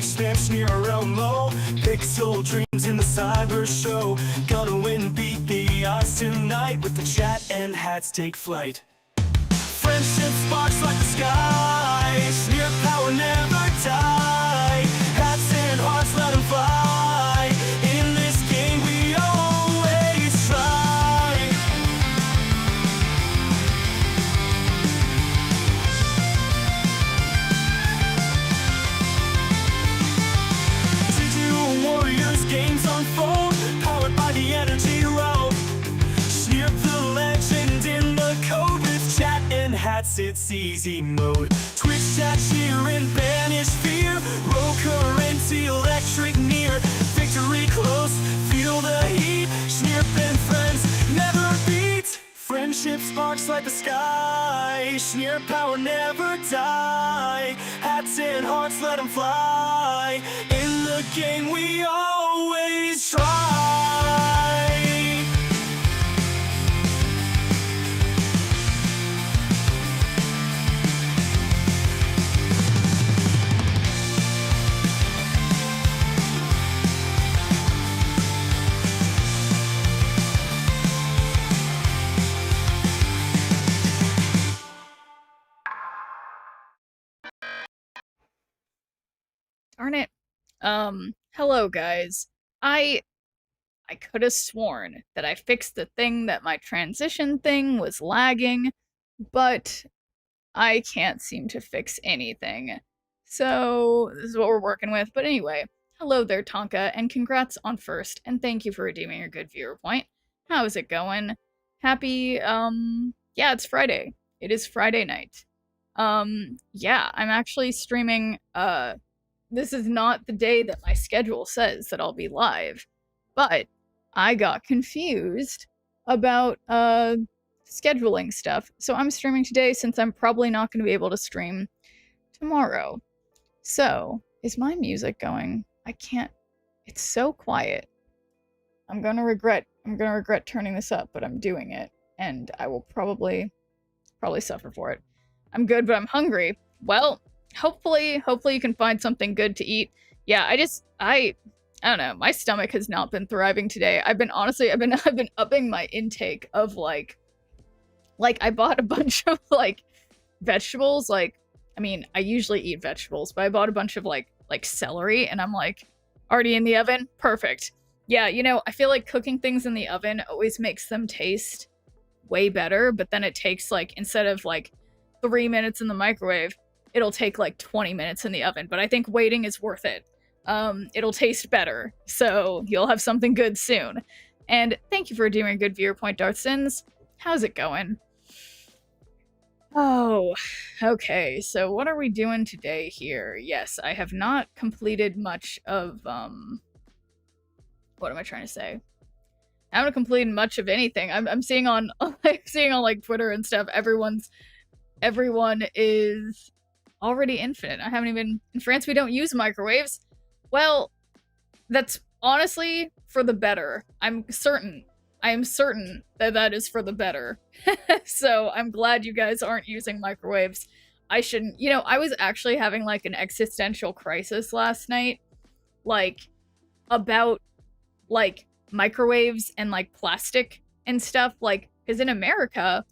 reach them, sneer around low. Pixel dreams in the cyber show. Gonna win, beat the odds tonight. With the chat and hats take flight. Friendship sparks like the sky. Shneerp power never die. Hats and hearts, let them fly. In this game we always try. Digital warriors games unfold, powered by the energy road. Shneerp the legend in the code. With chat and hats it's easy mode. Twitch chat cheer and banish fear. Roll current, electric near. Victory close, feel the heat. Shneerp and friends never beat. Friendship sparks like the sky. Shneerp power never die. Hats and hearts, let them fly. In the game we always try. Darn it. Hello guys. I could have sworn that I fixed the thing that my transition thing was lagging, but I can't seem to fix anything. So, this is what we're working with. But anyway, hello there Tonka, and congrats on first, and thank you for redeeming your good viewer point. How's it going? Happy, yeah, it's Friday. It is Friday night. Yeah, I'm actually streaming, this is not the day that my schedule says that I'll be live, but I got confused about scheduling stuff, so I'm streaming today since I'm probably not going to be able to stream tomorrow. So, is my music going? I can't, it's so quiet. I'm gonna regret turning this up, but I'm doing it, and I will probably suffer for it. I'm good, but I'm hungry. Well, hopefully you can find something good to eat. Yeah, I don't know, my stomach has not been thriving today. I've been upping my intake of like I bought a bunch of like vegetables. Like, I mean, I usually eat vegetables, but I bought a bunch of like celery, and I'm like, already in the oven? Perfect. Yeah, you know, I feel like cooking things in the oven always makes them taste way better, but then it takes like, instead of like 3 minutes in the microwave, it'll take like 20 minutes in the oven, but I think waiting is worth it. It'll taste better, so you'll have something good soon. And thank you for doing a good viewer point, Darth Sins. How's it going? Oh, okay, so what are we doing today here? Yes, I have not completed much of, what am I trying to say? I haven't completed much of anything. I'm seeing on, like Twitter and stuff, everyone is already infinite. I haven't even... In France, we don't use microwaves. Well, that's honestly for the better. I am certain that that is for the better. So I'm glad you guys aren't using microwaves. I shouldn't... You know, I was actually having like an existential crisis last night. Like, about like microwaves and like plastic and stuff. Like, because in America,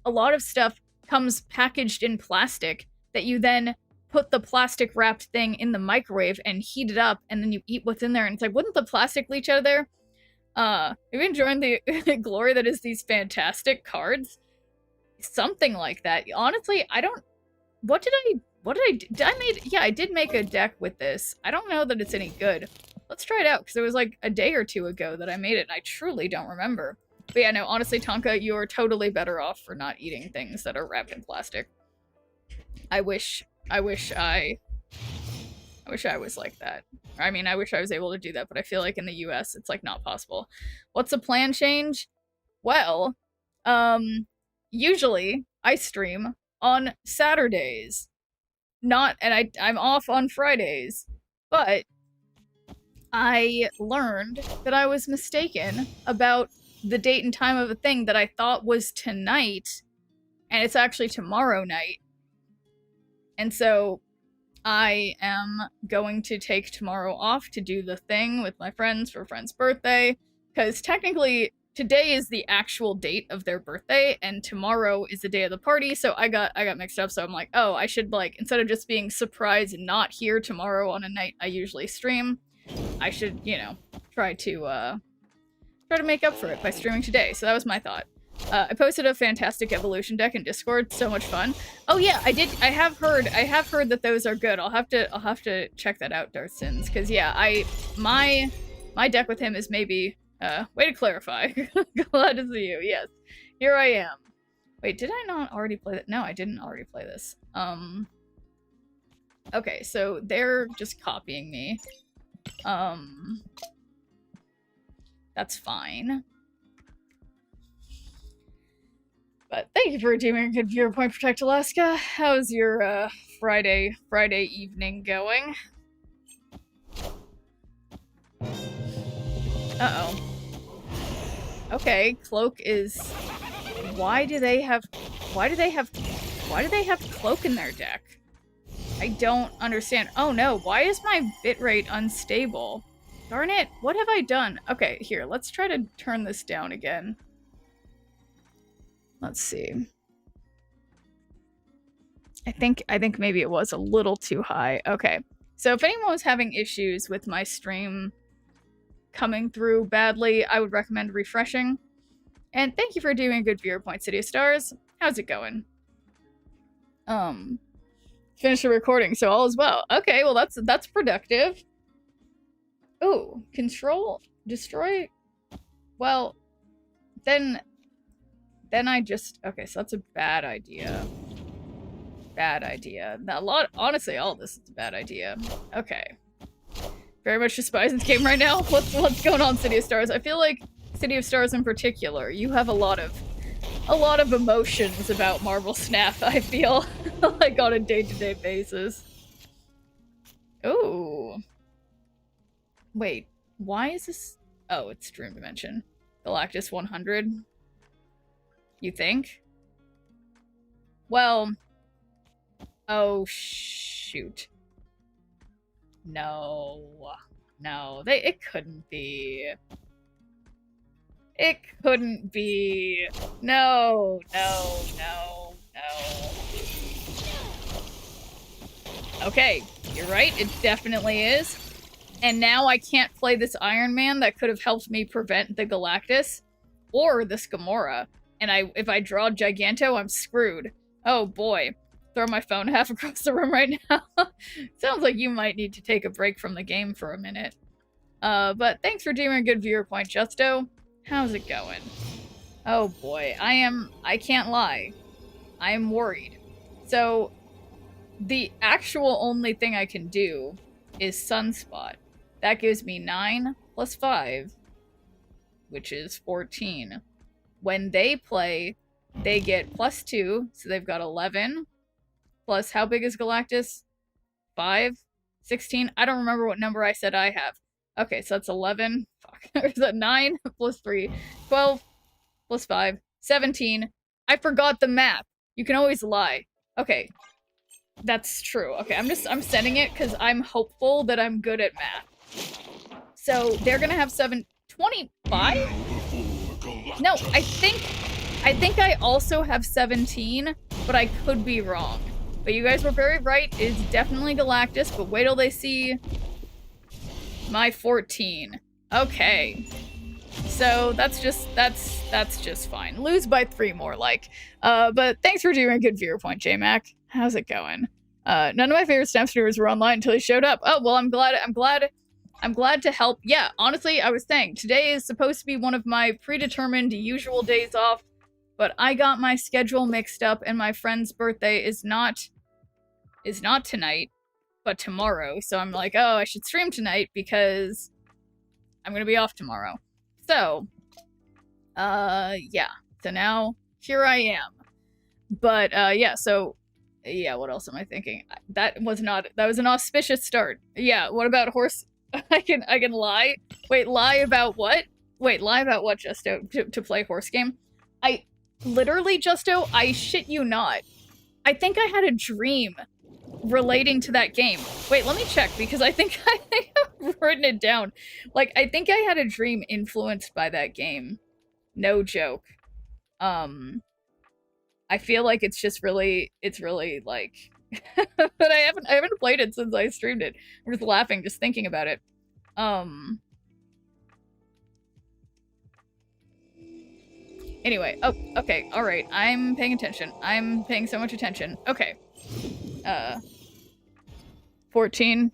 a lot of stuff comes packaged in plastic that you then put the plastic wrapped thing in the microwave and heat it up, and then you eat what's in there, and it's like, wouldn't the plastic leach out of there? Have you enjoyed the glory that is these fantastic cards? Something like that. Honestly, I don't... I did make a deck with this. I don't know that it's any good. Let's try it out, because it was like a day or two ago that I made it, and I truly don't remember. But yeah, no, honestly, Tonka, you are totally better off for not eating things that are wrapped in plastic. I wish I was like that. I mean, I wish I was able to do that, but I feel like in the US, it's like not possible. What's the plan change? Well, usually I stream on Saturdays. I'm off on Fridays, but I learned that I was mistaken about the date and time of a thing that I thought was tonight, and it's actually tomorrow night. And so I am going to take tomorrow off to do the thing with my friends for a friend's birthday, because technically today is the actual date of their birthday, and tomorrow is the day of the party. So I got mixed up. So I'm like, oh, I should like instead of just being surprised and not here tomorrow on a night I usually stream, I should try to make up for it by streaming today. So that was my thought. I posted a fantastic evolution deck in Discord. So much fun. Oh yeah, I did. I have heard that those are good. I'll have to check that out, Darth Sins, because yeah, my deck with him is maybe. Way to clarify. Glad to see you. Yes, here I am. Wait, did I not already play that? No, I didn't already play this. Okay, so they're just copying me. That's fine. But thank you for redeeming a good viewer point, Protect Alaska. How's your Friday evening going? Uh-oh. Okay, Cloak is... Why do they have Cloak in their deck? I don't understand. Oh no, why is my bitrate unstable? Darn it, what have I done? Okay, here, let's try to turn this down again. Let's see. I think maybe it was a little too high. Okay. So if anyone was having issues with my stream coming through badly, I would recommend refreshing. And thank you for doing a good viewer point, City of Stars. How's it going? Finish the recording, so all is well. Okay, well that's productive. Ooh, control, destroy. Well, then I just okay. So that's a bad idea. Bad idea. Honestly, all this is a bad idea. Okay. Very much despise this game right now. What's going on, City of Stars? I feel like City of Stars in particular, you have a lot of emotions about Marble Snap, I feel, like on a day-to-day basis. Ooh. Wait, why is this? Oh, it's Dream Dimension. Galactus 100? You think? Well... Oh, shoot. No. It couldn't be. It couldn't be. No. Okay, you're right, it definitely is. And now I can't play this Iron Man that could have helped me prevent the Galactus or this Gamora. And if I draw Giganto, I'm screwed. Oh boy. Throw my phone half across the room right now. Sounds like you might need to take a break from the game for a minute. But thanks for doing a good viewer point, Justo. How's it going? Oh boy, I can't lie. I am worried. So, the actual only thing I can do is Sunspot. That gives me 9 plus 5, which is 14. When they play, they get plus 2, so they've got 11. Plus, how big is Galactus? 5? 16? I don't remember what number I said I have. Okay, so that's 11. Fuck. Is that 9 plus 3? 12 plus 5. 17. I forgot the math. You can always lie. Okay. That's true. Okay, I'm sending it because I'm hopeful that I'm good at math. So they're gonna have 25? No, I think I also have 17, but I could be wrong. But you guys were very right. It's definitely Galactus, but wait till they see my 14. Okay. So that's just fine. Lose by 3 more like. But thanks for doing a good viewer point, J-Mac. How's it going? None of my favorite Snap streamers were online until he showed up. Oh, well, I'm glad to help. Yeah, honestly, I was saying, today is supposed to be one of my predetermined usual days off, but I got my schedule mixed up and my friend's birthday is not tonight, but tomorrow. So I'm like, oh, I should stream tonight because I'm gonna be off tomorrow. So, yeah. So now, here I am. But, yeah, so... Yeah, what else am I thinking? That was an auspicious start. Yeah, what about horse? I can lie? Wait, lie about what? Wait, lie about what, Justo? To play horse game? Literally, Justo, I shit you not. I think I had a dream relating to that game. Wait, let me check, because I think I've written it down. Like, I think I had a dream influenced by that game. No joke. I feel like it's just really, it's really, like... but I haven't played it since I streamed it. I'm just laughing just thinking about it. Anyway, oh, okay, alright. I'm paying attention. I'm paying so much attention. Okay. 14.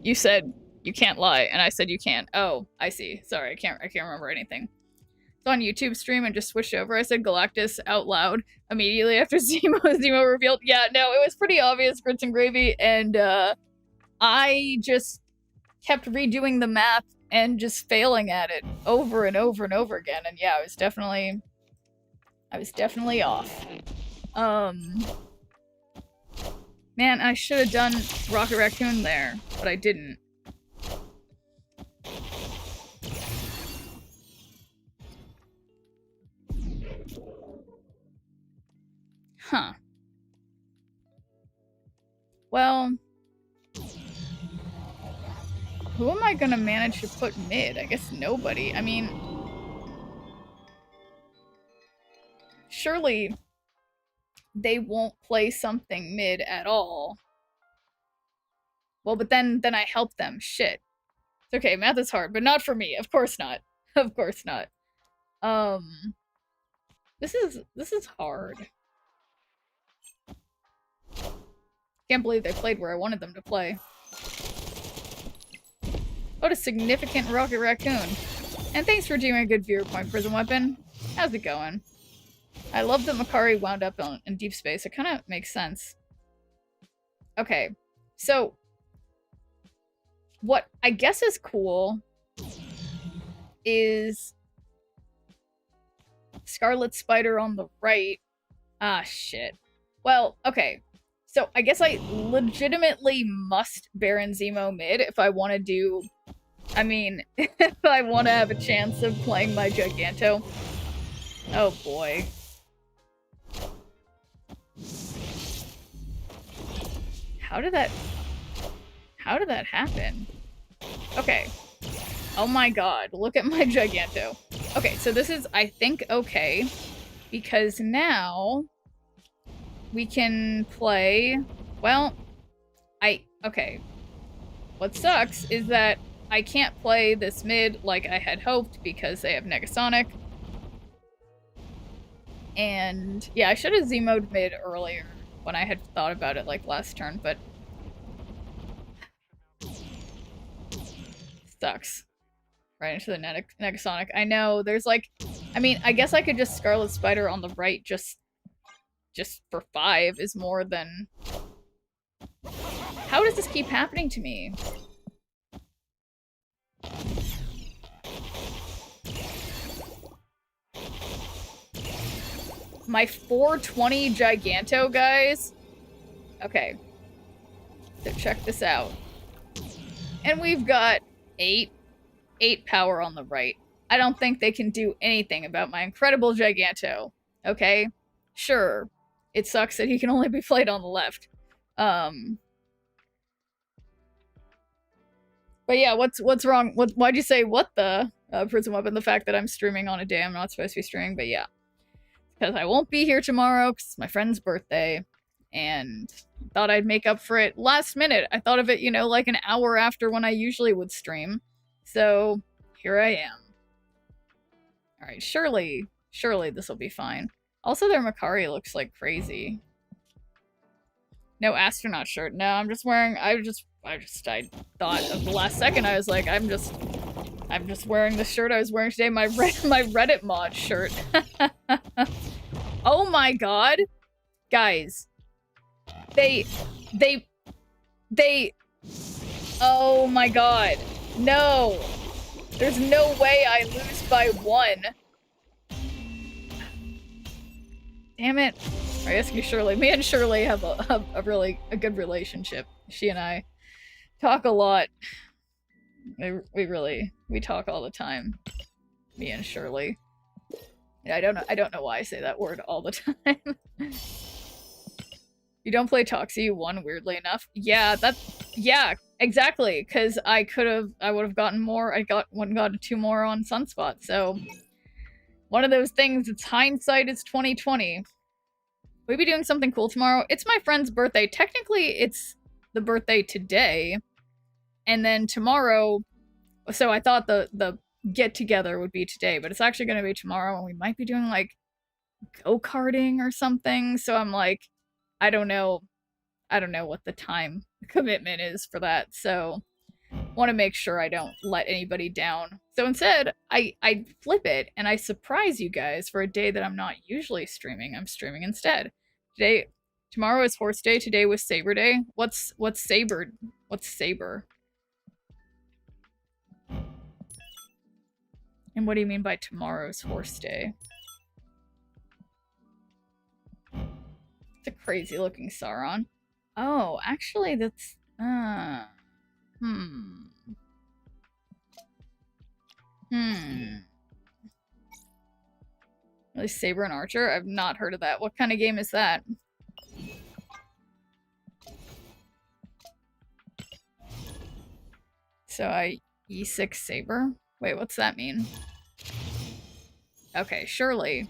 You said you can't lie, and I said you can't. Oh, I see. Sorry, I can't remember anything. It's on YouTube stream and just switched over. I said Galactus out loud immediately after Zemo revealed. Yeah, no, it was pretty obvious, grits and gravy, and I just kept redoing the math and just failing at it over and over and over again. And yeah, I was definitely off. Man, I should have done Rocket Raccoon there, but I didn't. Huh. Well, who am I gonna manage to put mid? I guess nobody. I mean, surely they won't play something mid at all. Well, but then I help them. Shit. It's okay, math is hard, but not for me. Of course not. Of course not. This is hard. Can't believe they played where I wanted them to play. What a significant Rocket Raccoon. And thanks for doing a good viewer point, Prism Weapon. How's it going? I love that Makari wound up in deep space. It kind of makes sense. Okay, so what I guess is cool is Scarlet Spider on the right. Ah, shit. Well, okay. So I guess I legitimately must Baron Zemo mid if I want to do... I mean, if I want to have a chance of playing my Giganto. Oh boy. How did that happen? Okay. Oh my god, look at my Giganto. Okay, so this is, I think, okay. Because now we can play, well, okay. What sucks is that I can't play this mid like I had hoped because they have Negasonic. And yeah, I should have Zemo'd mid earlier when I had thought about it like last turn, but sucks. Right into the Negasonic. I know, there's like, I mean, I guess I could just Scarlet Spider on the right just for 5 is more than... How does this keep happening to me? My 420 Giganto, guys? Okay. So check this out. And we've got 8 power on the right. I don't think they can do anything about my incredible Giganto. Okay? Sure. It sucks that he can only be played on the left. But yeah, what's wrong? Why'd you say what the Prism Weapon? The fact that I'm streaming on a day I'm not supposed to be streaming, but yeah. Because I won't be here tomorrow because it's my friend's birthday. And thought I'd make up for it last minute. I thought of it, you know, like an hour after when I usually would stream. So, here I am. Alright, surely this will be fine. Also, their Makari looks like crazy. No astronaut shirt. No, I'm just wearing, I thought of the last second, I was like, I'm just wearing the shirt I was wearing today, my Reddit mod shirt. Oh my god. Guys. They, oh my god. No. There's no way I lose by 1. Damn it. I guess you Shirley. Me and Shirley have a really good relationship. She and I talk a lot. We talk all the time. Me and Shirley. Yeah, I don't know why I say that word all the time. You don't play Toxie, you won, weirdly enough. Yeah, yeah, exactly, because I would have gotten more, wouldn't gotten 2 more on Sunspot, so one of those things, it's hindsight is 2020. We'll be doing something cool tomorrow. It's my friend's birthday. Technically, it's the birthday today, and then tomorrow, so I thought the get-together would be today, but it's actually going to be tomorrow, and we might be doing, like, go-karting or something, so I'm like, I don't know what the time commitment is for that, so want to make sure I don't let anybody down. So instead, I flip it and I surprise you guys for a day that I'm not usually streaming. I'm streaming instead. Tomorrow is Horse Day. Today was Saber Day. What's Saber? What's Saber? And what do you mean by tomorrow's Horse Day? It's a crazy looking Sauron. Oh, actually that's Really, Saber and Archer? I've not heard of that. What kind of game is that? So I E6 Saber? Wait, what's that mean? Okay, surely.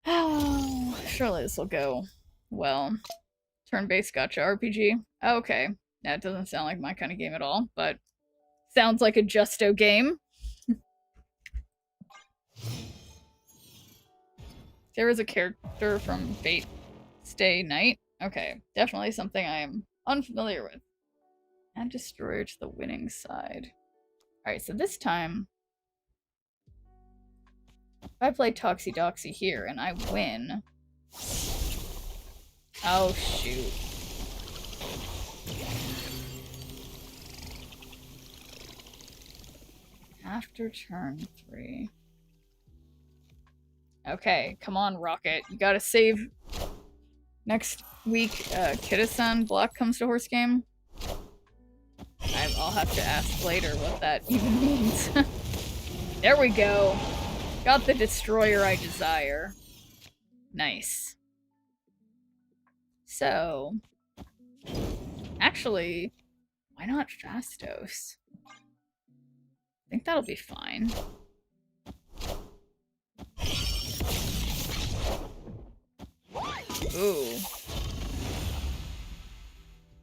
Oh, surely this will go well. Turn-based gacha RPG. Okay. That doesn't sound like my kind of game at all, but sounds like a Justo game. There was a character from Fate Stay Night. Okay, definitely something I am unfamiliar with. Add Destroyer to the winning side. Alright, so this time, if I play Toxie Doxie here and I win... Oh, shoot. After turn 3. Okay, come on, Rocket. You gotta save... Next week, Kitasan Block comes to Horse Game. I'll have to ask later what that even means. There we go. Got the Destroyer I desire. Nice. So... Actually, why not Fastos? I think that'll be fine. Ooh.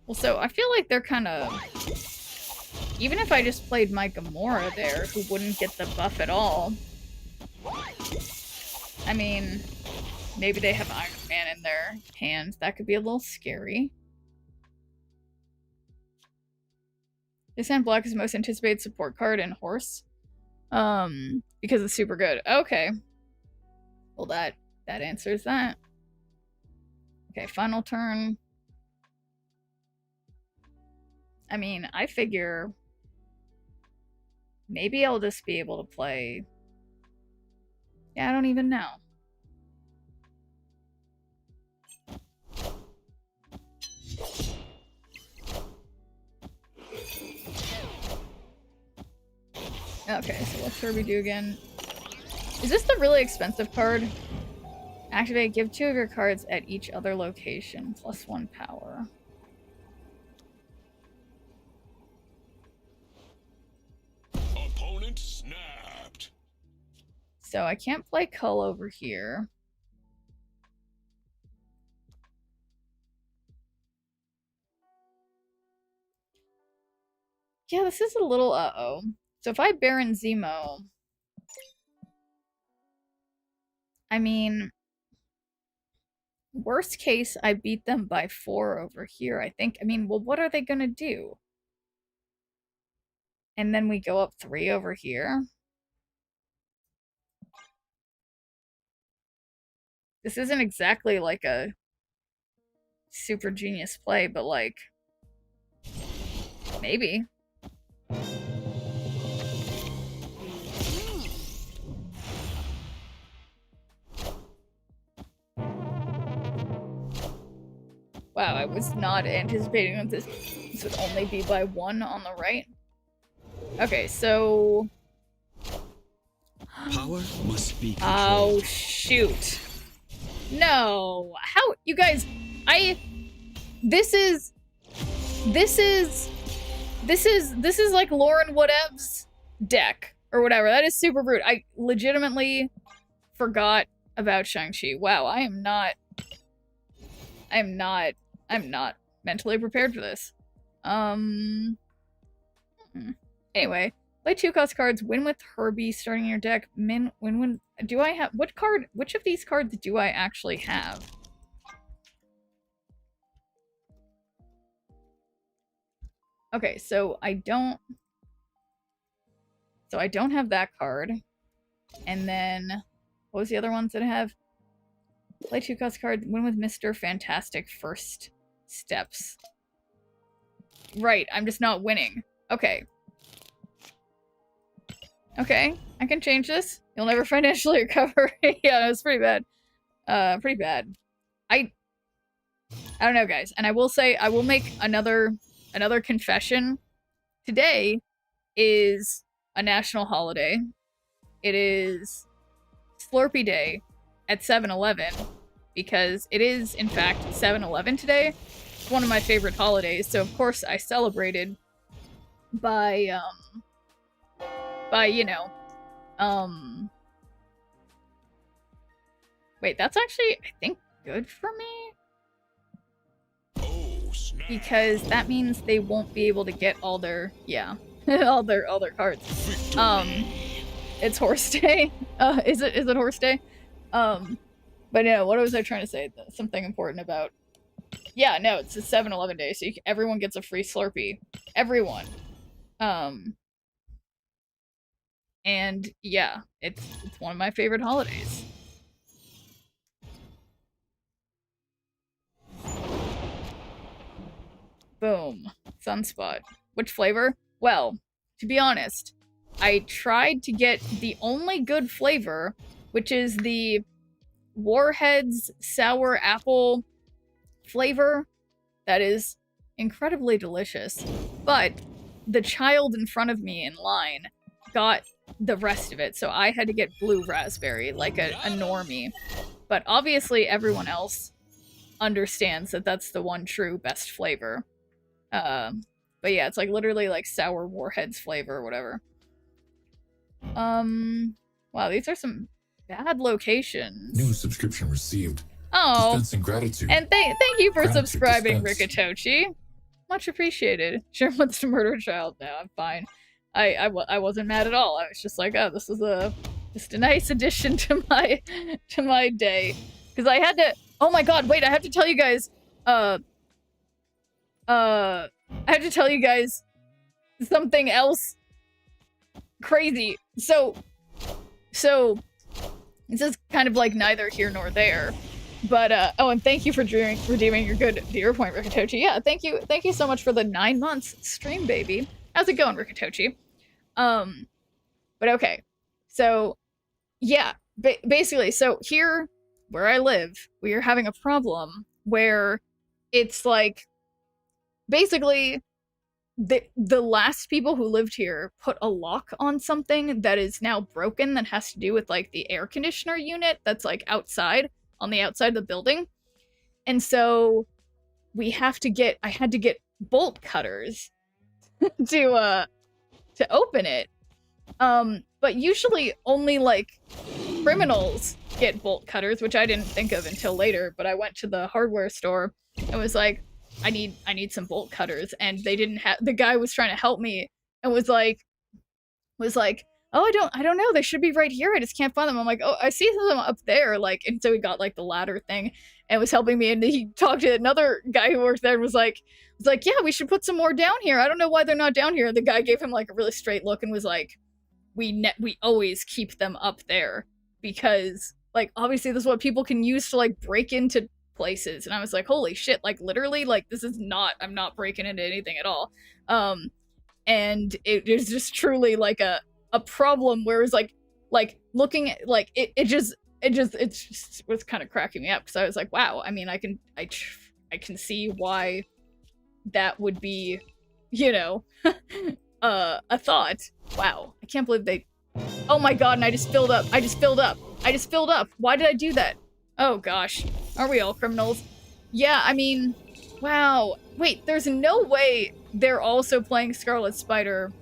Well, so I feel like they're kind of... Even if I just played my Gamora there, who wouldn't get the buff at all. I mean, maybe they have Iron Man in their hands. That could be a little scary. This hand Black is the most anticipated support card in Horse. Because it's super good. Okay. Well, that answers that. Okay, final turn. I mean, I figure maybe I'll just be able to play... Yeah, I don't even know. Okay, so what should we do again? Is this the really expensive card? Activate, give 2 of your cards at each other location, plus 1 power. Opponent snapped. So I can't play Cull over here. Yeah, this is a little uh-oh. So if I Baron Zemo... I mean... Worst case, I beat them by 4 over here, I think. I mean, well, what are they gonna do? And then we go up 3 over here? This isn't exactly like a super genius play, but like... Maybe. Wow, I was not anticipating that this would only be by 1 on the right. Okay, so... Power must be controlled. Oh, shoot. No. How, you guys, this is like Lauren Whatev's deck or whatever. That is super rude. I legitimately forgot about Shang-Chi. Wow, I'm not mentally prepared for this. Anyway, play 2 cost cards, win with Herbie starting your deck, win. Do I have, which of these cards do I actually have? Okay, so I don't have that card. And then, what was the other ones that I have? Play 2 cost cards, win with Mr. Fantastic first steps. Right, I'm just not winning. Okay. Okay, I can change this. You'll never financially recover. Yeah, it was pretty bad. Pretty bad. I don't know, guys. And I will say, I will make another confession. Today is a national holiday. It is Slurpee Day at 7-Eleven, because it is, in fact, 7-Eleven today. It's one of my favorite holidays, so of course I celebrated by, you know, wait, that's actually, I think, good for me? Because that means they won't be able to get all their, yeah, all their cards. It's horse day. Is it horse day? But no, what was I trying to say? Something important about, yeah, no, it's a 7-Eleven day, so everyone gets a free Slurpee. Everyone. And yeah, it's one of my favorite holidays. Boom. Sunspot. Which flavor? Well, to be honest, I tried to get the only good flavor, which is the Warheads sour apple flavor. That is incredibly delicious. But the child in front of me in line got the rest of it, so I had to get blue raspberry, like a normie. But obviously everyone else understands that that's the one true best flavor. But yeah, it's like literally like sour Warheads flavor or whatever. Wow, these are some bad locations. New subscription received. Oh, dispensing gratitude. And thank you for Gratitude subscribing, dispensed. Rikitochi. Much appreciated. Sure wants to murder a child. No, I'm fine. I wasn't mad at all. I was just like, oh, this is just a nice addition to my day, because I had to. Oh my god! Wait, I have to tell you guys. I have to tell you guys something else crazy. So this is kind of like neither here nor there. But, oh, and thank you for redeeming your good viewer point, Rikitochi. Yeah, thank you so much for the 9 months stream, baby. How's it going, Rikitochi? But okay. So, yeah, basically, so here, where I live, we are having a problem where it's like, basically, the last people who lived here put a lock on something that is now broken that has to do with, like, the air conditioner unit that's, like, outside, on the outside of the building. And so I had to get bolt cutters to open it. But usually only like criminals get bolt cutters, which I didn't think of until later, but I went to the hardware store and was like, I need some bolt cutters, and they didn't have, the guy was trying to help me and was like, oh, I don't know, they should be right here, I just can't find them. I'm like, oh, I see them up there, like, and so he got like the ladder thing and was helping me, and he talked to another guy who worked there and was like, yeah, we should put some more down here, I don't know why they're not down here. The guy gave him like a really straight look and was like, we always keep them up there because, like, obviously this is what people can use to like break into places. And I was like, holy shit, like literally, like this is not, I'm not breaking into anything at all. And it is just truly like a problem where it's like looking at, like, it just was kind of cracking me up, because I was like, wow, I mean, I can see why that would be, you know, a thought. Wow, I can't believe they, oh my god, and I just filled up. Why did I do that? Oh gosh. Are we all criminals? Yeah, I mean, wow. Wait, there's no way they're also playing Scarlet Spider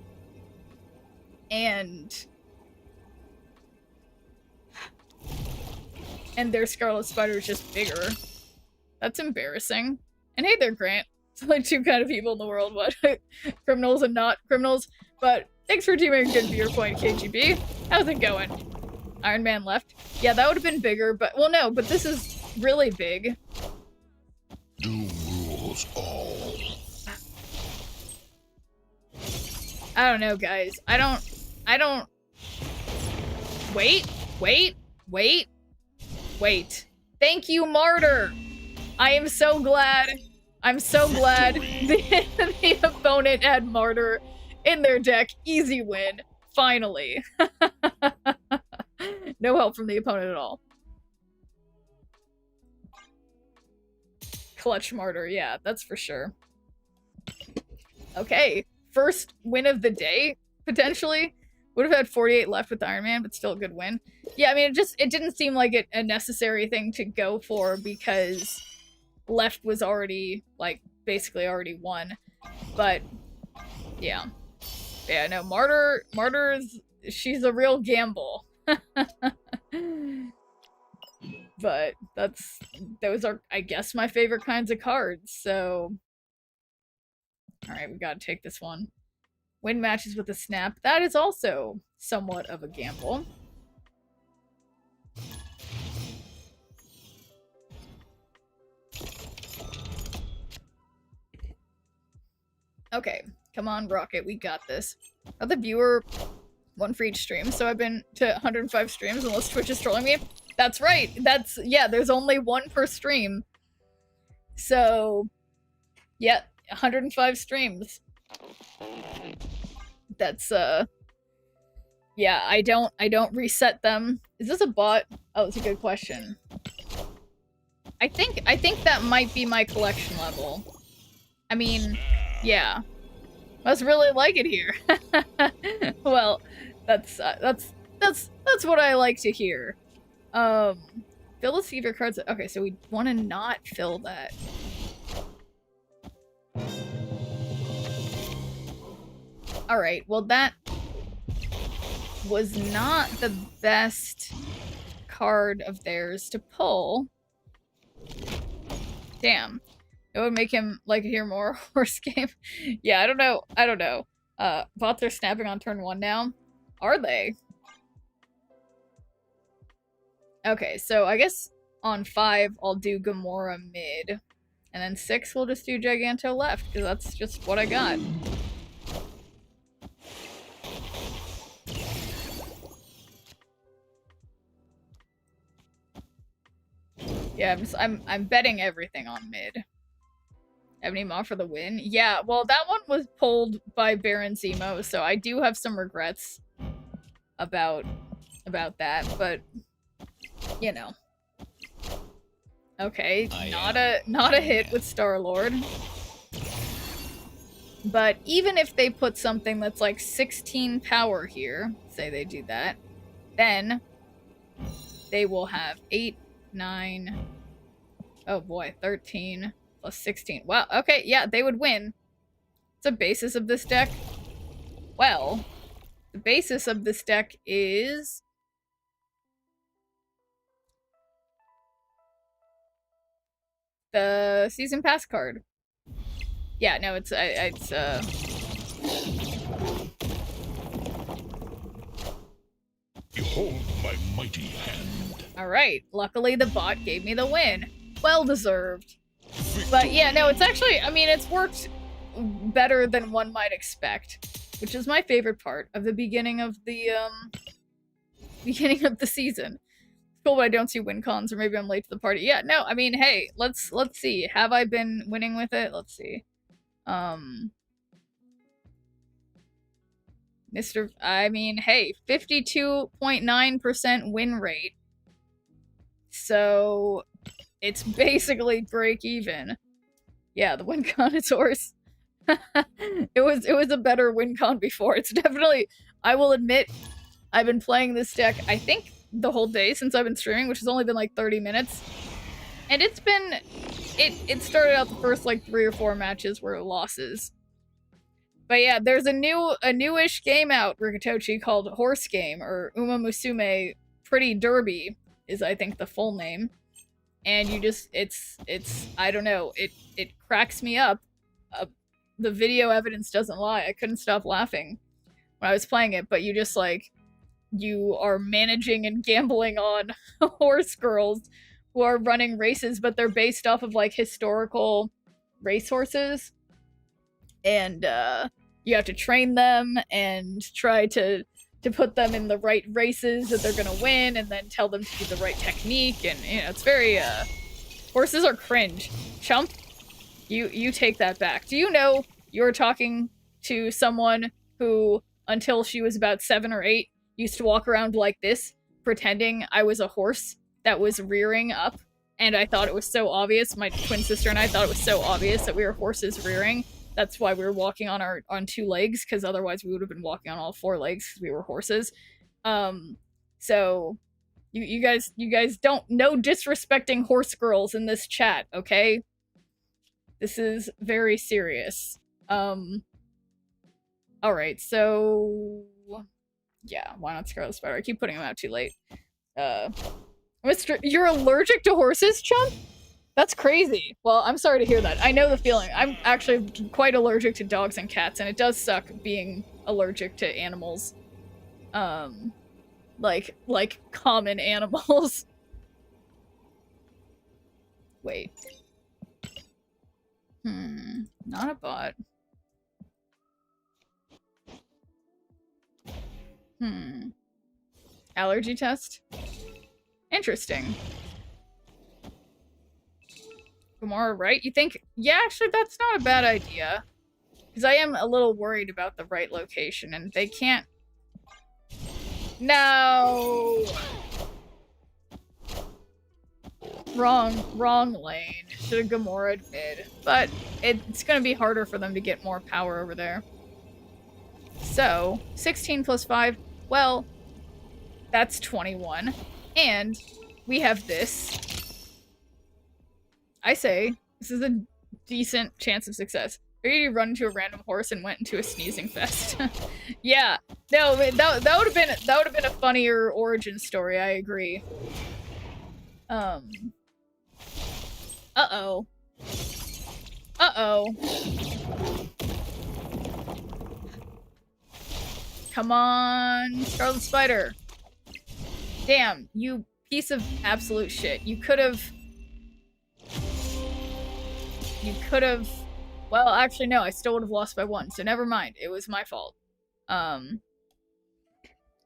and their Scarlet Spider is just bigger. That's embarrassing. And hey there, Grant. It's only two kind of people in the world, what? Criminals and not criminals. But thanks for teaming a good viewer point, KGB. How's it going? Iron Man left. Yeah, that would have been bigger, but well, no, but this is really big. Doom rules all. I don't know, guys. I don't. Wait. Thank you, Martyr. I am so glad. I'm so glad the opponent had Martyr in their deck. Easy win. Finally. No help from the opponent at all. Clutch Martyr, yeah, that's for sure. Okay, first win of the day, potentially. Would have had 48 left with Iron Man, but still a good win. Yeah, I mean, it didn't seem like a necessary thing to go for because left was already, like, basically already won. But, yeah. Yeah, no, Martyr's, she's a real gamble. But those are, I guess, my favorite kinds of cards, so... Alright, we gotta take this one. Win matches with a snap. That is also somewhat of a gamble. Okay, come on, Rocket, we got this. Other viewer, one for each stream, so I've been to 105 streams unless Twitch is trolling me. That's right, yeah, there's only one per stream. So, yeah, 105 streams. That's, yeah, I don't reset them. Is this a bot? Oh, it's a good question. I think that might be my collection level. I mean, yeah. Must really like it here. Well, that's what I like to hear. Fill the sleeve your cards. Okay, so we want to not fill that. Alright, well that was not the best card of theirs to pull. Damn. It would make him like to hear more horse game. Yeah, I don't know. Bots are snapping on turn 1 now. Are they? Okay, so I guess on 5 I'll do Gamora mid. And then 6 we'll just do Giganto left, because that's just what I got. Yeah, I'm betting everything on mid. Ebony Maw for the win? Yeah, well, that one was pulled by Baron Zemo, so I do have some regrets about that, but you know. Okay, not a hit with Star-Lord. But even if they put something that's like 16 power here, say they do that, then they will have 8, 9, oh boy, 13 plus 16. Wow, okay, yeah, they would win. What's the basis of this deck? Well, the basis of this deck is... the Season Pass card. Yeah, no, it's Behold my mighty hand. Alright, luckily the bot gave me the win. Well deserved. But yeah, no, it's actually, I mean, it's worked better than one might expect, which is my favorite part of the beginning of the season. It's cool, but I don't see win cons, or maybe I'm late to the party. Yeah, no, I mean, hey, let's see. Have I been winning with it? Let's see. I mean, hey, 52.9% win rate. So, it's basically break even. Yeah, the win con is horse. It was a better win con before. It's definitely, I will admit, I've been playing this deck, I think the whole day since I've been streaming, which has only been like 30 minutes. And it's been, it started out the first like 3 or 4 matches were losses. But yeah, there's a newish game out, Rikitochi, called Horse Game, or Uma Musume Pretty Derby is I think the full name. And you just, it's I don't know, it cracks me up. The video evidence doesn't lie. I couldn't stop laughing when I was playing it, but you just like, you are managing and gambling on horse girls who are running races, but they're based off of like historical racehorses. And you have to train them and try to put them in the right races that they're gonna win, and then tell them to do the right technique. And you know, it's very horses are cringe. Chump, you take that back. Do you know you're talking to someone who, until she was about 7 or 8, used to walk around like this, pretending I was a horse that was rearing up, and I thought it was so obvious. My twin sister and I thought it was so obvious that we were horses rearing. That's why we were walking on 2 legs, because otherwise we would have been walking on all 4 legs because we were horses. So you guys don't, no disrespecting horse girls in this chat, okay? This is very serious. Alright, so yeah, why not Scarlet Spider? I keep putting him out too late. You're allergic to horses, Chump? That's crazy. Well, I'm sorry to hear that. I know the feeling. I'm actually quite allergic to dogs and cats, and it does suck being allergic to animals. Like common animals. Wait. Not a bot. Allergy test? Interesting. Gamora, right? You think? Yeah, actually, that's not a bad idea. Because I am a little worried about the right location, and they can't... No! Wrong lane. Should have Gamora'd mid. But it's gonna be harder for them to get more power over there. So, 16 plus 5, well, that's 21. And we have this. I say, this is a decent chance of success. Maybe you run into a random horse and went into a sneezing fest. Yeah, no, that would have been a funnier origin story. I agree. Uh-oh. Come on, Scarlet Spider. Damn, you piece of absolute shit. You could have... Well, actually, no, I still would have lost by 1, so never mind. It was my fault.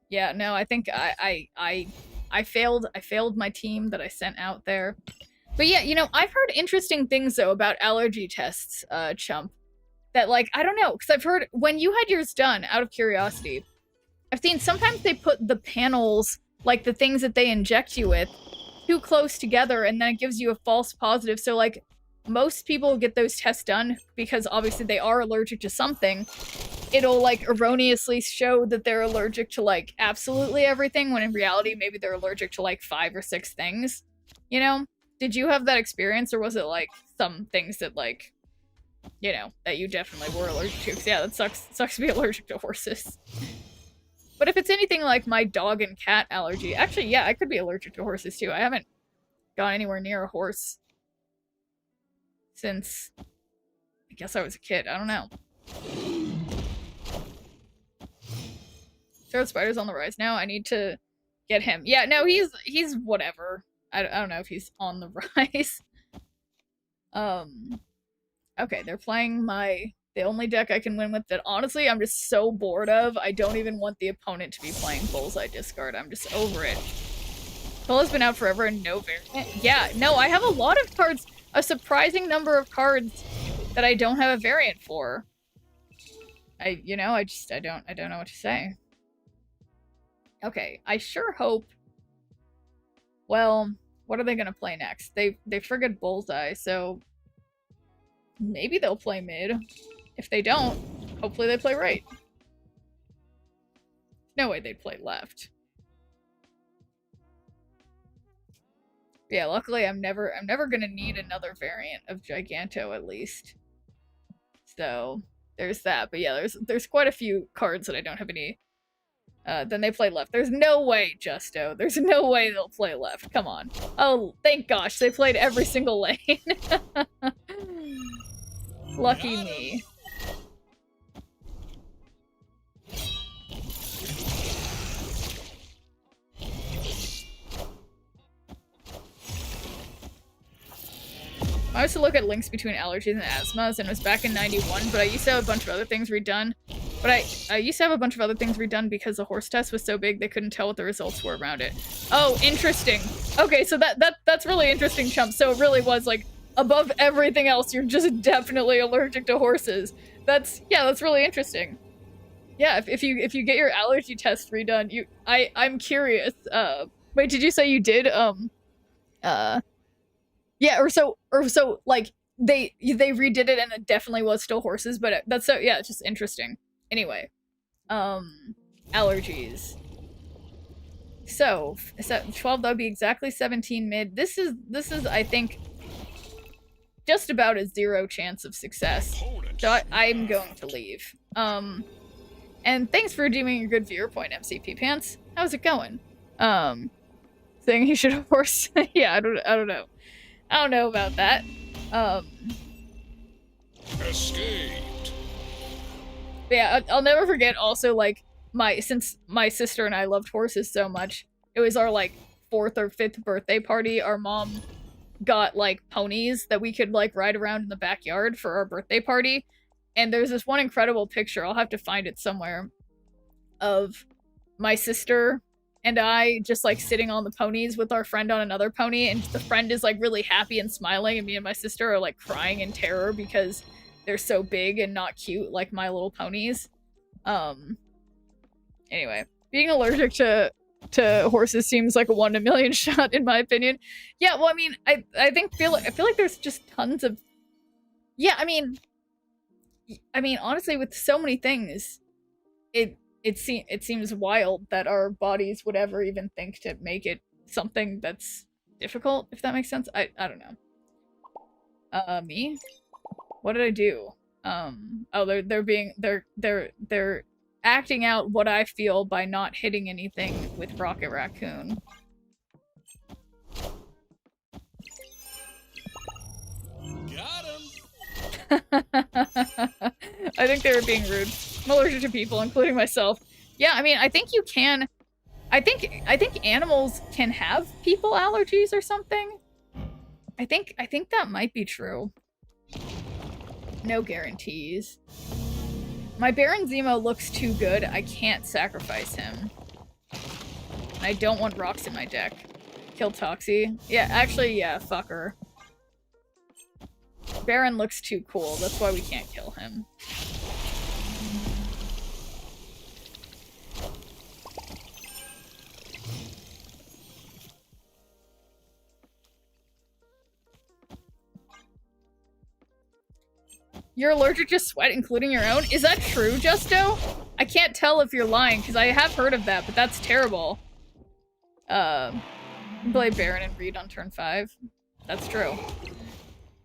Yeah, no, I think I failed my team that I sent out there. But yeah, you know, I've heard interesting things, though, about allergy tests, Chump. That, like, I don't know, because I've heard, when you had yours done, out of curiosity, I've seen sometimes they put the panels, like the things that they inject you with, too close together, and then it gives you a false positive. So, like, most people get those tests done because obviously they are allergic to something. It'll, like, erroneously show that they're allergic to, like, absolutely everything, when in reality, maybe they're allergic to, like, 5 or 6 things. You know? Did you have that experience, or was it, like, some things that, like, you know, that you definitely were allergic to? Because, yeah, that sucks to be allergic to horses. But if it's anything like my dog and cat allergy, actually, yeah, I could be allergic to horses, too. I haven't gone anywhere near a horse since, I guess I was a kid. I don't know. Scarlet Spider's on the rise now. I need to get him. Yeah, no, he's whatever. I don't know if he's on the rise. Okay, they're playing the only deck I can win with that, honestly, I'm just so bored of. I don't even want the opponent to be playing Bullseye Discard. I'm just over it. Pola's been out forever and no variant. Yeah, no, I have a lot of cards, a surprising number of cards that I don't have a variant for. I don't know what to say. Okay, I sure hope... Well, what are they gonna play next? They friggin' Bullseye, so... Maybe they'll play mid. If they don't, hopefully they play right. No way they'd play left. Yeah, luckily I'm never gonna need another variant of Giganto at least. So there's that. But yeah, there's quite a few cards that I don't have any. Then they play left. There's no way, Justo. There's no way they'll play left. Come on. Oh, thank gosh, they played every single lane. Lucky me. I used to look at links between allergies and asthmas, and it was back in 91, but I used to have a bunch of other things redone. But I used to have a bunch of other things redone because the horse test was so big they couldn't tell what the results were around it. Oh, interesting. Okay, so that's really interesting, Chump. So it really was, like, above everything else, you're just definitely allergic to horses. That's really interesting. Yeah, if you get your allergy test redone, I'm curious. Wait, did you say you did, yeah, or so like they redid it and it definitely was still horses, but that's so yeah, it's just interesting. Anyway, allergies. So 12, that would be exactly 17 mid. This is I think just about a 0 chance of success. So I'm going to leave. And thanks for doing your good viewer point, MCP Pants. How's it going? Saying he should horse. Yeah, I don't know. I don't know about that. Escaped. Yeah, I'll never forget also, like, since my sister and I loved horses so much, it was our, like, 4th or 5th birthday party. Our mom got, like, ponies that we could, like, ride around in the backyard for our birthday party. And there's this one incredible picture, I'll have to find it somewhere, of my sister and I just, like, sitting on the ponies with our friend on another pony, and the friend is, like, really happy and smiling, and me and my sister are, like, crying in terror because they're so big and not cute like My Little Ponies. Anyway, being allergic to horses seems like a 1 in a million shot, in my opinion. Yeah, well, I mean, I feel like there's just tons of... Yeah, I mean, honestly, with so many things, it seems wild that our bodies would ever even think to make it something that's difficult, if that makes sense. I don't know. Me? What did I do? Oh, they're acting out what I feel by not hitting anything with Rocket Raccoon. Got him. I think they were being rude. I'm allergic to people, including myself. Yeah, I mean, I think you can... I think animals can have people allergies or something. I think that might be true. No guarantees. My Baron Zemo looks too good. I can't sacrifice him. I don't want rocks in my deck. Kill Toxie. Yeah, actually, yeah, fuck her. Baron looks too cool. That's why we can't kill him. You're allergic to sweat, including your own? Is that true, Justo? I can't tell if you're lying, because I have heard of that, but that's terrible. Play Baron and Reed on turn 5. That's true.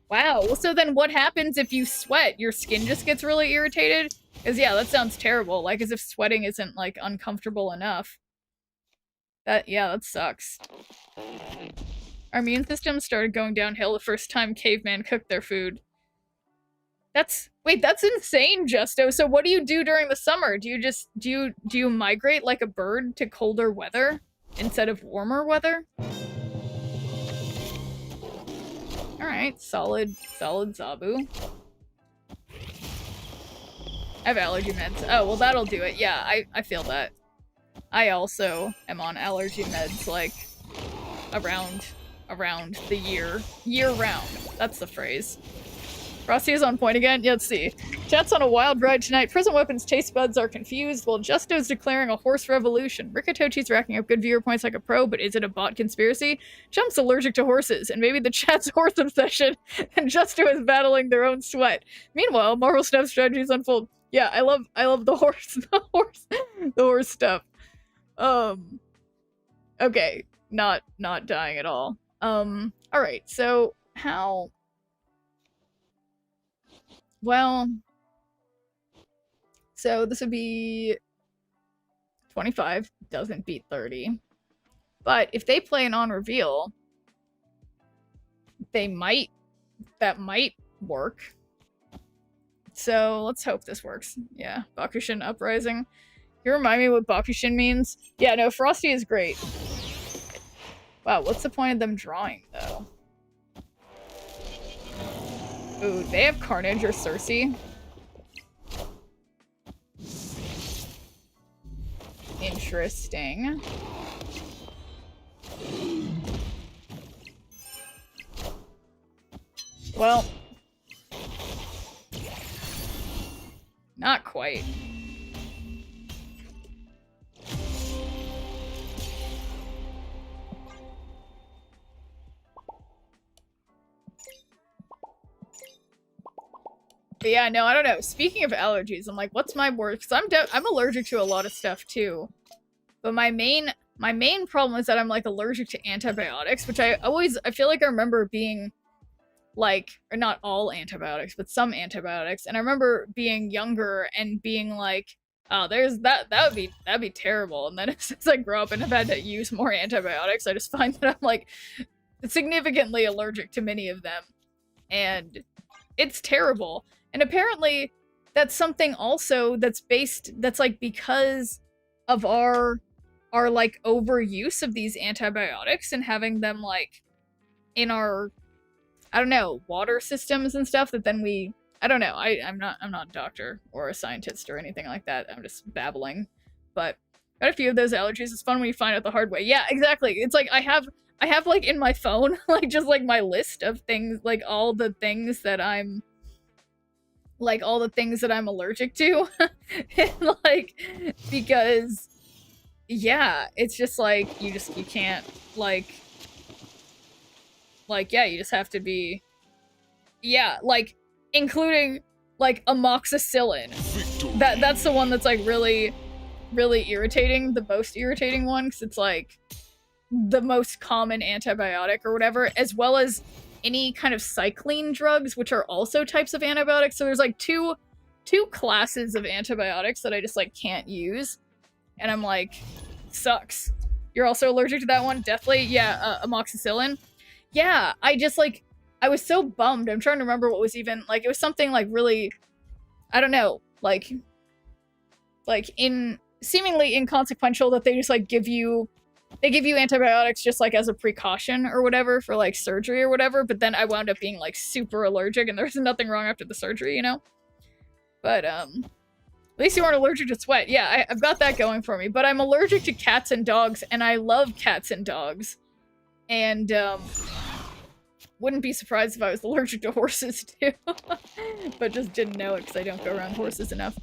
Wow, well, so then what happens if you sweat? Your skin just gets really irritated? Because, yeah, that sounds terrible. Like, as if sweating isn't, like, uncomfortable enough. Yeah, that sucks. Our immune system started going downhill the first time cavemen cooked their food. Wait, that's insane, Justo. So what do you do during the summer? Do you migrate like a bird to colder weather instead of warmer weather? Alright, solid Zabu. I have allergy meds. Oh, well, that'll do it. Yeah, I feel that. I also am on allergy meds, like, around the year round. That's the phrase. Frosty is on point again. Yeah, let's see. Chat's on a wild ride tonight. Prison Weapons taste buds are confused while Justo's declaring a horse revolution. Rikitochi's racking up good viewer points like a pro, but is it a bot conspiracy? Jump's allergic to horses, and maybe the chat's horse obsession, and Justo is battling their own sweat. Meanwhile, Marvel Snap strategies unfold. Yeah, I love the horse, the horse stuff. Okay, not dying at all. Alright, so how... Well... So this would be 25, doesn't beat 30. But if they play an on-reveal, that might work. So let's hope this works. Yeah, Bakushin Uprising. You remind me what Bakushin means? Yeah, no, Frosty is great. Wow, what's the point of them drawing, though? Ooh, they have Carnage or Cersei. Interesting. Well, not quite. But yeah, no, I don't know. Speaking of allergies, I'm like, what's my worst? Because I'm allergic to a lot of stuff too. But my main problem is that I'm like allergic to antibiotics, which I feel like I remember being like, or not all antibiotics, but some antibiotics. And I remember being younger and being like, oh, that'd be terrible. And then as I grow up and have had to use more antibiotics, I just find that I'm like significantly allergic to many of them. And it's terrible. And apparently that's something also that's like because of our like overuse of these antibiotics and having them like in our, I don't know, water systems and stuff that then I don't know. I'm not a doctor or a scientist or anything like that. I'm just babbling. But got a few of those allergies. It's fun when you find out the hard way. Yeah, exactly. It's like I have like in my phone, like just like my list of things, like all the things that I'm allergic to. And like, because yeah, it's just like, you can't like, yeah, you just have to be, yeah, like, including, like, amoxicillin. That's the one that's, like, really, really irritating, the most irritating one, because it's, like, the most common antibiotic or whatever, as well as any kind of cycline drugs, which are also types of antibiotics. So there's, like, two classes of antibiotics that I just, like, can't use, and I'm like, sucks. You're also allergic to that one? Deathly? Yeah, amoxicillin. Yeah, I just, like, I was so bummed. I'm trying to remember what was even, like, it was something, like, really, I don't know, like, seemingly inconsequential that they just, like, give you antibiotics just, like, as a precaution or whatever for, like, surgery or whatever, but then I wound up being, like, super allergic and there was nothing wrong after the surgery, you know? But, at least you weren't allergic to sweat. Yeah, I've got that going for me, but I'm allergic to cats and dogs, and I love cats and dogs. And, wouldn't be surprised if I was allergic to horses too, but just didn't know it because I don't go around horses enough.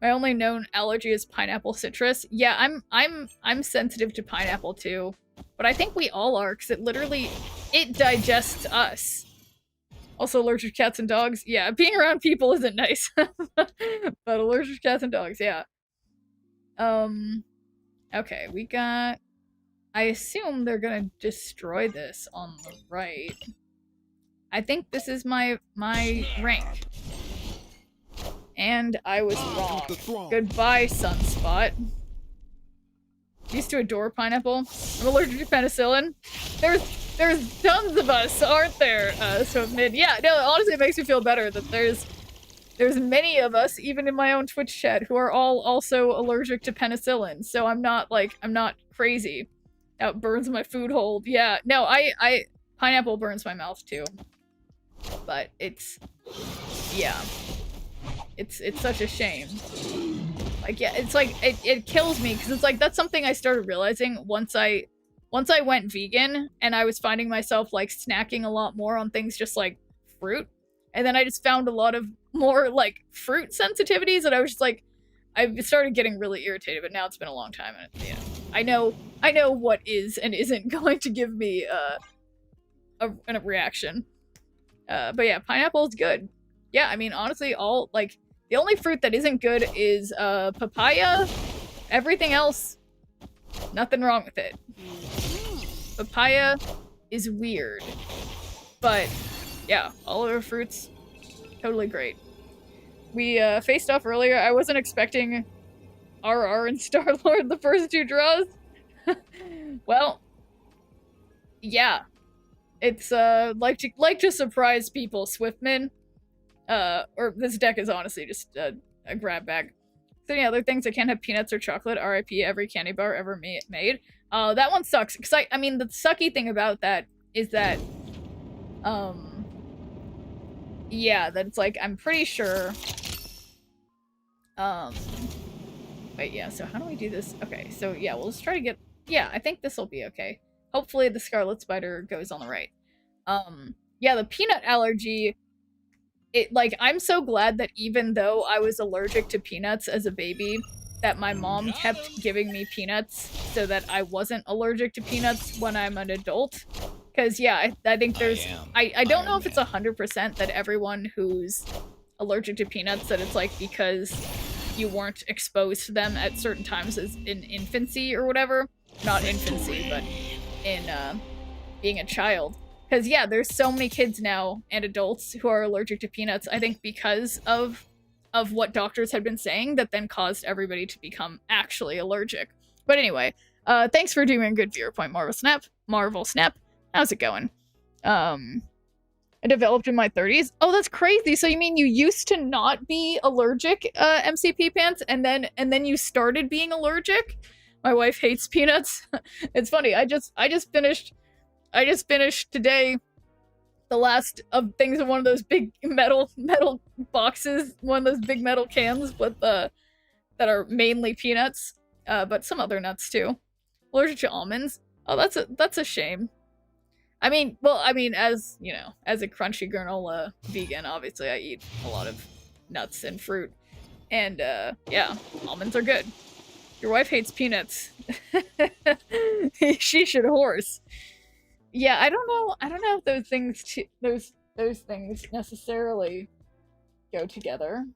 My only known allergy is pineapple citrus. Yeah, I'm sensitive to pineapple too, but I think we all are because it digests us. Also allergic to cats and dogs. Yeah, being around people isn't nice, but allergic to cats and dogs. Yeah. Okay, we got. I assume they're gonna destroy this on the right. I think this is my rank. And I was wrong. Goodbye, Sunspot. Used to adore pineapple. I'm allergic to penicillin. There's tons of us, aren't there? So mid. Yeah, no, honestly it makes me feel better that there's many of us, even in my own Twitch chat, who are all also allergic to penicillin. So I'm not crazy. It burns my food hole. Yeah, no, pineapple burns my mouth too. But it's, yeah. It's such a shame. Like, yeah, it's like, it kills me, because it's like, that's something I started realizing once I went vegan, and I was finding myself, like, snacking a lot more on things just like fruit. And then I just found a lot of more, like, fruit sensitivities, and I was just like, I started getting really irritated, but now it's been a long time, and, you know, I know what is and isn't going to give me a reaction. But yeah, pineapple is good. Yeah, I mean, honestly, the only fruit that isn't good is papaya. Everything else, nothing wrong with it. Papaya, is weird. But yeah, all of our fruits, totally great. We faced off earlier. I wasn't expecting RR and Star-Lord the first 2 draws. Well, yeah. It's like to surprise people, Swiftman. Or this deck is honestly just a grab bag. So yeah, other things, I can't have peanuts or chocolate. RIP every candy bar ever made. That one sucks. Cause I mean, the sucky thing about that is that, yeah, that it's like, I'm pretty sure, wait, yeah, so how do we do this? Okay, so yeah, we'll just try to get, yeah, I think this will be okay. Hopefully the Scarlet Spider goes on the right. Yeah, the peanut allergy, I'm so glad that even though I was allergic to peanuts as a baby, that my mom kept giving me peanuts so that I wasn't allergic to peanuts when I'm an adult. Because, yeah, I think there's... I don't know if it's 100% that everyone who's allergic to peanuts, that it's, like, because you weren't exposed to them at certain times as in infancy or whatever. Not infancy, but in, being a child. Because, yeah, there's so many kids now and adults who are allergic to peanuts, I think because of what doctors had been saying that then caused everybody to become actually allergic. But anyway, thanks for doing a good viewer point, Marvel Snap. How's it going? I developed in my 30s. Oh, that's crazy. So you mean you used to not be allergic, MCP Pants, and then you started being allergic? My wife hates peanuts. It's funny. I just finished today the last of things in one of those big metal boxes, one of those big metal cans with that are mainly peanuts, but some other nuts too. Allergic to almonds. Oh, that's a shame. I mean, as you know, as a crunchy granola vegan, obviously I eat a lot of nuts and fruit, and yeah, almonds are good. Your wife hates peanuts. She should horse. Yeah, I don't know if those things those things necessarily go together.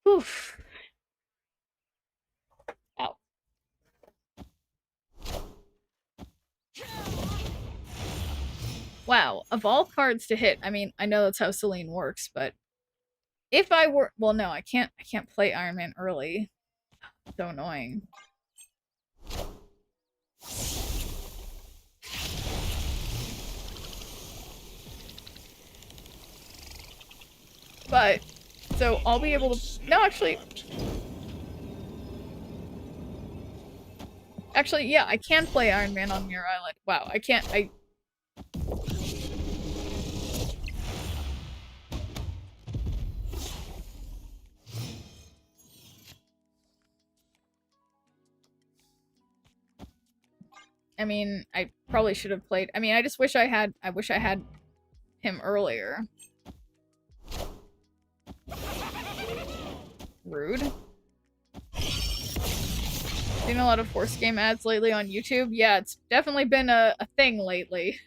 Oof. Ow. Wow, of all cards to hit, I mean, I know that's how Celine works, but if I were, well, no, I can't play Iron Man early. So annoying. But, so I'll be able to, no, actually, yeah, I can play Iron Man on Muir Island. Wow, I mean, I probably should have played, I mean, I wish I had him earlier. Rude. Seen a lot of Force game ads lately on YouTube. Yeah, it's definitely been a thing lately.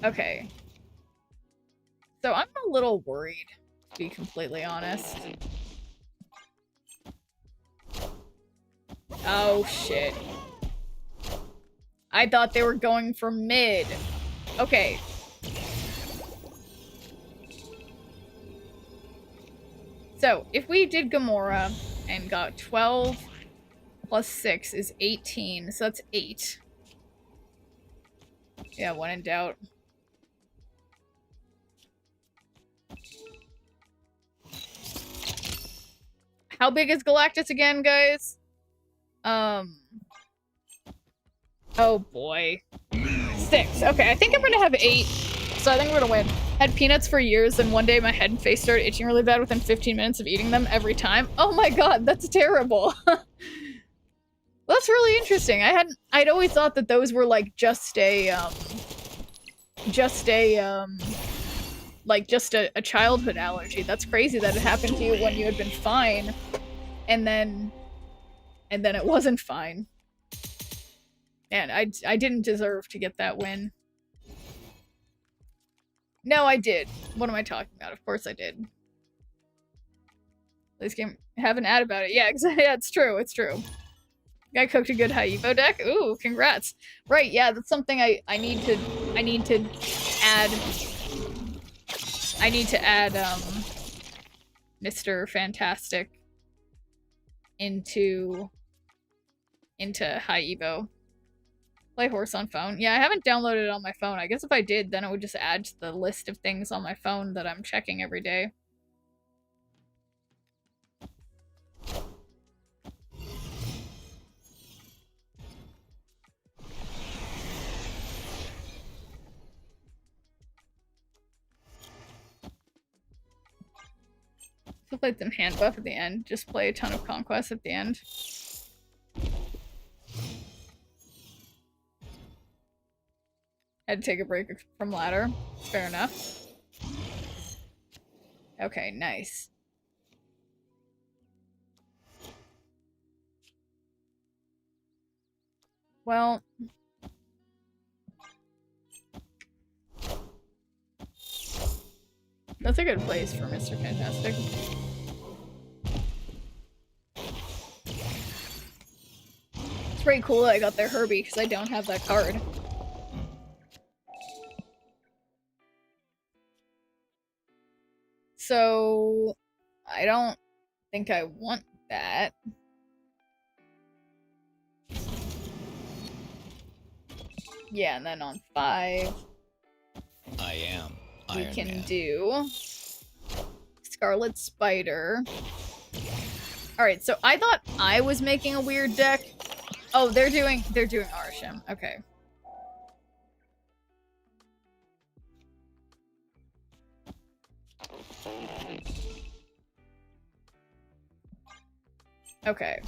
Okay. So I'm a little worried, to be completely honest. Oh, shit. I thought they were going for mid. Okay. So, if we did Gamora and got 12 plus 6 is 18, so that's 8. Yeah, when in doubt. How big is Galactus again, guys? Oh boy. 6. Okay, I think I'm gonna have 8. So I think we're gonna win. Had peanuts for years, and one day my head and face started itching really bad within 15 minutes of eating them every time. Oh my god, that's terrible. That's really interesting. I'd always thought that those were like just a childhood allergy. That's crazy that it happened to you when you had been fine, and then it wasn't fine. And I didn't deserve to get that win. No, I did. What am I talking about? Of course I did. This game, have an ad about it. Yeah, exactly. Yeah, it's true. It's true. I cooked a good Haibo deck. Ooh, congrats. Right, yeah, that's something I need to add. I need to add Mr. Fantastic into Haibo. Play horse on phone. Yeah, I haven't downloaded it on my phone. I guess if I did, then it would just add to the list of things on my phone that I'm checking every day. So played some hand buff at the end. Just play a ton of conquest at the end. Had to take a break from ladder. Fair enough. Okay, nice. Well, that's a good place for Mr. Fantastic. It's pretty cool that I got their Herbie because I don't have that card. So, I don't think I want that. Yeah, and then on 5, I am we Iron can Man. do Scarlet Spider. Alright, so I thought I was making a weird deck. Oh, they're doing Arsham. Okay. Okay.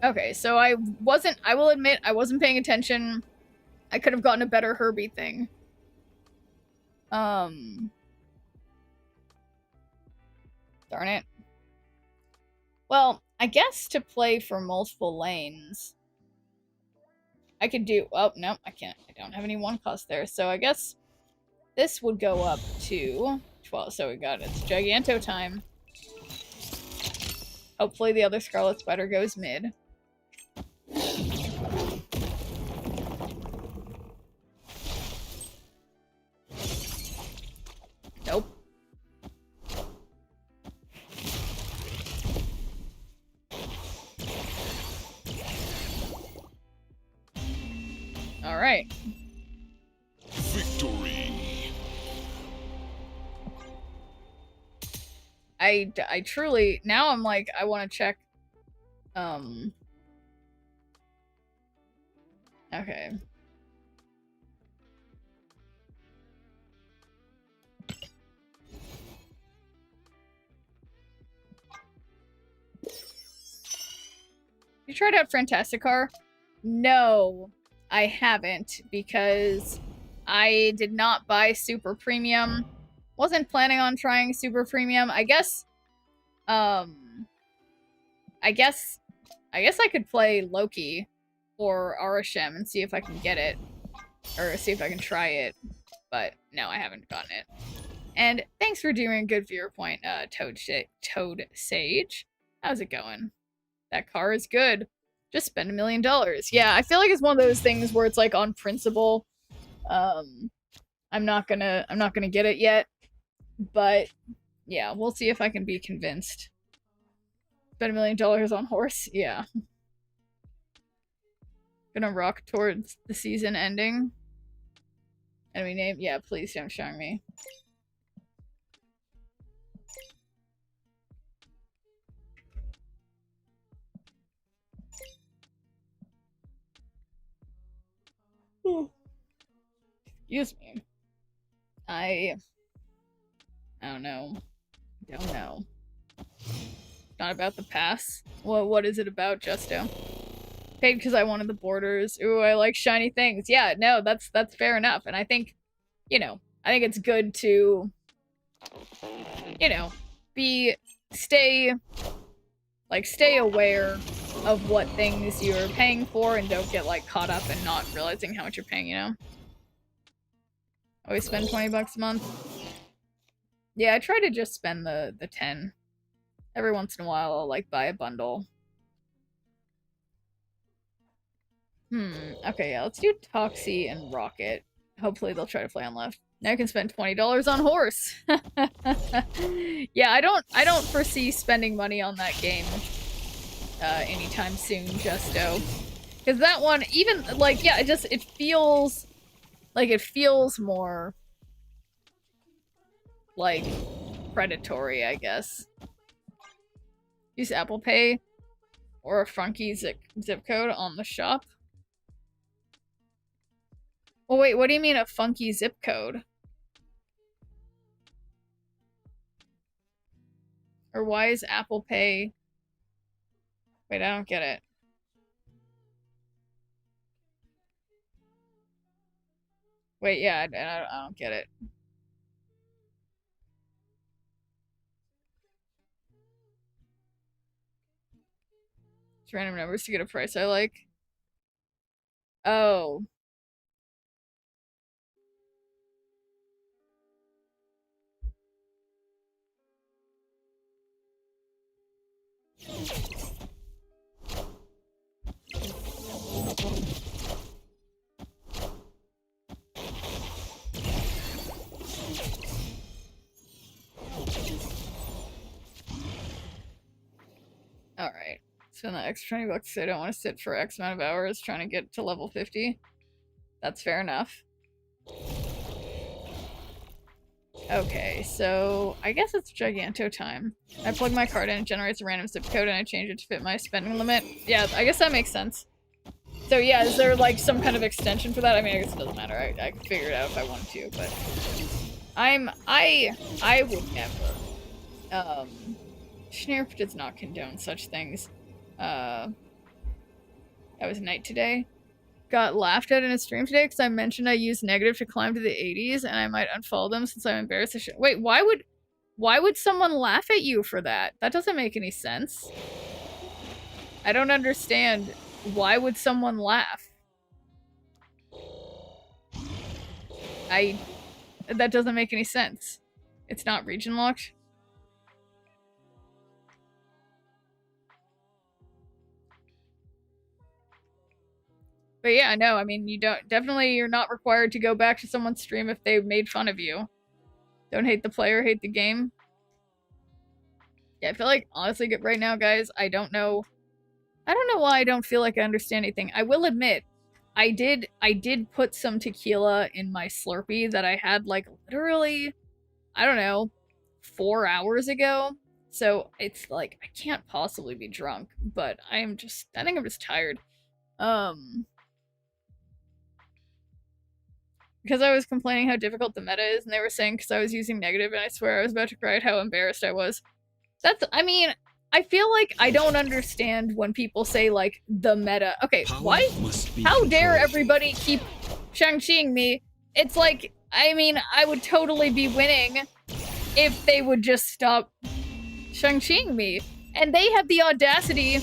Okay, so I will admit, I wasn't paying attention. I could have gotten a better Herbie thing. Darn it. Well, I guess to play for multiple lanes, I could do... Oh, no, I can't. I don't have any 1-cost there. So I guess this would go up to 12. So we got it's Giganto time. Hopefully the other Scarlet Spider goes mid. Nope. All right. Victory. I truly now I'm like I want to check. Okay. You tried out Fantasticar? No, I haven't because I did not buy Super Premium. Wasn't planning on trying Super Premium. I guess I could play Loki or Arasham and see if I can get it. Or see if I can try it. But no, I haven't gotten it. And thanks for doing a good viewer point, Toad Sage. How's it going? That car is good. Just spend $1 million. Yeah, I feel like it's one of those things where it's like on principle. I'm not gonna get it yet. But yeah, we'll see if I can be convinced. Spend $1 million on horse? Yeah. Gonna rock towards the season ending. Enemy name? Yeah, please don't show me. Excuse me. I don't know. Don't know. Not about the pass. What is it about, Justo? Paid because I wanted the borders. Ooh, I like shiny things. Yeah, no, that's fair enough. And I think, you know, I think it's good to, you know, stay aware of what things you're paying for and don't get like caught up and not realizing how much you're paying, you know? Always spend 20 bucks a month. Yeah, I try to just spend the 10. Every once in a while I'll like buy a bundle. Okay, yeah, let's do Toxie and Rocket. Hopefully they'll try to play on left. Now I can spend $20 on horse. Yeah, I don't foresee spending money on that game anytime soon, Justo. Because that one, even like, yeah, it feels more like predatory, I guess. Use Apple Pay or a funky zip code on the shop. Oh wait, what do you mean a funky zip code? Or why is Apple Pay... Wait, I don't get it. Wait, yeah, I don't get it. It's random numbers to get a price I like. Oh. Alright. Spend that extra 20 bucks so I don't want to sit for X amount of hours trying to get to level 50. That's fair enough. Okay, so I guess it's Giganto time. I plug my card in, it generates a random zip code, and I change it to fit my spending limit. Yeah, I guess that makes sense. So yeah, is there like some kind of extension for that? I mean, I guess it doesn't matter. I could figure it out if I wanted to, but I would never. Shneerp does not condone such things. That was night today. Got laughed at in a stream today because I mentioned I used negative to climb to the 80s and I might unfollow them since I'm embarrassed to shit. Wait, why would someone laugh at you for that? That doesn't make any sense. I don't understand. Why would someone laugh? That doesn't make any sense. It's not region locked. But yeah, no, I mean, you're not required to go back to someone's stream if they made fun of you. Don't hate the player, hate the game. Yeah, I feel like, honestly, right now, guys, I don't know why I don't feel like I understand anything. I will admit, I did put some tequila in my Slurpee that I had, like, literally, I don't know, 4 hours ago. So, it's like, I can't possibly be drunk, but I think I'm just tired. Because I was complaining how difficult the meta is, and they were saying because I was using negative, and I swear I was about to cry at how embarrassed I was. I mean, I feel like I don't understand when people say, like, the meta. Okay, why? How dare everybody keep Shang-Chiing me? It's like, I mean, I would totally be winning if they would just stop Shang-Chiing me. And they have the audacity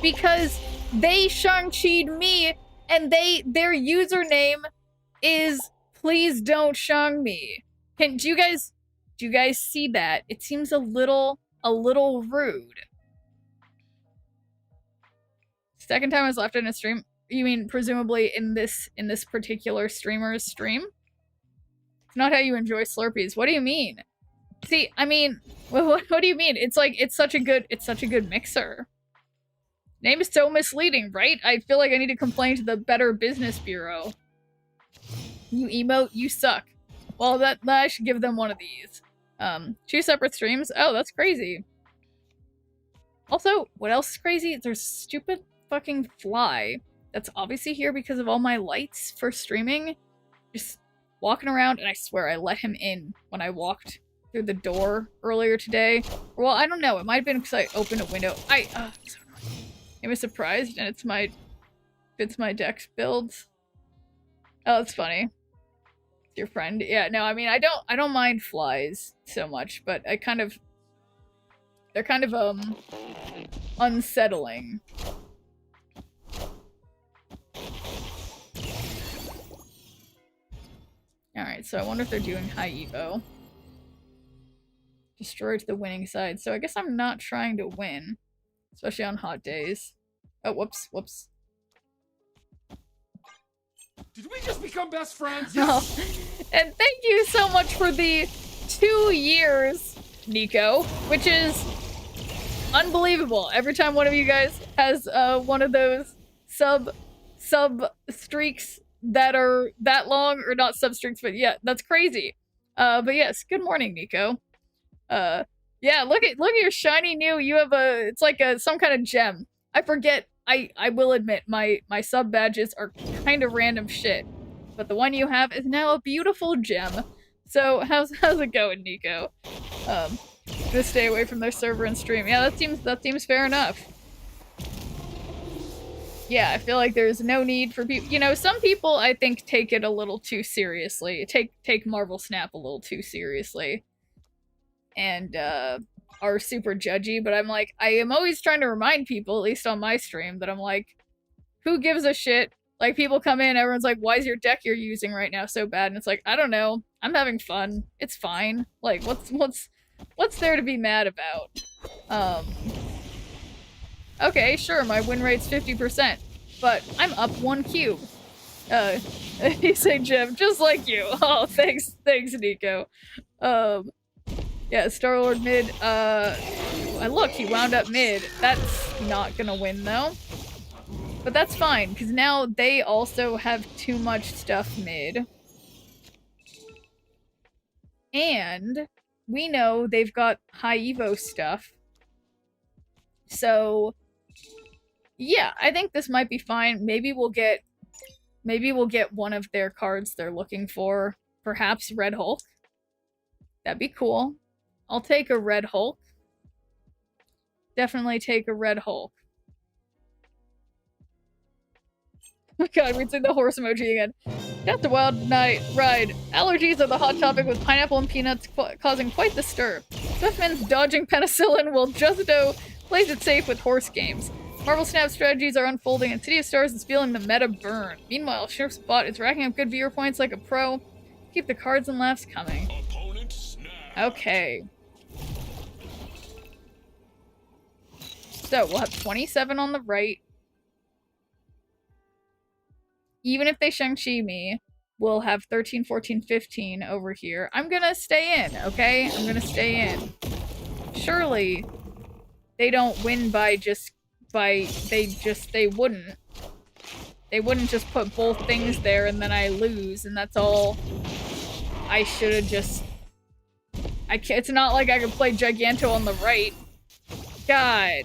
because they Shang-Chi'd me, and their username is please don't Shang me. Do you guys see that? It seems a little rude. Second time I was left in a stream. You mean presumably in this particular streamer's stream? It's not how you enjoy Slurpees. What do you mean? See, I mean, what do you mean? It's like it's such a good mixer. Name is so misleading, right? I feel like I need to complain to the Better Business Bureau. You emote, you suck. Well, that I should give them one of these. 2 separate streams? Oh, that's crazy. Also, what else is crazy? There's a stupid fucking fly that's obviously here because of all my lights for streaming. Just walking around, and I swear I let him in when I walked through the door earlier today. Well, I don't know. It might have been because I opened a window. So annoying. I was surprised, and it's my dex builds. Oh, that's funny. It's your friend. Yeah, no, I mean, I don't mind flies so much, but they're kind of unsettling Alright, so I wonder if they're doing high Evo. Destroy to the winning side. So I guess I'm not trying to win. Especially on hot days. Oh, whoops, whoops. Did we just become best friends? Oh. And thank you so much for the 2 years, Nico, which is unbelievable. Every time one of you guys has one of those sub streaks that are that long, or not sub streaks, but yeah, that's crazy. But yes, good morning, Nico. Yeah, look at your shiny new. You have it's like some kind of gem. I forget. I will admit my sub badges are kind of random shit, but the one you have is now a beautiful gem. So how's it going, Nico? Just stay away from their server and stream. Yeah, that seems fair enough. Yeah, I feel like there's no need for people. You know, some people I think take it a little too seriously. Take Marvel Snap a little too seriously, and are super judgy. But I'm like, I am always trying to remind people, at least on my stream, that I'm like, who gives a shit? Like, people come in, everyone's like, why is your deck you're using right now so bad? And it's like, I don't know. I'm having fun. It's fine. Like, what's there to be mad about? Okay, sure, my win rate's 50%, but I'm up 1 cube. You say Jim, just like you. Oh, thanks, Nico. Yeah, Star-Lord mid, look, he wound up mid. That's not gonna win, though. But that's fine, because now they also have too much stuff mid. And we know they've got high Evo stuff. So yeah, I think this might be fine. Maybe we'll get one of their cards they're looking for. Perhaps Red Hulk. That'd be cool. I'll take a Red Hulk. Definitely take a Red Hulk. Oh god, we're seeing the horse emoji again. Death to Wild Night Ride. Allergies are the hot topic, with pineapple and peanuts causing quite the stir. Swiftman's dodging penicillin while Justo plays it safe with horse games. Marvel Snap strategies are unfolding, and City of Stars is feeling the meta burn. Meanwhile, shneerp's bot is racking up good viewer points like a pro. Keep the cards and laughs coming. Okay. So, we'll have 27 on the right. Even if they Shang-Chi me, we'll have 13, 14, 15 over here. I'm gonna stay in, okay? I'm gonna stay in. Surely they don't win by they wouldn't. They wouldn't just put both things there and then I lose, and that's all. I should have just... it's not like I could play Giganto on the right. God.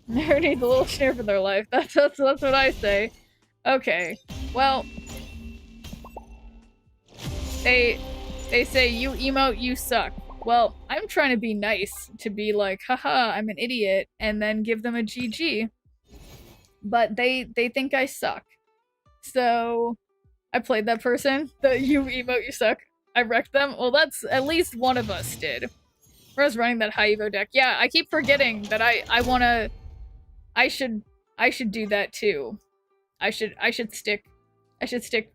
Never needs a little shneerp in their life. That's what I say. Okay. Well, they say you emote, you suck. Well, I'm trying to be nice, to be like, haha, I'm an idiot, and then give them a GG. But they think I suck. So I played that person. The you emote, you suck. I wrecked them. Well, that's at least one of us did. I was running that high Evo deck. Yeah, I keep forgetting that I should do that too. I should stick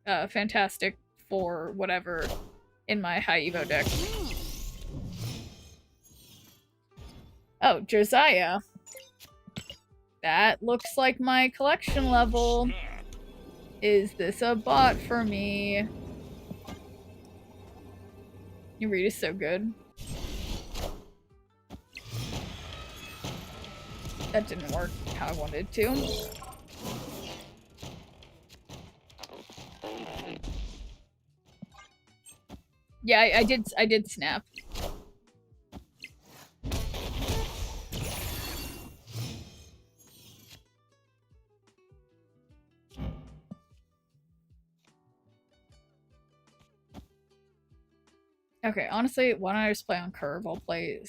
Fantastic for whatever in my high Evo deck. Oh, Josiah. That looks like my collection level. Is this a bot for me? Your read is so good. That didn't work how I wanted to. Yeah, I did snap. Okay, honestly, why don't I just play on curve? I'll play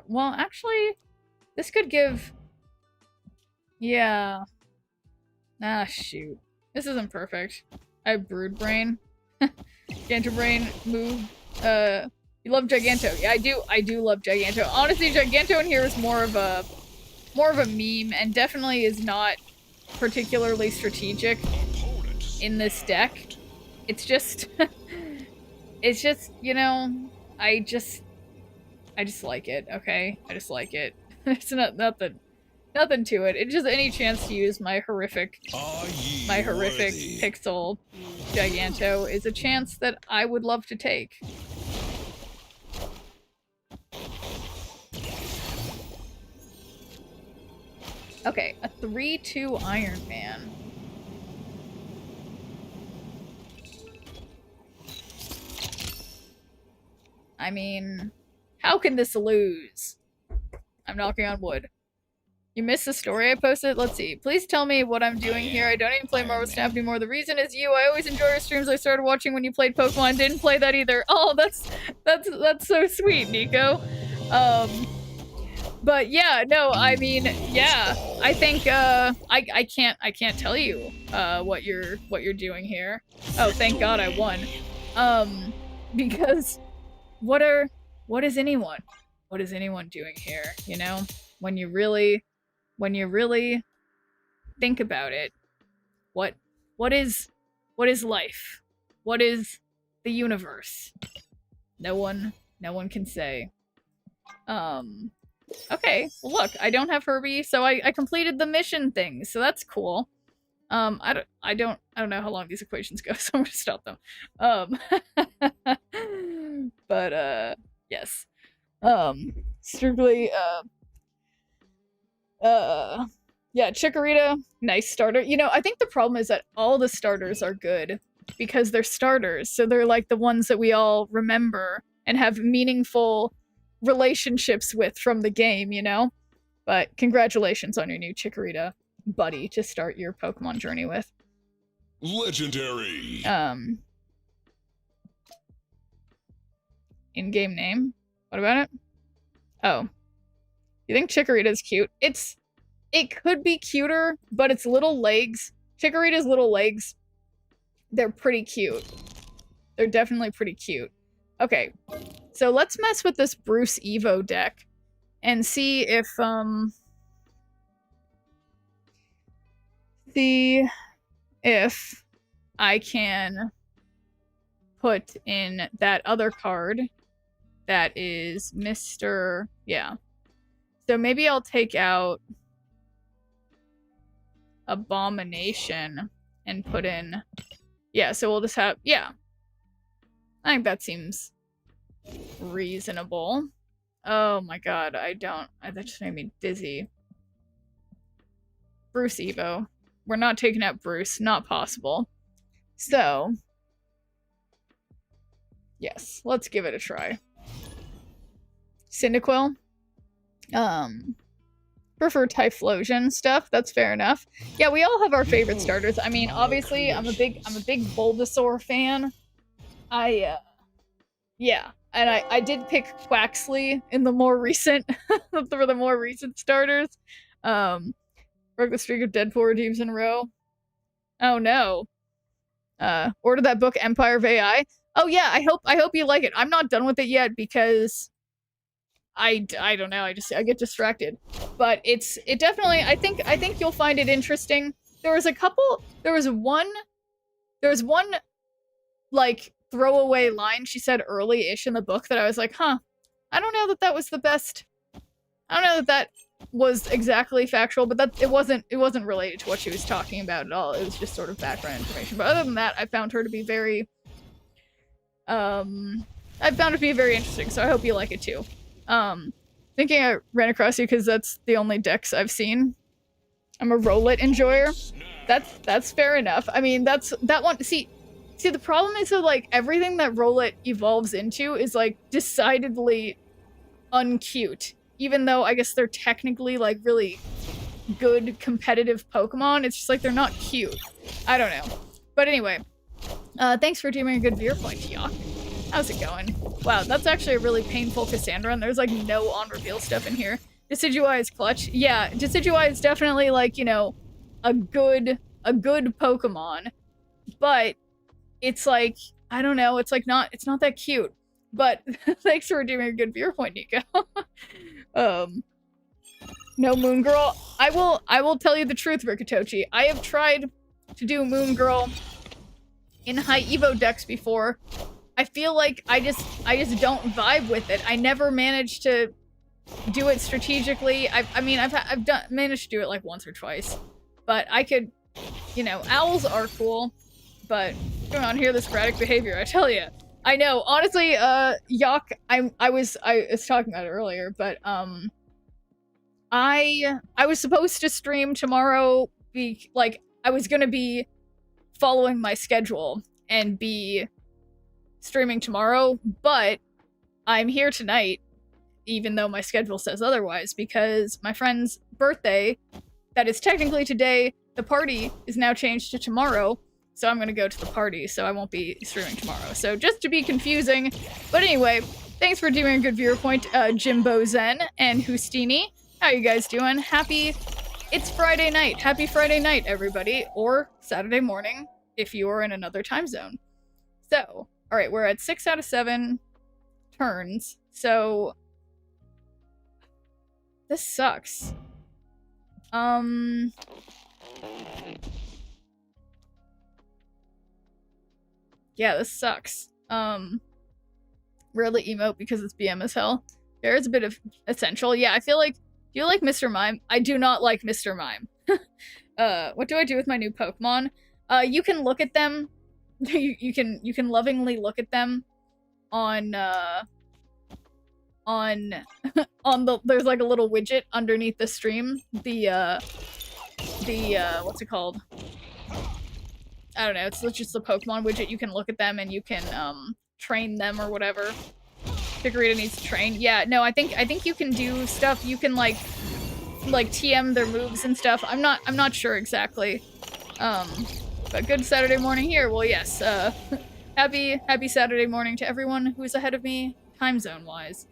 well, actually, this could give... Yeah. Ah, shoot. This isn't perfect. I have Brood Brain. Giganto Brain, move. You love Giganto. Yeah, I do love Giganto. Honestly, Giganto in here is more of a meme, and definitely is not particularly strategic in this deck. It's just It's just, you know, I just like it, okay? I just like it. It's nothing to it. It's just any chance to use my horrific pixel Giganto is a chance that I would love to take. Okay, a 3/2 Iron Man. I mean, how can this lose? I'm knocking on wood. You missed the story I posted? Let's see. Please tell me what I'm doing here. I don't even play Marvel Snap anymore. The reason is you. I always enjoy your streams. I started watching when you played Pokemon. Didn't play that either. Oh, that's so sweet, Nico. But yeah, no, I mean, yeah. I think I can't tell you what you're doing here. Oh, thank God I won. Because what is anyone doing here, you know? When you really think about it, what is life? What is the universe? No one can say. Okay, well look, I don't have Herbie, so I completed the mission thing, so that's cool. I don't know how long these equations go, so I'm gonna stop them. But yes. Strictly yeah, Chikorita, nice starter. You know, I think the problem is that all the starters are good because they're starters, so they're like the ones that we all remember and have meaningful relationships with from the game, you know? But congratulations on your new Chikorita buddy to start your Pokemon journey with. Legendary. In-game name? What about it? Oh. You think Chikorita's cute? It could be cuter, but its little legs, Chikorita's little legs, they're pretty cute. They're definitely pretty cute. Okay, so let's mess with this Bruce Evo deck and see if, I can put in that other card that is Mr. Yeah. So maybe I'll take out Abomination and put in... Yeah, so we'll just have... Yeah. I think that seems reasonable. Oh my god, that just made me dizzy. Bruce Evo. We're not taking out Bruce. Not possible. So... Yes, let's give it a try. Cyndaquil. Prefer Typhlosion stuff. That's fair enough. Yeah, we all have our favorite starters. I mean, obviously, I'm a big Bulbasaur fan. Yeah, and I did pick Quaxley in the more recent for the more recent starters. Broke the streak of Deadpool redeems in a row. Oh no. Order that book, Empire of AI. Oh yeah, I hope you like it. I'm not done with it yet because I don't know, I get distracted. But it definitely, I think you'll find it interesting. There was one like throwaway line she said early-ish in the book that I was like, huh, I don't know that was the best. I don't know that was exactly factual, but it wasn't related to what she was talking about at all. It was just sort of background information. But other than that, I found her to be very interesting, so I hope you like it too. Thinking I ran across you because that's the only decks I've seen. I'm a Rowlet enjoyer. That's fair enough. I mean, that one. See, the problem is that like everything that Rowlet evolves into is like decidedly uncute. Even though I guess they're technically like really good competitive Pokemon, it's just like they're not cute. I don't know. But anyway, thanks for doing a good viewer point, Yock. How's it going? Wow, that's actually a really painful Cassandra, and there's like no on-reveal stuff in here. Decidueye is clutch. Yeah, Decidueye is definitely like, you know, a good Pokemon, but it's like, I don't know, it's not that cute. But thanks for doing a good viewer point, Nico. No Moon Girl. I will tell you the truth, Rikitochi. I have tried to do Moon Girl in high Evo decks before. I feel like I just don't vibe with it. I never managed to do it strategically. I mean, I've managed to do it like once or twice, but I could, you know, owls are cool, but what's going on here? This erratic behavior, I tell you. I know, honestly, Yuck, I was talking about it earlier, but I was supposed to stream tomorrow. I was gonna be following my schedule and be streaming tomorrow, but I'm here tonight, even though my schedule says otherwise, because my friend's birthday, that is technically today, the party is now changed to tomorrow, so I'm gonna go to the party, so I won't be streaming tomorrow. So just to be confusing, but anyway, thanks for doing a good viewer point, Jimbo Zen and Hustini. How you guys doing? It's Friday night. Happy Friday night, everybody, or Saturday morning if you are in another time zone. So, alright, we're at 6 out of 7 turns, so this sucks. Yeah, this sucks. Rarely emote because it's BM as hell. There is a bit of essential. Yeah, I feel like, do you like Mr. Mime? I do not like Mr. Mime. What do I do with my new Pokemon? You can look at them. you can lovingly look at them on there's like a little widget underneath the stream. The what's it called? I don't know, it's just the Pokemon widget. You can look at them and you can train them or whatever. Chikorita needs to train. Yeah, no, I think you can do stuff. You can like TM their moves and stuff. I'm not sure exactly. But good Saturday morning here. Well, yes. Happy Saturday morning to everyone who's ahead of me, time zone wise.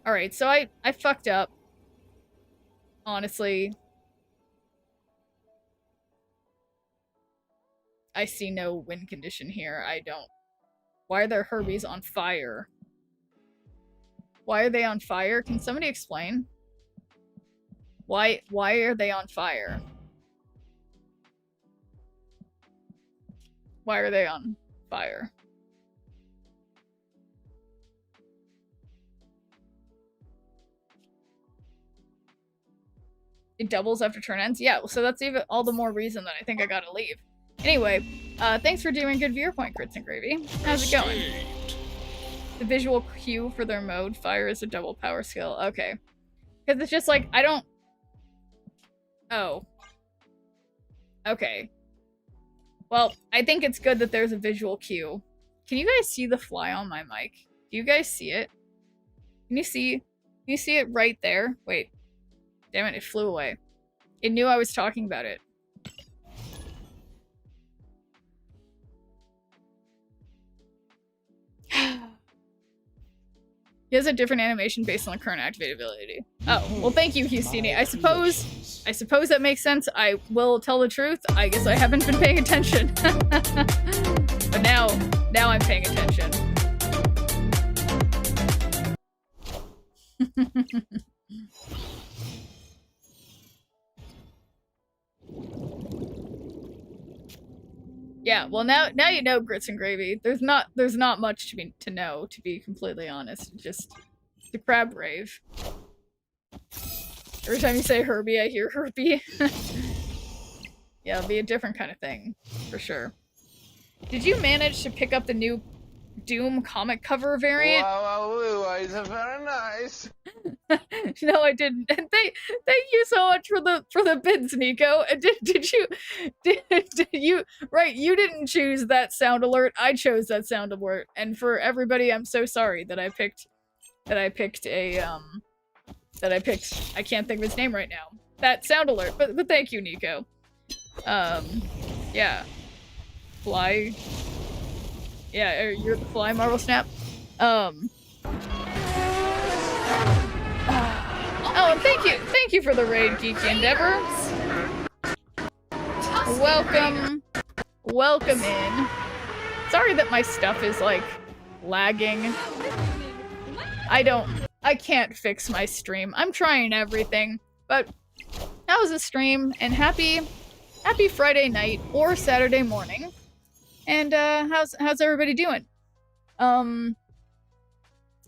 All right, so I fucked up. Honestly, I see no win condition here. I don't. Why are their Herbies on fire? Why are they on fire? Can somebody explain? Why are they on fire? Why are they on fire? It doubles after turn ends? Yeah, so that's even all the more reason that I think I gotta leave. Anyway, thanks for doing good viewer point, Grits and Gravy. How's it going? The visual cue for their mode, fire is a double power skill. Okay. Because it's just like, I don't... Oh. Okay. Well, I think it's good that there's a visual cue. Can you guys see the fly on my mic? Do you guys see it? Can you see it right there? Wait. Damn it, it flew away. It knew I was talking about it. He has a different animation based on the current activated ability. Oh, well thank you, Hustini. I suppose that makes sense. I will tell the truth. I guess I haven't been paying attention. But now I'm paying attention. Yeah, well now you know, Grits and Gravy. There's not much to know, to be completely honest. Just the crab rave. Every time you say Herbie, I hear Herbie. Yeah, it'll be a different kind of thing, for sure. Did you manage to pick up the new Doom comic cover variant? Wow, it's very nice. No, I didn't. And thank you so much for the bids, Nico. Did you right, you didn't choose that sound alert. I chose that sound alert. And for everybody, I'm so sorry that I picked I can't think of his name right now. That sound alert. But thank you, Nico. Yeah. Fly. Yeah, you're the fly, Marvel Snap. Oh, and thank you for the raid, Geeky Endeavor. Welcome in. Sorry that my stuff is, like, lagging. I can't fix my stream. I'm trying everything, but that was a stream, and happy Friday night or Saturday morning. And how's everybody doing?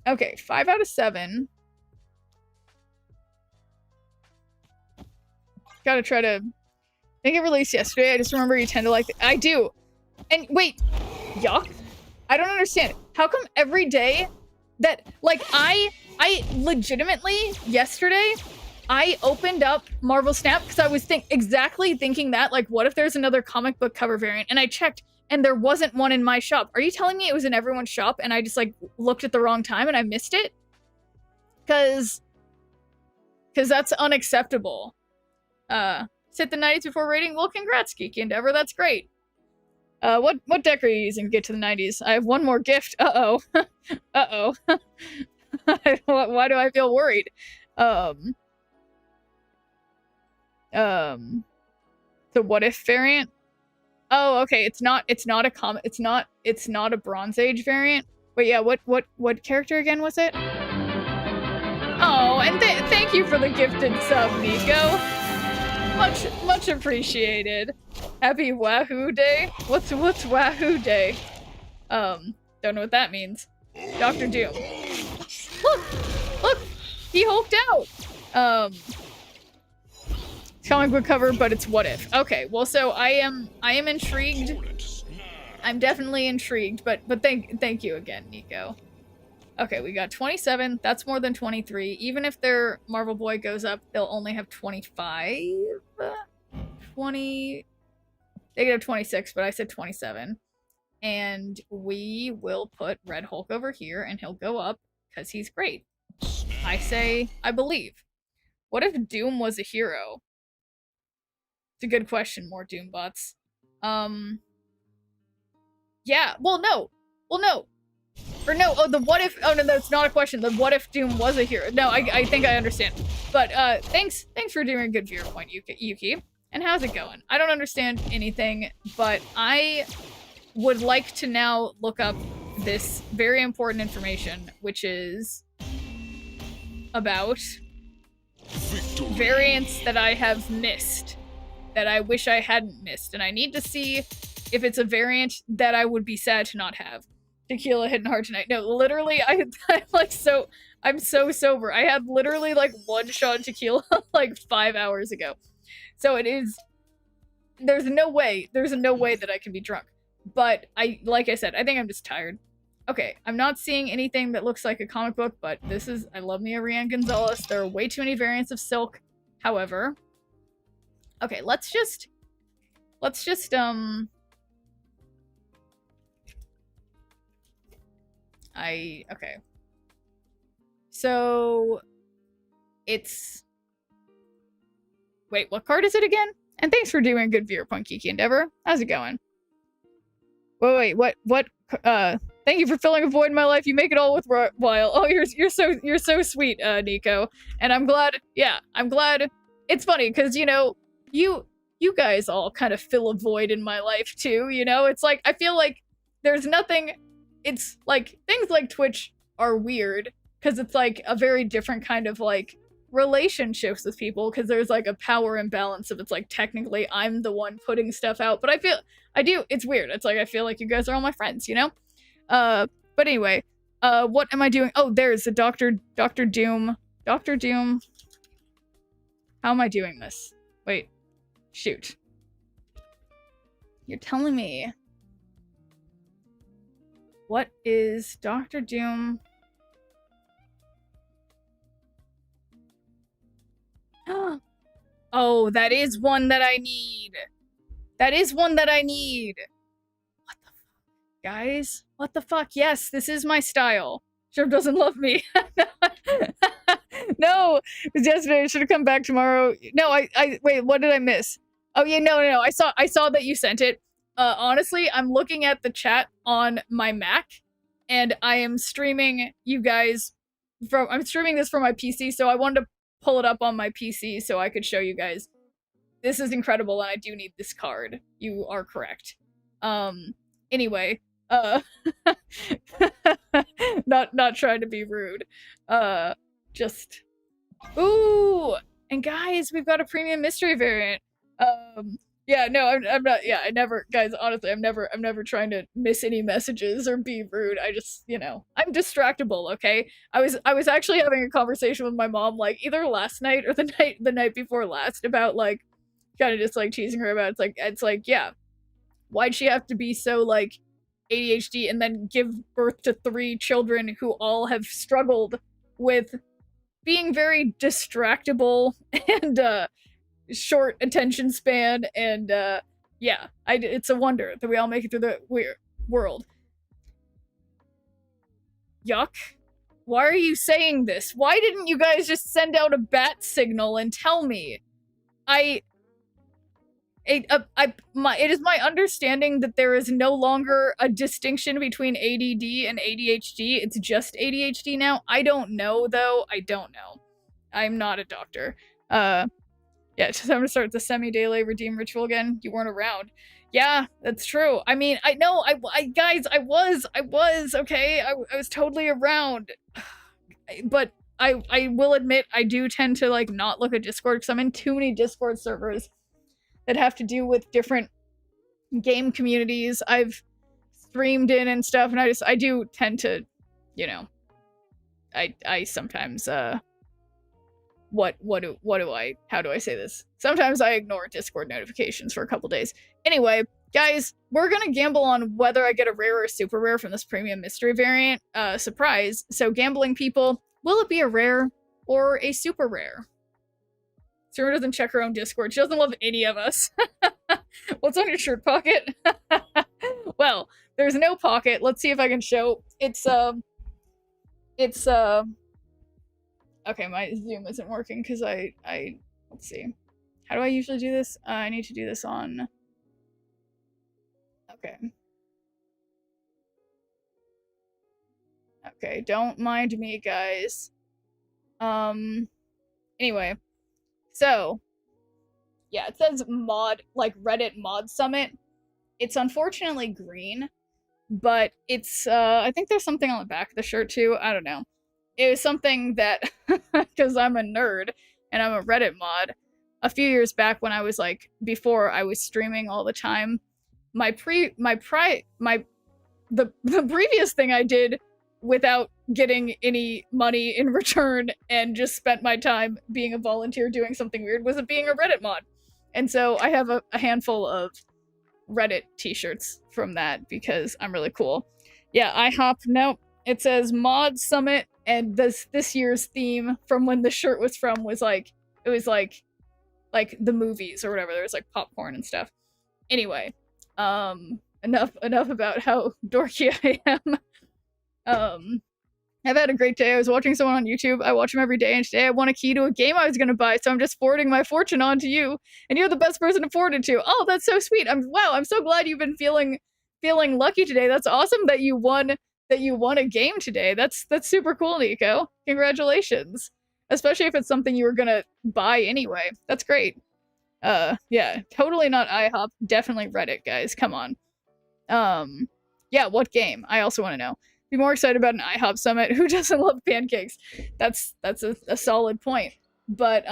Okay, 5 out of 7. Gotta try to... I think it released yesterday. I just remember you tend to like... I do. And wait, yuck. I don't understand. How come every day that... Like, I legitimately, yesterday, I opened up Marvel Snap because I was exactly thinking that, like, what if there's another comic book cover variant? And I checked, and there wasn't one in my shop. Are you telling me it was in everyone's shop and I just, like, looked at the wrong time and I missed it? Because that's unacceptable. Hit the 90s before rating? Well, congrats, Geeky Endeavor. That's great. What deck are you using to get to the 90s? I have one more gift. Uh-oh. Uh-oh. Why do I feel worried? The what if variant? Oh, okay. It's not a Bronze Age variant. But yeah, what character again was it? Oh, and thank you for the gifted sub, Nico. Much appreciated. Happy Wahoo Day. What's Wahoo Day? Don't know what that means. Dr. Doom. Look, he hulked out. Comic book cover, but it's what if. Okay, well, so I am intrigued. I'm definitely intrigued, but thank you again, Nico. Okay, we got 27. That's more than 23. Even if their Marvel Boy goes up, they'll only have 25. 20. They could have 26, but I said 27. And we will put Red Hulk over here, and he'll go up because he's great. I believe. What if Doom was a hero? It's a good question, more Doom bots. Yeah, well, no. Or no, the what if, oh no, that's not a question. The what if Doom was a hero. No, I think I understand. But, thanks for doing a good viewer point, Yuki. And how's it going? I don't understand anything, but I would like to now look up this very important information, which is about variants that I have missed, that I wish I hadn't missed, and I need to see if it's a variant that I would be sad to not have. Tequila hitting hard tonight. No, literally, I'm so sober. I had literally like one shot of tequila like 5 hours ago. So it is, there's no way that I can be drunk. But like I said, I think I'm just tired. Okay, I'm not seeing anything that looks like a comic book, but this is, I love me a Rian Gonzalez. There are way too many variants of Silk. However, okay, let's just, okay. So, it's, wait, what card is it again? And thanks for doing a good viewer point, Kiki Endeavor. How's it going? Wait, what, thank you for filling a void in my life. You make it all worthwhile. Oh, you're so sweet, Nico. And I'm glad, yeah, I'm glad. It's funny, because, you know, you guys all kind of fill a void in my life, too, you know? It's like, I feel like there's nothing, it's like, things like Twitch are weird, because it's like a very different kind of, like, relationships with people, because there's like a power imbalance of, it's like technically I'm the one putting stuff out, but it's weird. It's like I feel like you guys are all my friends, you know? But anyway, what am I doing? Oh, there's the Dr. Doom. Dr. Doom. How am I doing this? Wait. Shoot. You're telling me. What is Dr. Doom? Oh, that is one that I need. That is one that I need. What the fuck? Guys? What the fuck? Yes, this is my style. Shneerp doesn't love me. No, it was yesterday. I should have come back tomorrow. No, wait, what did I miss? Oh yeah, no. I saw that you sent it. Honestly, I'm looking at the chat on my Mac, and I am streaming you guys I'm streaming this from my PC, so I wanted to pull it up on my PC so I could show you guys. This is incredible, and I do need this card. You are correct. Anyway, not trying to be rude. Just, ooh, and guys, we've got a premium mystery variant. Yeah, no, I'm not. Yeah, I never, guys. Honestly, I'm never trying to miss any messages or be rude. I just, I'm distractible. Okay, I was actually having a conversation with my mom, like either last night or the night before last, about like, kind of just like teasing her about. It's like, yeah, why'd she have to be so like ADHD and then give birth to 3 children who all have struggled with being very distractible and short attention span, and yeah, it's a wonder that we all make it through the world. Yuck. Why are you saying this? Why didn't you guys just send out a bat signal and tell me? It is my understanding that there is no longer a distinction between ADD and ADHD. It's just ADHD now. I don't know, though. I don't know. I'm not a doctor. Yeah, it's just I'm gonna start the semi-daily redeem ritual again. You weren't around. Yeah, that's true. I mean, I know, guys, I was, okay? I was totally around. But I will admit, I do tend to, like, not look at Discord, because I'm in too many Discord servers that have to do with different game communities I've streamed in and stuff, and I do tend to, I sometimes, how do I say this? Sometimes I ignore Discord notifications for a couple days. Anyway, guys, we're gonna gamble on whether I get a rare or super rare from this premium mystery variant. Surprise. So gambling people, will it be a rare or a super rare? Sarah doesn't check her own Discord. She doesn't love any of us. What's on your shirt pocket? Well, there's no pocket. Let's see if I can show. It's okay, my Zoom isn't working because let's see. How do I usually do this? I need to do this on... Okay. Okay, don't mind me, guys. Anyway. So, yeah, it says mod, like Reddit mod summit. It's unfortunately green, but it's, I think there's something on the back of the shirt too. I don't know. It was something that, because I'm a nerd and I'm a Reddit mod, a few years back when I was like, before I was streaming all the time, the previous thing I did without getting any money in return and just spent my time being a volunteer doing something weird was being a Reddit mod. And so I have a handful of Reddit t-shirts from that because I'm really cool. Yeah, IHOP, nope. It says mod summit, and this year's theme from when the shirt was from was like, it was like the movies or whatever. There was like popcorn and stuff. Anyway, enough about how dorky I am. I've had a great day. I was watching someone on YouTube. I watch him every day, and today I won a key to a game I was gonna buy, so I'm just forwarding my fortune on to you, and you're the best person to forward it to. Oh, that's so sweet. I'm so glad you've been feeling lucky today. That's awesome that you won a game today. That's super cool, Nico. Congratulations. Especially if it's something you were gonna buy anyway. That's great. Yeah, totally not IHOP. Definitely Reddit, guys. Come on. Yeah, what game? I also want to know. Be more excited about an IHOP summit. Who doesn't love pancakes? That's a solid point. But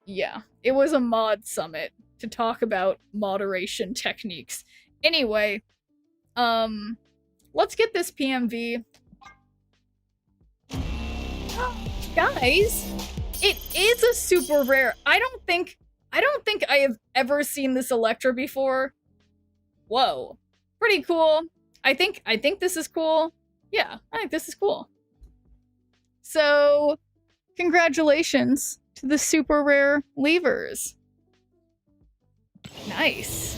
yeah, it was a mod summit to talk about moderation techniques. Anyway, let's get this PMV. Guys, it is a super rare. I don't think I have ever seen this Electra before. Whoa. Pretty cool. I think this is cool. Yeah, I think this is cool. So, congratulations to the super rare levers. Nice.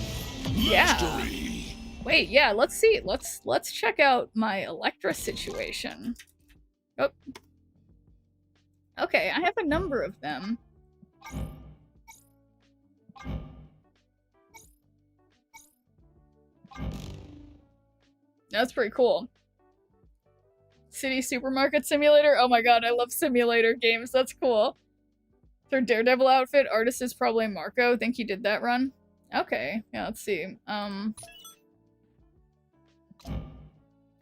Yeah. Wait, yeah, let's see. Let's check out my Electra situation. Oh. Okay, I have a number of them. That's pretty cool. City Supermarket Simulator? Oh my god, I love simulator games. That's cool. Their Daredevil outfit. Artist is probably Marco. Think he did that run? Okay, yeah, let's see. Oh,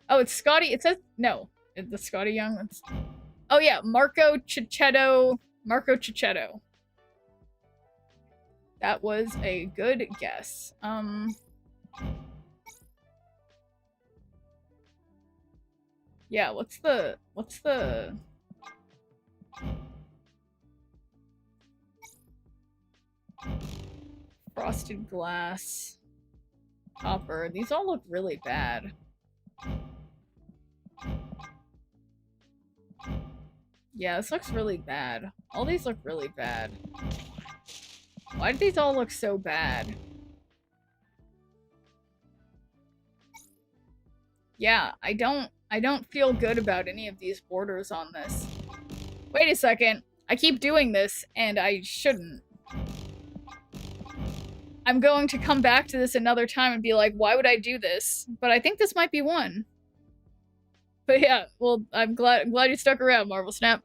it's Scotty. It says... No. The Scotty Young? That's... Oh yeah, Marco Cicchetto. Marco Cicchetto. That was a good guess. Yeah, what's the frosted glass, copper? These all look really bad. Yeah, this looks really bad. All these look really bad. Why do these all look so bad? Yeah, I don't feel good about any of these borders on this. Wait a second. I keep doing this, and I shouldn't. I'm going to come back to this another time and be like, why would I do this? But I think this might be one. But yeah, well, I'm glad you stuck around, Marvel Snap.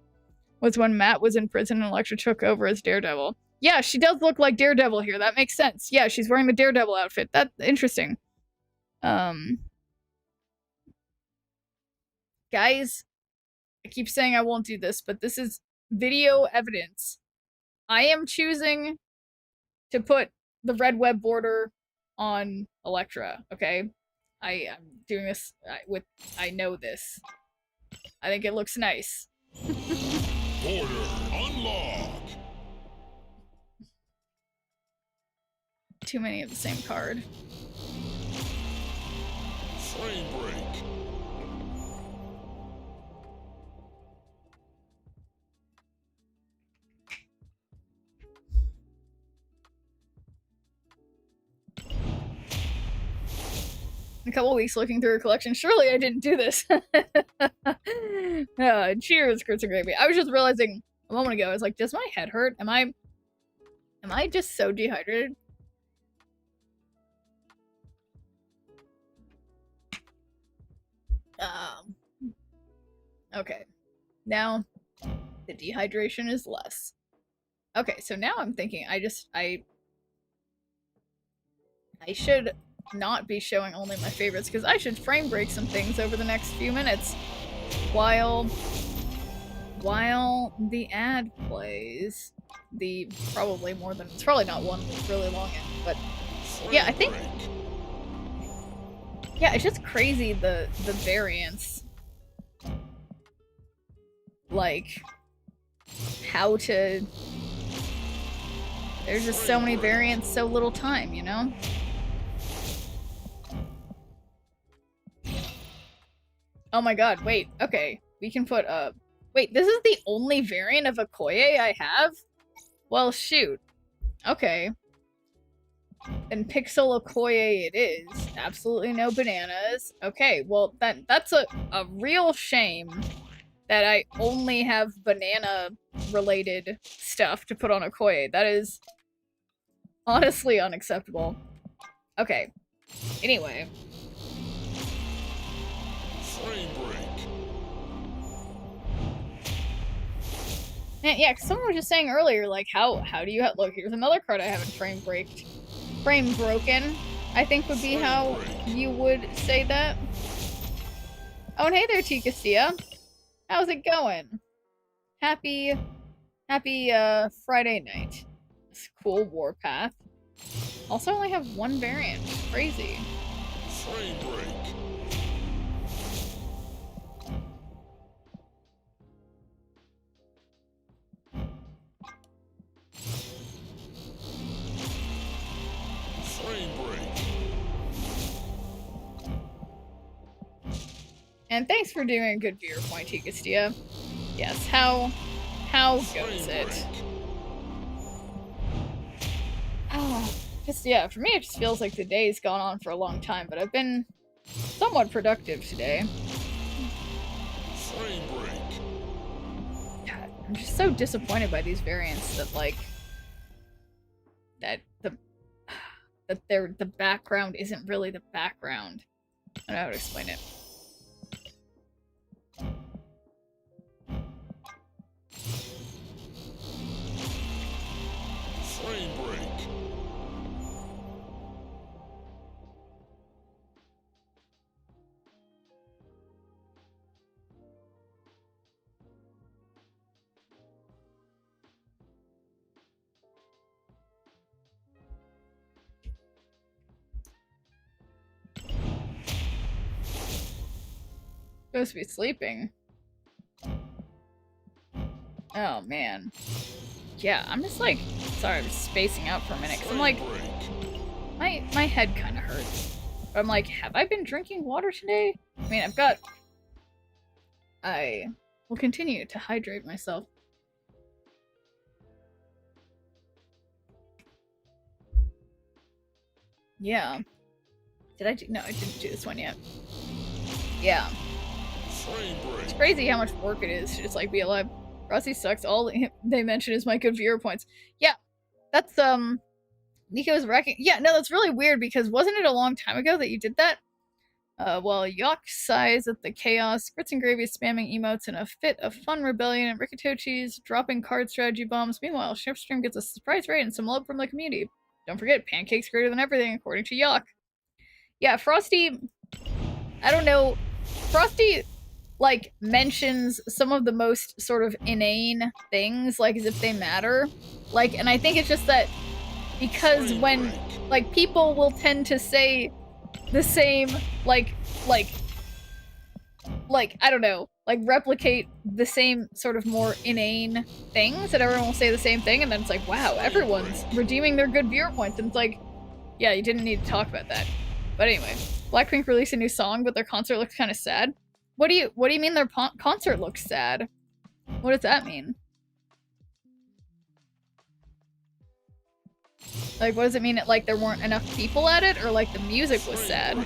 Was when Matt was in prison and Elektra took over as Daredevil. Yeah, she does look like Daredevil here. That makes sense. Yeah, she's wearing the Daredevil outfit. That's interesting. Guys, I keep saying I won't do this, but this is video evidence. I am choosing to put the red web border on Elektra, okay? I'm doing this I know this. I think it looks nice. Border unlock. Too many of the same card. Frame break. A couple weeks looking through her collection. Surely I didn't do this. Cheers, Kurtz and Gravy. I was just realizing a moment ago, I was like, does my head hurt? Am I just so dehydrated? Okay. Now the dehydration is less. Okay, so now I'm thinking I should not be showing only my favorites, because I should frame break some things over the next few minutes while the ad plays. It's probably not one really long ad, but yeah, I think, yeah, it's just crazy the variance. Like, there's just so many variants, so little time, you know? Oh my god, wait, okay. We can put wait, this is the only variant of Okoye I have? Well, shoot. Okay. Then Pixel Okoye it is. Absolutely no bananas. Okay, well, that's a real shame that I only have banana-related stuff to put on Okoye. That is honestly unacceptable. Okay. Anyway. Frame break. Yeah, because someone was just saying earlier, like, how do you look, here's another card I haven't frame broken, I think would be how you would say that. Oh, and hey there, T. Castilla. How's it going? Happy Friday night. This cool Warpath. Also only have one variant. Crazy. Frame break. Frame break. And thanks for doing a good viewer point, T. Castilla. Yes, how goes it? Oh, just, yeah, for me it just feels like the day's gone on for a long time, but I've been somewhat productive today. Frame break. God, I'm just so disappointed by these variants that, like, that the background isn't really the background. I don't know how to explain it. Frame break. Supposed to be sleeping. Oh, man. Yeah, I'm just like... Sorry, I'm just spacing out for a minute, because I'm like... My head kind of hurts. But I'm like, have I been drinking water today? I mean, I will continue to hydrate myself. Yeah. Did I do... No, I didn't do this one yet. Yeah. It's crazy how much work it is to just, like, be alive. Frosty sucks. All they mention is my good viewer points. Yeah. That's, Nico's wrecking. Yeah, no, that's really weird because wasn't it a long time ago that you did that? While Yock sighs at the chaos, Grits and Gravy is spamming emotes in a fit of fun rebellion, and Rikitochi's dropping card strategy bombs. Meanwhile, Shipstream gets a surprise rate and some love from the community. Don't forget, Pancake's greater than everything, according to Yock. Yeah, Frosty... I don't know. Frosty, like, mentions some of the most sort of inane things, like, as if they matter. Like, and I think it's just that because when, like, people will tend to say the same, like, I don't know, like, replicate the same sort of more inane things, that everyone will say the same thing, and then it's like, wow, everyone's redeeming their good viewer points, and it's like, yeah, you didn't need to talk about that. But anyway, Blackpink released a new song, but their concert looks kind of sad. What do you mean their concert looks sad? What does that mean? Like, what does it mean? Like, there weren't enough people at it, or like the music was sad?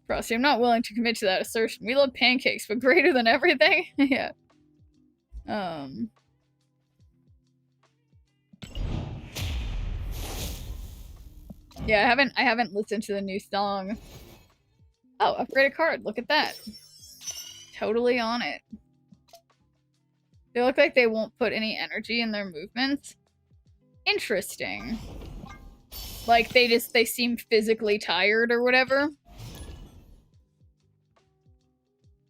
Frosty, I'm not willing to commit to that assertion. We love pancakes, but greater than everything? Yeah. Yeah, I haven't listened to the new song. Oh, upgrade a card. Look at that. Totally on it. They look like they won't put any energy in their movements. Interesting. Like, they seem physically tired or whatever.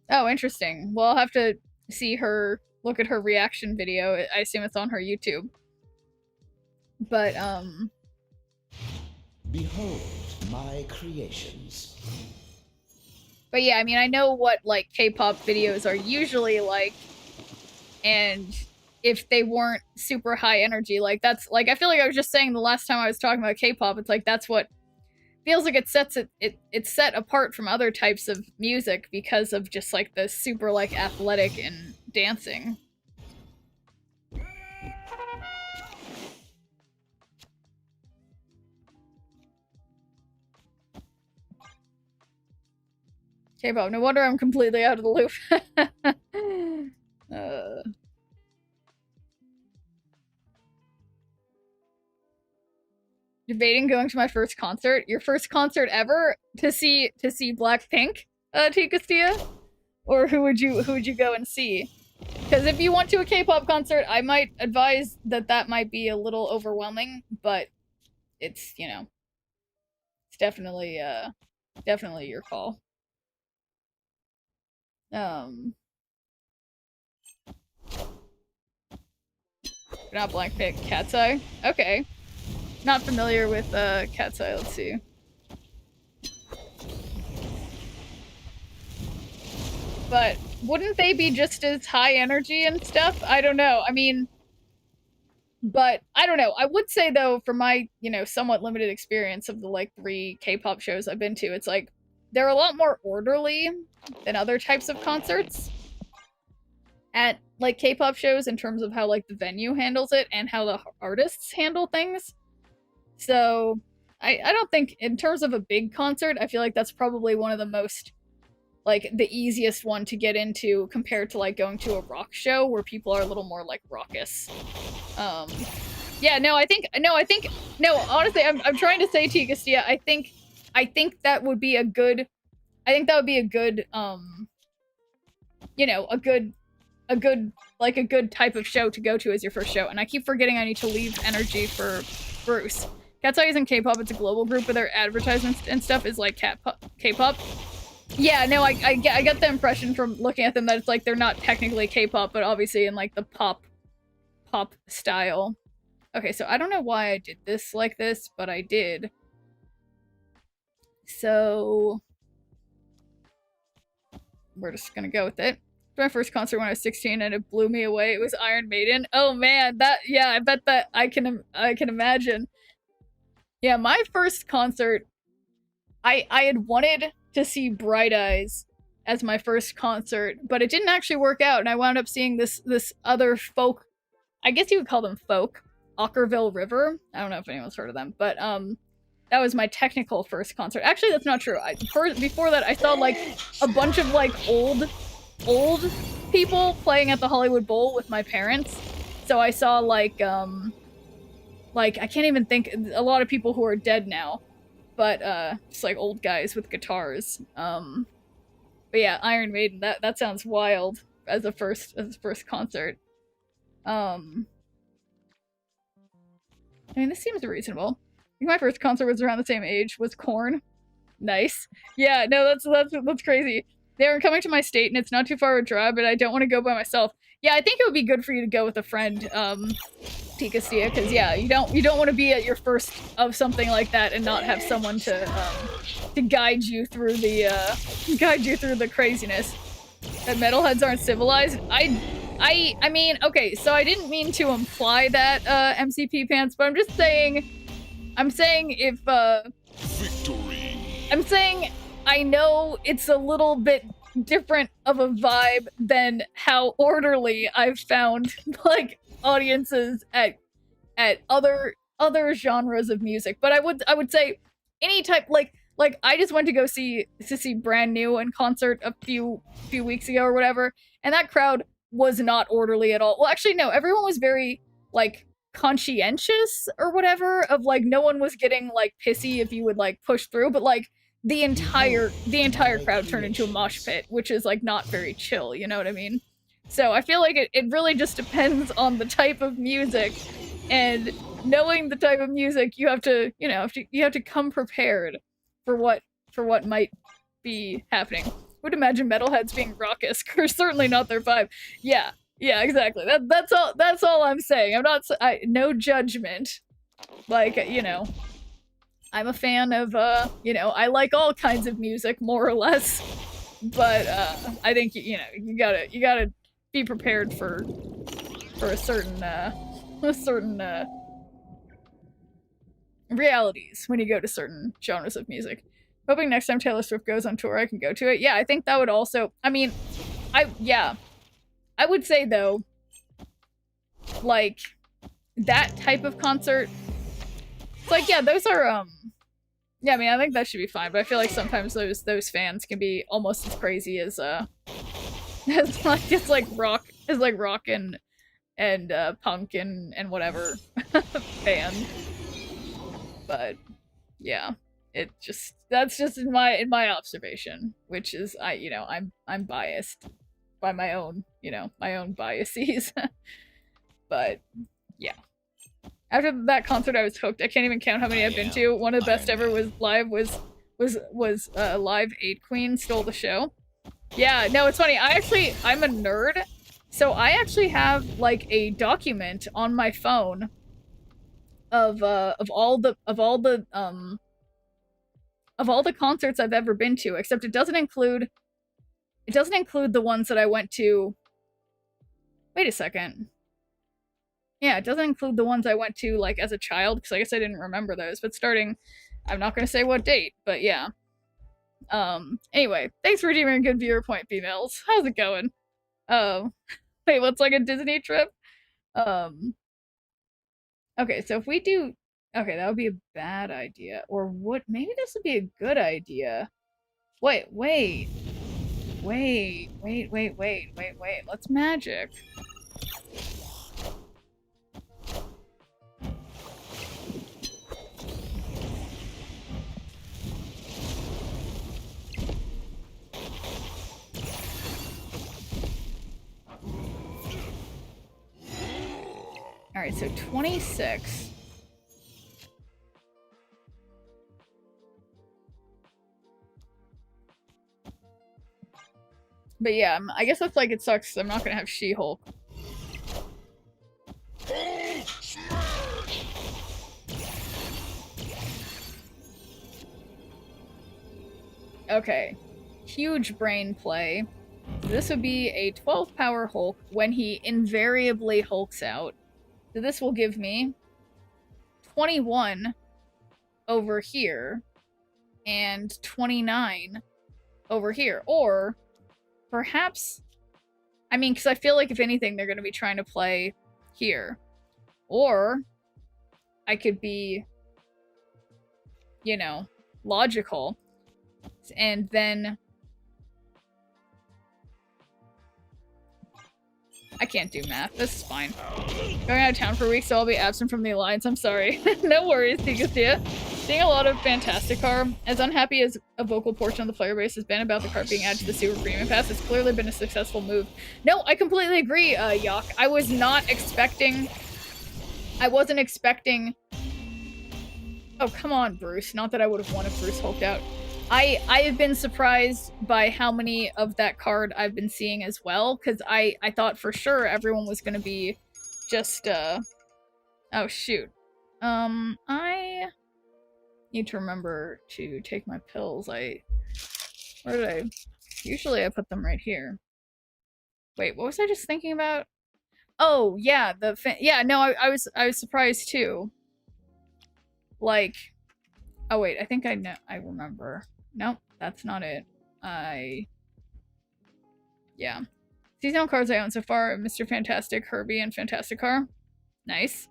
Oh, interesting. Well, I'll have to see her, look at her reaction video. I assume it's on her YouTube. But, Behold my creations. But yeah, I mean, I know what, like, K-pop videos are usually like, and if they weren't super high energy, like, that's, like, I feel like I was just saying the last time I was talking about K-pop, it's like, that's what feels like it sets it's set apart from other types of music because of just, like, the super, like, athletic and dancing. K-pop, no wonder I'm completely out of the loop. Debating going to my first concert. Your first concert ever to see Blackpink, T. Castillo? Or who would you go and see? Because if you went to a K-pop concert, I might advise that might be a little overwhelming, but it's, you know, it's definitely your call. Not Blackpink, Cat's Eye? Okay. Not familiar with Cat's Eye, let's see. But wouldn't they be just as high energy and stuff? I don't know. I mean, but I don't know. I would say though, from my, you know, somewhat limited experience of the like 3 K-pop shows I've been to, it's like they're a lot more orderly than other types of concerts at like K-pop shows in terms of how like the venue handles it and how the artists handle things. So I don't think in terms of a big concert, I feel like that's probably one of the most like the easiest one to get into compared to like going to a rock show where people are a little more like raucous. Yeah, no, honestly, I'm trying to say, T. Castillo, I think that would be a good, you know, a good type of show to go to as your first show. And I keep forgetting I need to leave energy for Bruce. Cat's Eye isn't K-pop, it's a global group, but their advertisements and stuff is like K-pop. Yeah, no, I get the impression from looking at them that it's like they're not technically K-pop, but obviously in like the pop style. Okay, so I don't know why I did this like this, but I did. So we're just gonna go with it. My first concert when I was 16 and it blew me away. It was Iron Maiden. Oh man, yeah, I bet that I can imagine. Yeah, my first concert, I had wanted to see Bright Eyes as my first concert, but it didn't actually work out, and I wound up seeing this other folk, I guess you would call them folk, Ockerville River. I don't know if anyone's heard of them, but that was my technical first concert. Actually, that's not true. Before that, I saw like a bunch of like old people playing at the Hollywood Bowl with my parents. So I saw like I can't even think, a lot of people who are dead now, but just like old guys with guitars. But yeah, Iron Maiden. That sounds wild as a first concert. I mean, this seems reasonable. I think my first concert was around the same age. Was Korn. Nice. Yeah, no, that's crazy. They were coming to my state, and it's not too far of a drive, but I don't want to go by myself. Yeah, I think it would be good for you to go with a friend, Tika, because yeah, you don't want to be at your first of something like that and not have someone to guide you through the craziness. That metalheads aren't civilized. I mean, okay, so I didn't mean to imply that MCP pants, but I'm just saying. I'm saying if Victory. I'm saying I know it's a little bit different of a vibe than how orderly I've found like audiences at other genres of music. But I would say any type, like I just went to go see Brand New in concert a few weeks ago or whatever, and that crowd was not orderly at all. Well, actually no, everyone was very like conscientious or whatever, of like no one was getting like pissy if you would like push through, but like the entire crowd turned into a mosh pit, which is like not very chill, you know what I mean? So I feel like it really just depends on the type of music, and knowing the type of music, you have to, you know, you have to come prepared for what might be happening. I would imagine metalheads being raucous, are certainly not their vibe. Yeah, exactly. That's all I'm saying. I'm not. No judgment. Like, you know, I'm a fan of. You know, I like all kinds of music, more or less. But I think you know you gotta be prepared for a certain realities when you go to certain genres of music. Hoping next time Taylor Swift goes on tour, I can go to it. Yeah, I think that would also. I mean, I would say though, like that type of concert, it's like, yeah, those are yeah, I mean, I think that should be fine, but I feel like sometimes those fans can be almost as crazy as it's like rock and punk and whatever band. But yeah, that's just in my observation, which is I'm biased by my own biases. But yeah, after that concert I was hooked. I can't even count how many I've been to. One of the best ever was live 8 Queen stole the show. Yeah, no, it's funny. I'm a nerd, so I actually have like a document on my phone of all the concerts I've ever been to, except it doesn't include the ones that I went to. Wait a second. Yeah, it doesn't include the ones I went to like as a child, because I guess I didn't remember those. But starting, I'm not gonna say what date, but yeah. Anyway, thanks for redeeming a good viewer point, females. How's it going? Wait, what's like a Disney trip? Okay, so if we do, okay, that would be a bad idea. Or what? Maybe this would be a good idea. Wait. Let's magic. Alright, so 26. But yeah, I guess that's like it sucks because I'm not gonna have She-Hulk. Okay. Huge brain play. This would be a 12 power Hulk when he invariably hulks out. So this will give me 21 over here and 29 over here. Or perhaps, I mean, because I feel like if anything, they're going to be trying to play here. Or I could be, you know, logical. And then I can't do math. This is fine. Going out of town for a week, so I'll be absent from the Alliance. I'm sorry. No worries, Tigastia. Seeing a lot of Fantastic Car. As unhappy as a vocal portion of the player base has been about the card being added to the Super Premium Pass, it's clearly been a successful move. No, I completely agree, Yak. I was not expecting... I wasn't expecting... Oh, come on, Bruce. Not that I would have won if Bruce hulked out. I have been surprised by how many of that card I've been seeing as well, because I thought for sure everyone was going to be just, oh, shoot. I need to remember to take my pills. Where did I... Usually I put them right here. Wait, what was I just thinking about? Oh, yeah, yeah, no, I was surprised too. Like, oh wait, I think I remember. Nope, that's not it. Yeah. Seasonal cards I own so far: Mr. Fantastic, Herbie, and Fantastic Car. Nice.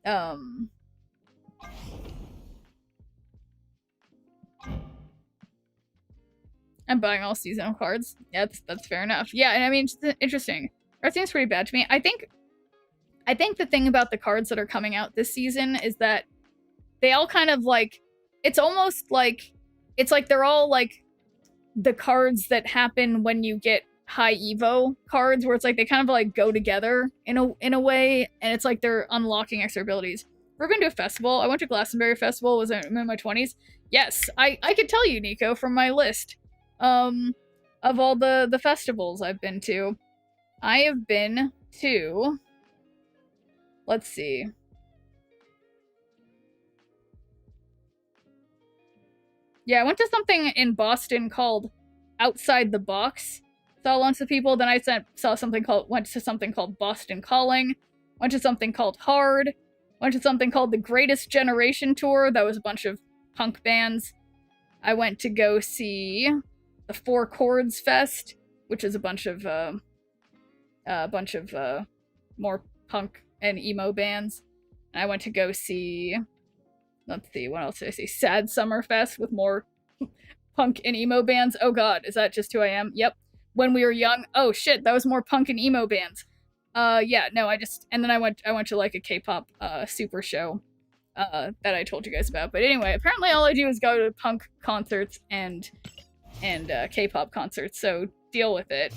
I'm buying all seasonal cards. Yeah, that's fair enough. Yeah, and I mean, it's interesting. Art seems pretty bad to me. I think the thing about the cards that are coming out this season is that they all kind of like, it's almost like, it's like they're all like the cards that happen when you get high Evo cards, where it's like they kind of like go together in a way, and it's like they're unlocking extra abilities. We're going to a festival. I went to Glastonbury Festival. Was in my 20s. Yes, I could tell you, Nico, from my list of all the festivals I've been to. I have been to, let's see. Yeah, I went to something in Boston called Outside the Box. Saw lots of people. Then I went to something called Boston Calling. Went to something called Hard. Went to something called the Greatest Generation Tour. That was a bunch of punk bands. I went to go see the Four Chords Fest, which is a bunch of more punk and emo bands. And I went to go see, let's see, what else did I see? Sad Summer Fest with more punk and emo bands. Oh god, is that just who I am? Yep. When We Were Young. Oh shit, that was more punk and emo bands. Yeah, no, and then I went to like a K-pop super show that I told you guys about. But anyway, apparently all I do is go to punk concerts and K-pop concerts, so deal with it.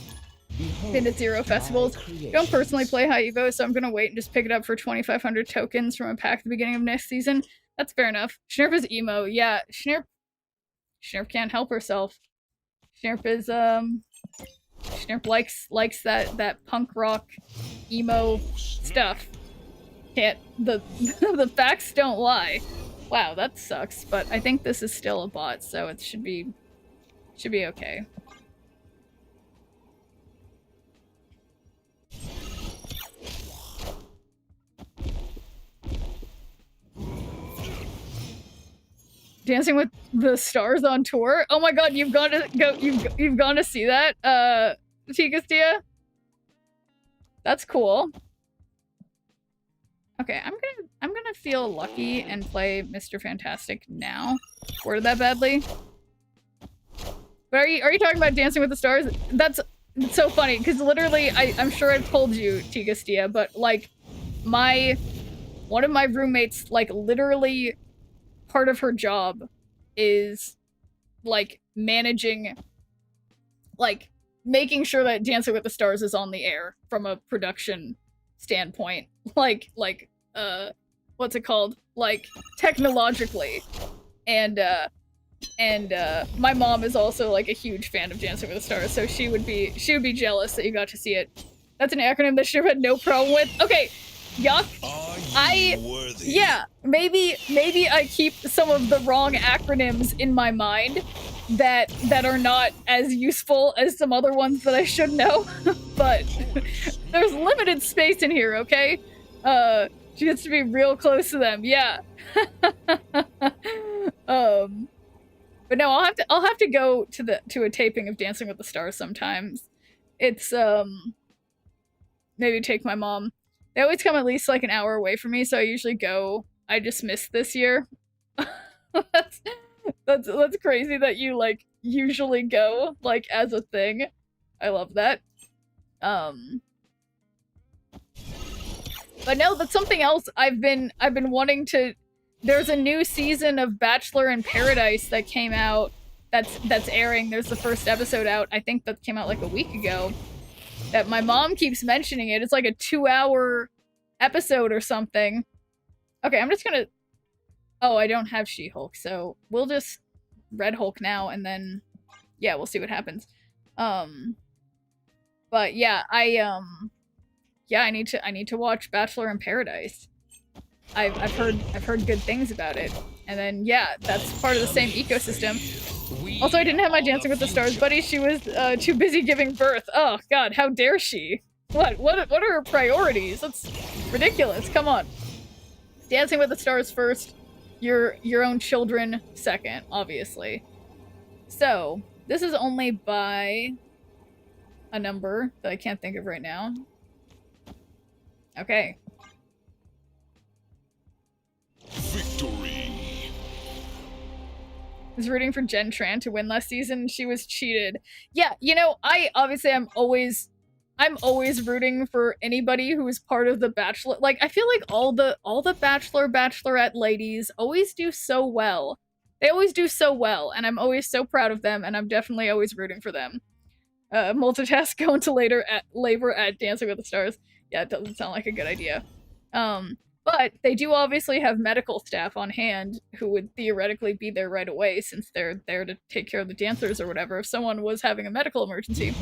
Been to 0 festivals. Don't personally play High Evo, so I'm gonna wait and just pick it up for 2,500 tokens from a pack at the beginning of next season. That's fair enough. Shneerp is emo. Yeah, Shneerp can't help herself. Shneerp is Shneerp likes that punk rock emo stuff. The facts don't lie. Wow, that sucks, but I think this is still a bot, so it should be okay. Dancing with the Stars on tour. Oh my god, you've gone to see that, Tigastia? That's cool. Okay, I'm gonna feel lucky and play Mr. Fantastic now. Worded that badly. But are you talking about Dancing with the Stars? That's so funny, because literally, I'm sure I've told you, Tigastia, but like, one of my roommates, like, literally part of her job is like managing, like making sure that Dancing with the Stars is on the air from a production standpoint, like what's it called, like technologically. And my mom is also like a huge fan of Dancing with the Stars, so she would be jealous that you got to see it. That's an acronym that she had no problem with. Okay, Yuck. Worthy. Yeah, maybe I keep some of the wrong acronyms in my mind that are not as useful as some other ones that I should know, but there's limited space in here, okay? She gets to be real close to them, yeah. But no, I'll have to go to a taping of Dancing with the Stars sometimes. It's maybe take my mom. They always come at least like an hour away from me, so I usually go. I just missed this year. that's crazy that you like usually go like as a thing. I love that. But no, that's something else I've been wanting to. There's a new season of Bachelor in Paradise that came out. That's airing. There's the first episode out. I think that came out like a week ago. That my mom keeps mentioning it. It's like a 2-hour episode or something. Okay, I'm just gonna... Oh, I don't have She-Hulk, so we'll just Red Hulk now, and then... Yeah, we'll see what happens. But yeah, I need to watch Bachelor in Paradise. I've heard good things about it. And then, yeah, that's part of the same ecosystem. Also, I didn't have my Dancing with the Stars buddy. She was too busy giving birth. Oh, God, how dare she? What are her priorities? That's ridiculous. Come on. Dancing with the Stars first. Your own children second, obviously. So, this is only by a number that I can't think of right now. Okay. Victory. I was rooting for Jen Tran to win last season. She was cheated. Yeah, you know, I'm always rooting for anybody who is part of the Bachelor. Like, I feel like all the Bachelor, Bachelorette ladies always do so well. They always do so well, and I'm always so proud of them, and I'm definitely always rooting for them. Multitask go into labor at Dancing with the Stars. Yeah, it doesn't sound like a good idea. But they do obviously have medical staff on hand who would theoretically be there right away since they're there to take care of the dancers or whatever if someone was having a medical emergency.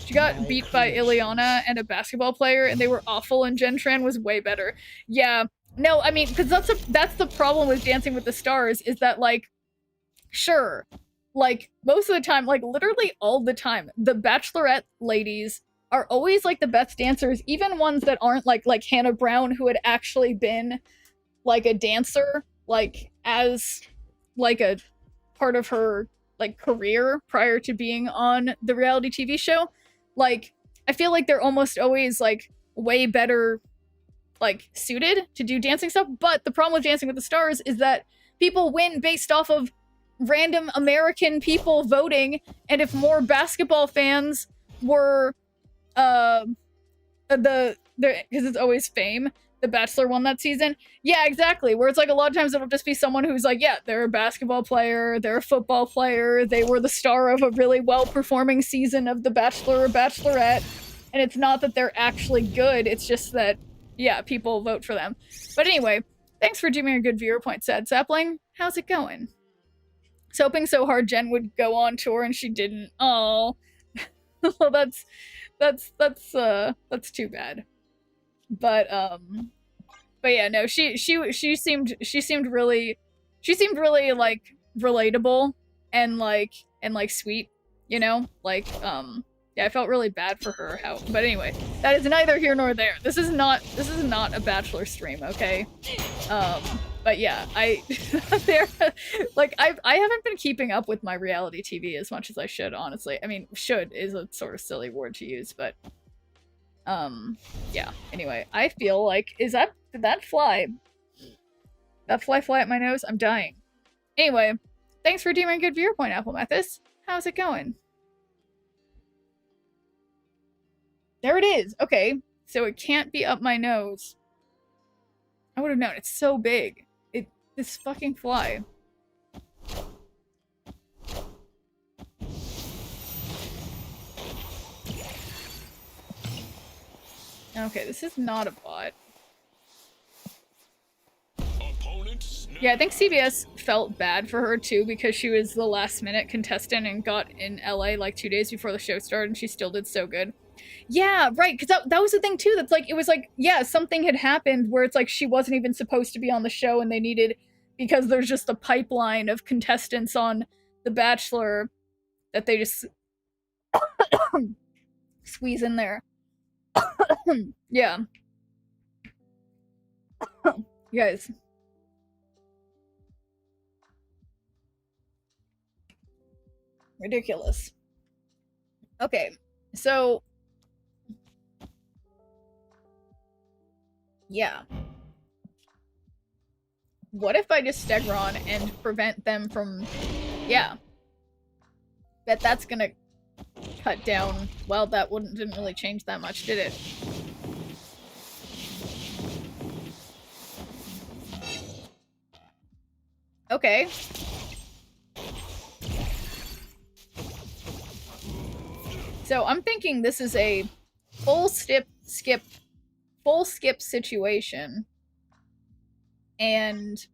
She got beat by Ileana and a basketball player and they were awful and Jen Tran was way better. Yeah. No, I mean, because that's the problem with Dancing with the Stars is that, like, sure, like, most of the time, like, literally all the time, the Bachelorette ladies are always like the best dancers, even ones that aren't like Hannah Brown, who had actually been like a dancer, like as like a part of her like career prior to being on the reality TV show. Like, I feel like they're almost always like way better like suited to do dancing stuff. But the problem with Dancing with the Stars is that people win based off of random American people voting, and if more basketball fans were because it's always Fame, The Bachelor won that season. Yeah, exactly. Where it's like a lot of times it'll just be someone who's like, yeah, they're a basketball player, they're a football player, they were the star of a really well-performing season of The Bachelor or Bachelorette, and it's not that they're actually good, it's just that, yeah, people vote for them. But anyway, thanks for giving me a good viewer point, Sad Sapling. How's it going? I was hoping so hard Jen would go on tour and she didn't. Oh, well, that's too bad. But yeah, no, she seemed really like relatable and like sweet, you know? Like, yeah, I felt really bad for her. But anyway, that is neither here nor there. This is not a Bachelor stream, okay? But yeah, there, like, I haven't been keeping up with my reality TV as much as I should, honestly. I mean, should is a sort of silly word to use, but, yeah. Anyway, I feel like, did that fly fly at my nose? I'm dying. Anyway, thanks for doing a good viewer point, Apple Methus. How's it going? There it is. Okay, so it can't be up my nose. I would have known. It's so big. This fucking fly. Okay, this is not a bot. Yeah, I think CBS felt bad for her too because she was the last minute contestant and got in LA like 2 days before the show started and she still did so good. Yeah, right, because that was the thing too, that's like, it was like, yeah, something had happened where it's like she wasn't even supposed to be on the show and they needed, because there's just a pipeline of contestants on The Bachelor that they just squeeze in there. Yeah. You guys. Ridiculous. Okay, so yeah. What if I just Stegron and prevent them from... Yeah. Bet that's gonna cut down... Well, that didn't really change that much, did it? Okay. So I'm thinking this is a full skip situation. And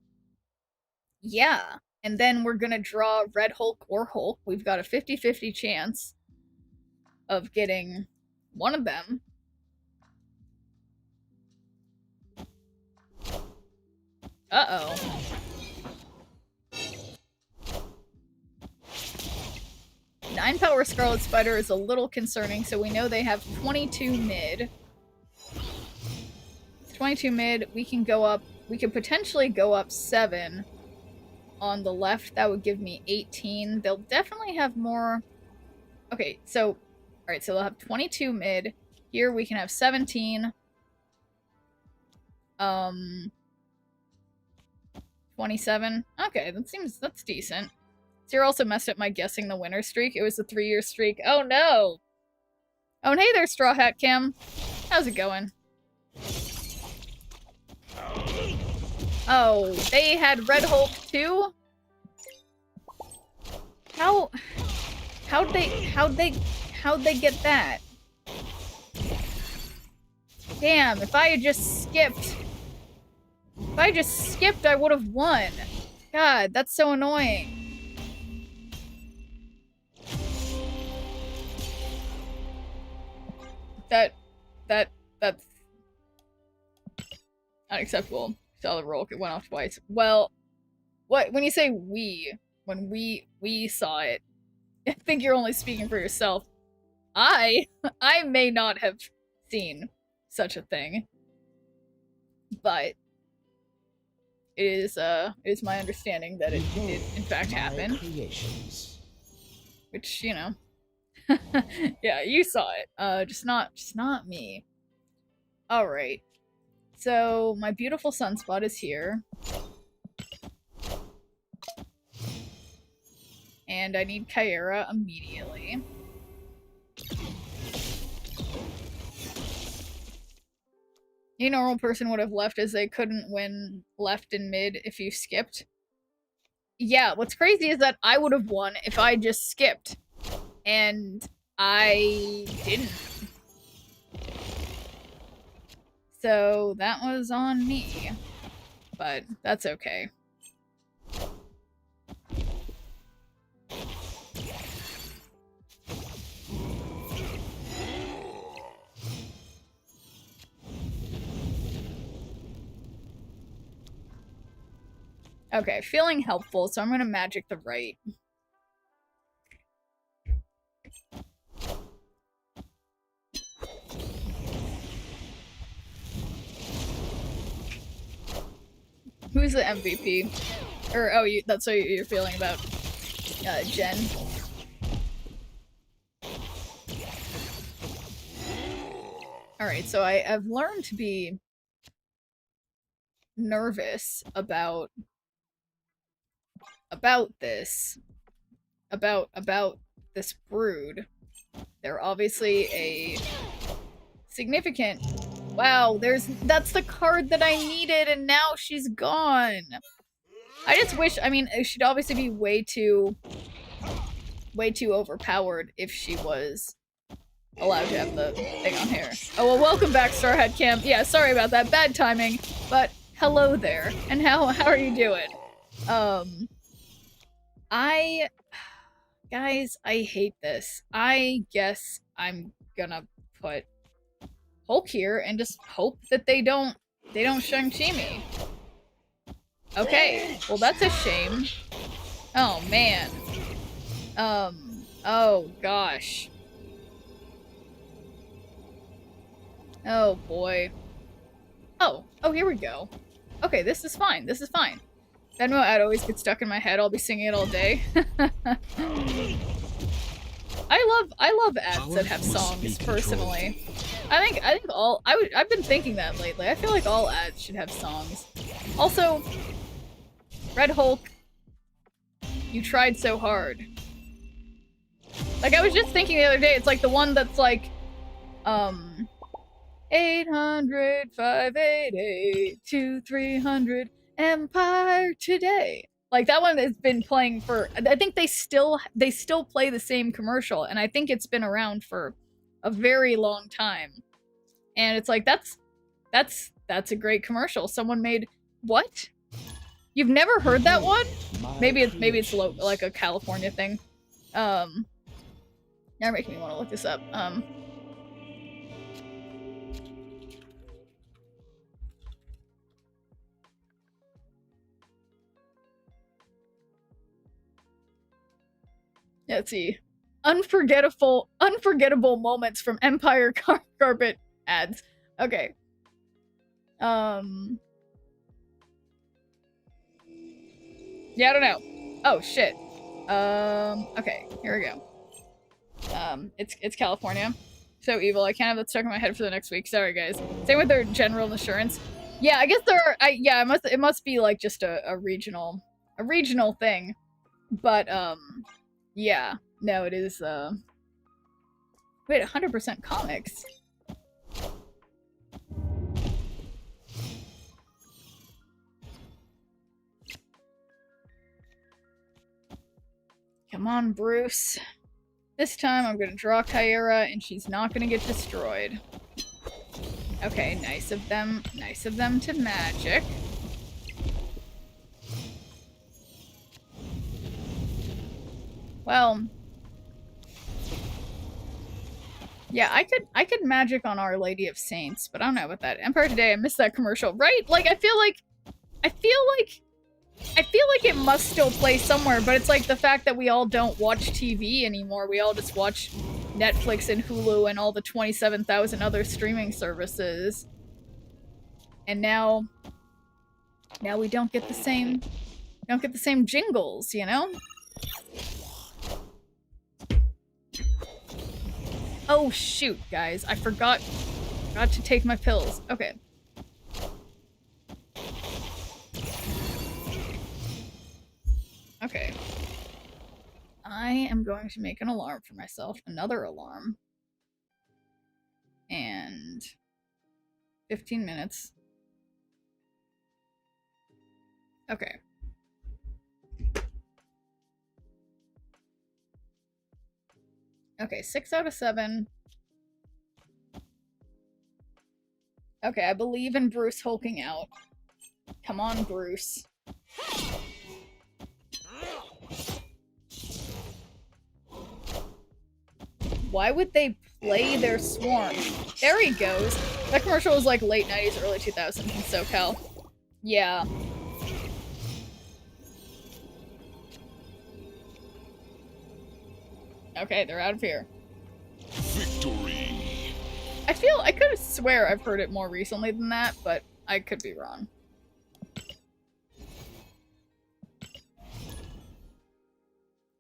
yeah, and then we're gonna draw Red Hulk or Hulk. We've got a 50-50 chance of getting one of them. Uh-oh. Nine Power Scarlet Spider is a little concerning, so we know they have 22 mid. 22 mid, we can go up, we could potentially go up 7 on the left. That would give me 18. They'll definitely have more. Okay, so, alright, so they'll have 22 mid. Here we can have 17. 27. Okay, that's decent. So you're also messed up my guessing the winner streak. It was a 3-year streak. Oh no! Oh, and hey there, Straw Hat Kim. How's it going? Oh, they had Red Hulk too? How'd they get that? Damn, if I had just skipped... If I just skipped, I would have won. God, that's so annoying. That's unacceptable. Saw the roll, it went off twice. Well, when you say we, when we saw it, I think you're only speaking for yourself. I may not have seen such a thing, but it is my understanding that it did in fact happen. Which, you know, yeah, you saw it. Just not me. All right. So my beautiful sunspot is here. And I need Kyra immediately. A normal person would have left as they couldn't win left and mid if you skipped. Yeah, what's crazy is that I would have won if I just skipped. And I didn't. So that was on me. But that's okay. Okay, feeling helpful, so I'm gonna magic the right. Who's the MVP? Or, oh, that's what you're feeling about Jen. Alright, so I've learned to be nervous about this brood. They're obviously a significant... Wow, that's the card that I needed and now she's gone. I just wish, I mean, she'd obviously be way too overpowered if she was allowed to have the thing on here. Oh, well, welcome back, Starhead Camp. Yeah, sorry about that. Bad timing, but hello there. And how are you doing? Guys, I hate this. I guess I'm gonna put Hulk here and just hope that they don't Shang-Chi me. Okay, well that's a shame. Oh man. Oh gosh. Oh boy. Oh, here we go. Okay, this is fine, this is fine. Venmo ad always gets stuck in my head, I'll be singing it all day. I love ads that have songs, personally. I've been thinking that lately. I feel like all ads should have songs. Also, Red Hulk, you tried so hard. Like, I was just thinking the other day, it's like the one that's like, 800-588-2300 Empire Today. Like, that one has been playing for, I think they still play the same commercial, and I think it's been around for a very long time. And it's like, that's a great commercial. Someone made, what? You've never heard that one? Maybe it's like a California thing. Now you're making me want to look this up. Let's see. Unforgettable moments from Empire Carpet ads. Okay. Yeah, I don't know. Oh shit. Okay, here we go. It's California. So evil. I can't have that stuck in my head for the next week. Sorry, guys. Same with their general insurance. Yeah, I guess there are. Yeah, it must be like just a regional thing. But yeah, no, it is. Wait, 100% comics. Come on, Bruce. This time I'm gonna draw Kyra and she's not gonna get destroyed. Okay, nice of them to magic. Well, yeah, I could magic on Our Lady of Saints, but I don't know about that. Empire Today, I missed that commercial, right? Like, I feel like it must still play somewhere, but it's like the fact that we all don't watch TV anymore. We all just watch Netflix and Hulu and all the 27,000 other streaming services. And now we don't get the same jingles, you know? Oh shoot, guys. I forgot to take my pills. Okay. Okay. I am going to make an alarm for myself. Another alarm. And 15 minutes. Okay. Okay, 6 out of 7. Okay, I believe in Bruce hulking out. Come on, Bruce. Why would they play their swarm? There he goes. That commercial was like late 90s, early 2000s in SoCal. Yeah. Okay, they're out of here. Victory. I could swear I've heard it more recently than that, but I could be wrong.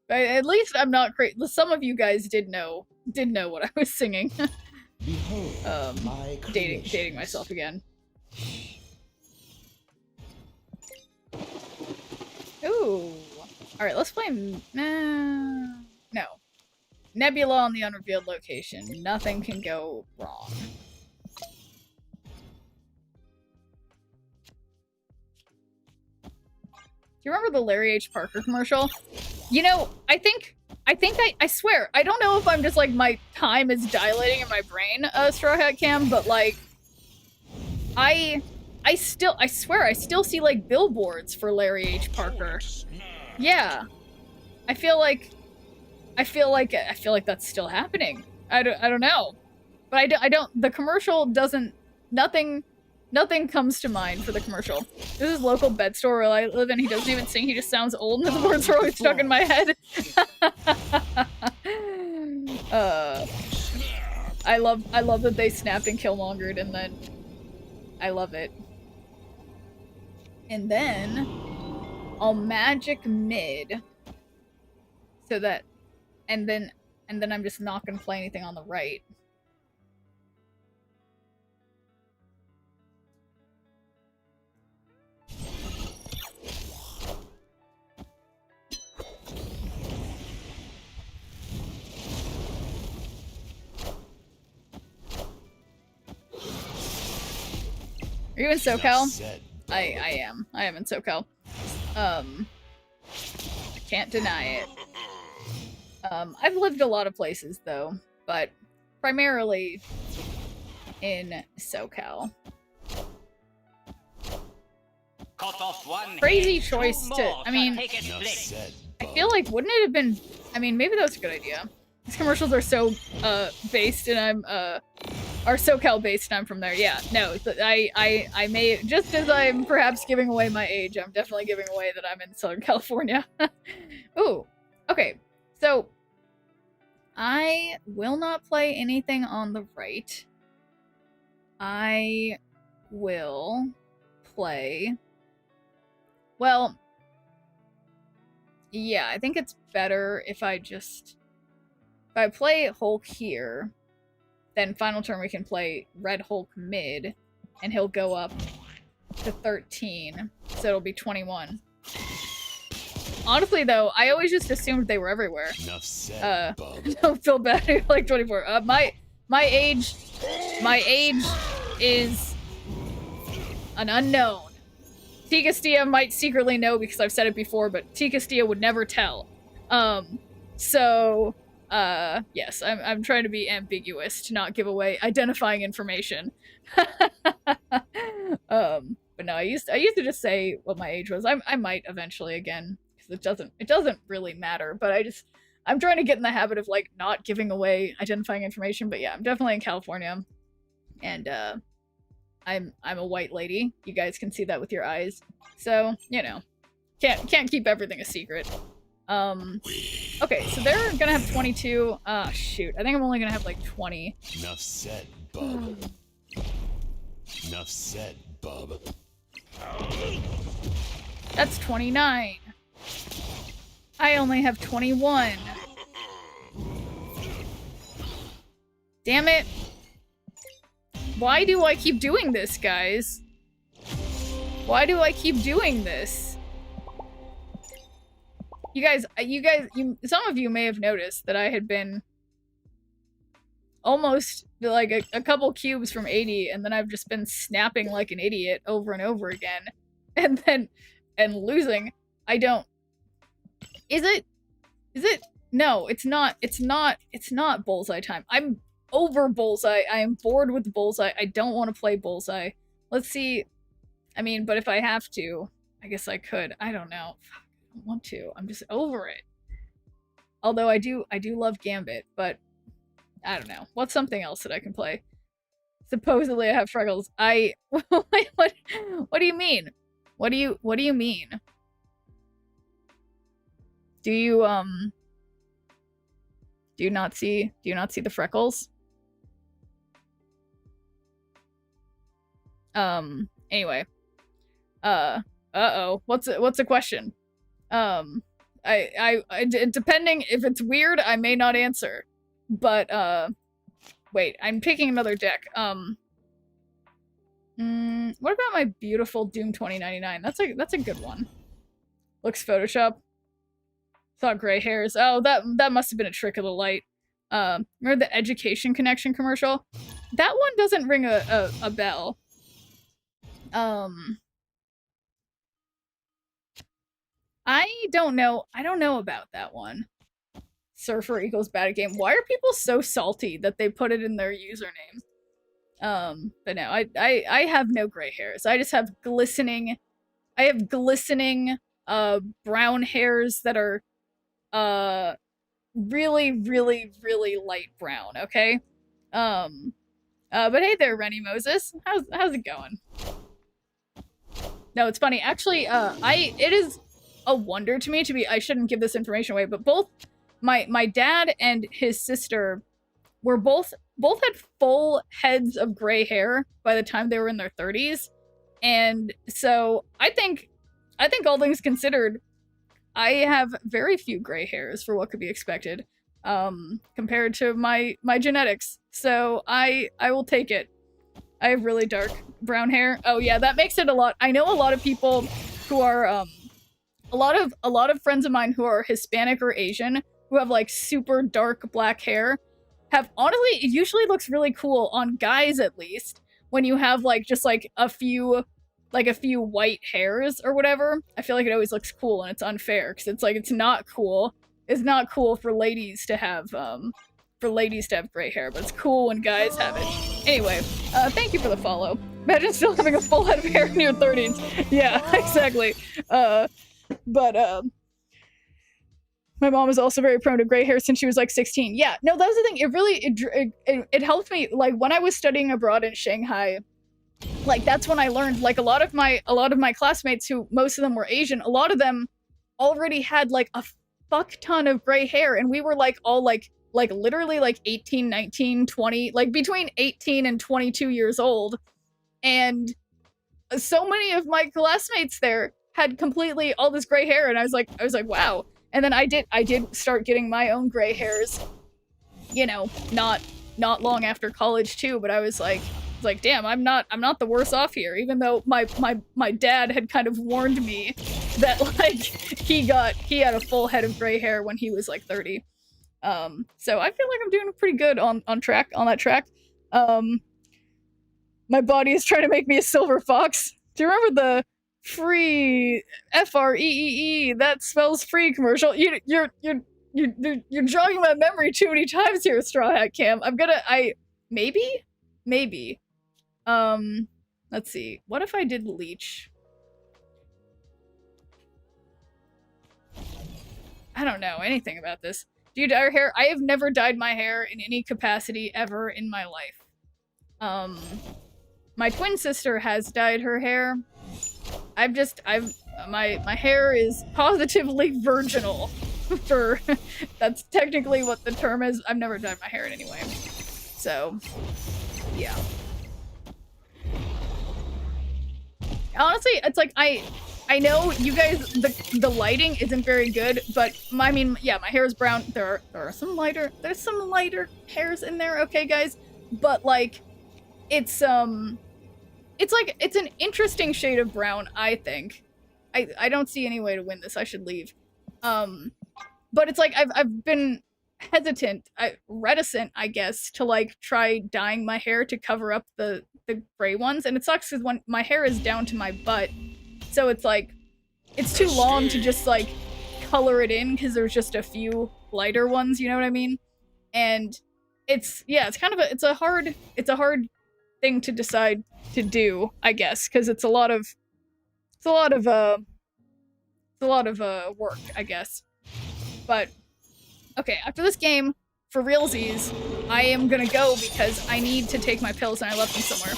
But at least I'm not crazy. Some of you guys did know what I was singing. Behold, my dating myself again. Ooh. Alright, let's play no. Nebula on the unrevealed location. Nothing can go wrong. Do you remember the Larry H. Parker commercial? You know, I swear, I don't know if I'm just like my time is dilating in my brain, Straw Hat Cam, but like, I swear, I still see like billboards for Larry H. Parker. Yeah. I feel like that's still happening. I don't know. But I don't, the commercial doesn't, nothing comes to mind for the commercial. This is local bed store where I live in. He doesn't even sing, he just sounds old and the words are always stuck in my head. I love that they snapped and Killmongered, and then I love it. And then I'll magic mid so that, and then I'm just not gonna play anything on the right. Are you in SoCal? I am. I am in SoCal. I can't deny it. I've lived a lot of places though, but primarily in SoCal. Crazy choice to, I mean, I feel like, wouldn't it have been, I mean, maybe that was a good idea. These commercials are so, based, and I'm, are SoCal based, and I'm from there. Yeah, no, I may, just as I'm perhaps giving away my age, I'm definitely giving away that I'm in Southern California. Ooh, okay, so I will not play anything on the right. I will play, well, yeah, I think it's better if I just, if I play Hulk here, then final turn we can play Red Hulk mid, and he'll go up to 13, so it'll be 21. Honestly, though, I always just assumed they were everywhere. Enough said, Don't feel bad. Like 24. My age is an unknown. T. Castillo might secretly know because I've said it before, but T. Castillo would never tell. So yes, I'm trying to be ambiguous to not give away identifying information. But no, I used to just say what my age was. I might eventually again, because it doesn't really matter, but I'm trying to get in the habit of like not giving away identifying information. But yeah, I'm definitely in California, and I'm a white lady. You guys can see that with your eyes. So, you know, can't keep everything a secret. Okay, so they're gonna have 22. Shoot. I think I'm only gonna have like 20. Enough said, bub. Enough said, bub. That's 29. I only have 21. Damn it. Why do I keep doing this, guys? Why do I keep doing this? You guys, some of you may have noticed that I had been almost like a couple cubes from 80, and then I've just been snapping like an idiot over and over again, and losing. I don't. Is it? No, it's not. It's not bullseye time. I'm over bullseye. I am bored with bullseye. I don't want to play bullseye. Let's see. I mean, but if I have to, I guess I could. I don't know. I don't want to. I'm just over it. Although I do love Gambit, but I don't know. What's something else that I can play? Supposedly I have freckles. What do you mean? What do you mean? Do you not see the freckles? Anyway. Uh-oh. What's a question? Depending if it's weird, I may not answer. But, wait, I'm picking another deck. What about my beautiful Doom 2099? That's a good one. Looks Photoshop. Saw gray hairs. Oh, that must have been a trick of the light. Remember the Education Connection commercial? That one doesn't ring a bell. I don't know about that one. Surfer equals bad at game. Why are people so salty that they put it in their username? But no, I have no gray hairs. I just have glistening brown hairs that are really, really, really light brown, okay? But hey there, Rennie Moses. How's it going? No, it's funny. Actually, it is a wonder to me I shouldn't give this information away, but both my dad and his sister were both had full heads of gray hair by the time they were in their 30s. And so I think all things considered, I have very few gray hairs for what could be expected, compared to my genetics. So I will take it. I have really dark brown hair. Oh yeah, that makes it a lot. I know a lot of people who are a lot of friends of mine who are Hispanic or Asian who have like super dark black hair have honestly, it usually looks really cool on guys at least when you have like just like a few white hairs or whatever. I feel like it always looks cool and it's unfair because it's like it's not cool. It's not cool for ladies to have gray hair, but it's cool when guys have it. Anyway, thank you for the follow. Imagine still having a full head of hair in your 30s. Yeah, exactly. But my mom is also very prone to gray hair since she was like 16. Yeah, no, that was the thing. It really, it helped me. Like when I was studying abroad in Shanghai, like that's when I learned, like a lot of my classmates who, most of them were Asian, a lot of them already had like a fuck ton of gray hair. And we were like all like literally like 18, 19, 20, like between 18 and 22 years old. And so many of my classmates there had completely all this gray hair. And I was like, wow. And then I did start getting my own gray hairs, you know, not long after college too, but I was like, damn, I'm not the worse off here, even though my dad had kind of warned me that like he had a full head of gray hair when he was like 30. So I feel like I'm doing pretty good on that track. My body is trying to make me a silver fox. Do you remember the free FREEE that spells free commercial? You're jogging my memory too many times here, Straw Hat Cam. Maybe. Let's see. What if I did leech? I don't know anything about this. Do you dye your hair? I have never dyed my hair in any capacity ever in my life. My twin sister has dyed her hair. My hair is positively virginal. That's technically what the term is. I've never dyed my hair in any way. So, yeah. Honestly, it's like, I know you guys, the lighting isn't very good, but I mean, yeah, my hair is brown. There's some lighter hairs in there, okay, guys? But like, it's an interesting shade of brown, I think. I don't see any way to win this. I should leave. But it's like, I've been reticent, I guess, to like try dyeing my hair to cover up the gray ones. And it sucks because when my hair is down to my butt, so it's like, it's too long to just like color it in because there's just a few lighter ones, you know what I mean? And it's a hard thing to decide to do, I guess, because it's a lot of work, I guess. But okay, after this game, for realsies, I am gonna go because I need to take my pills and I left them somewhere.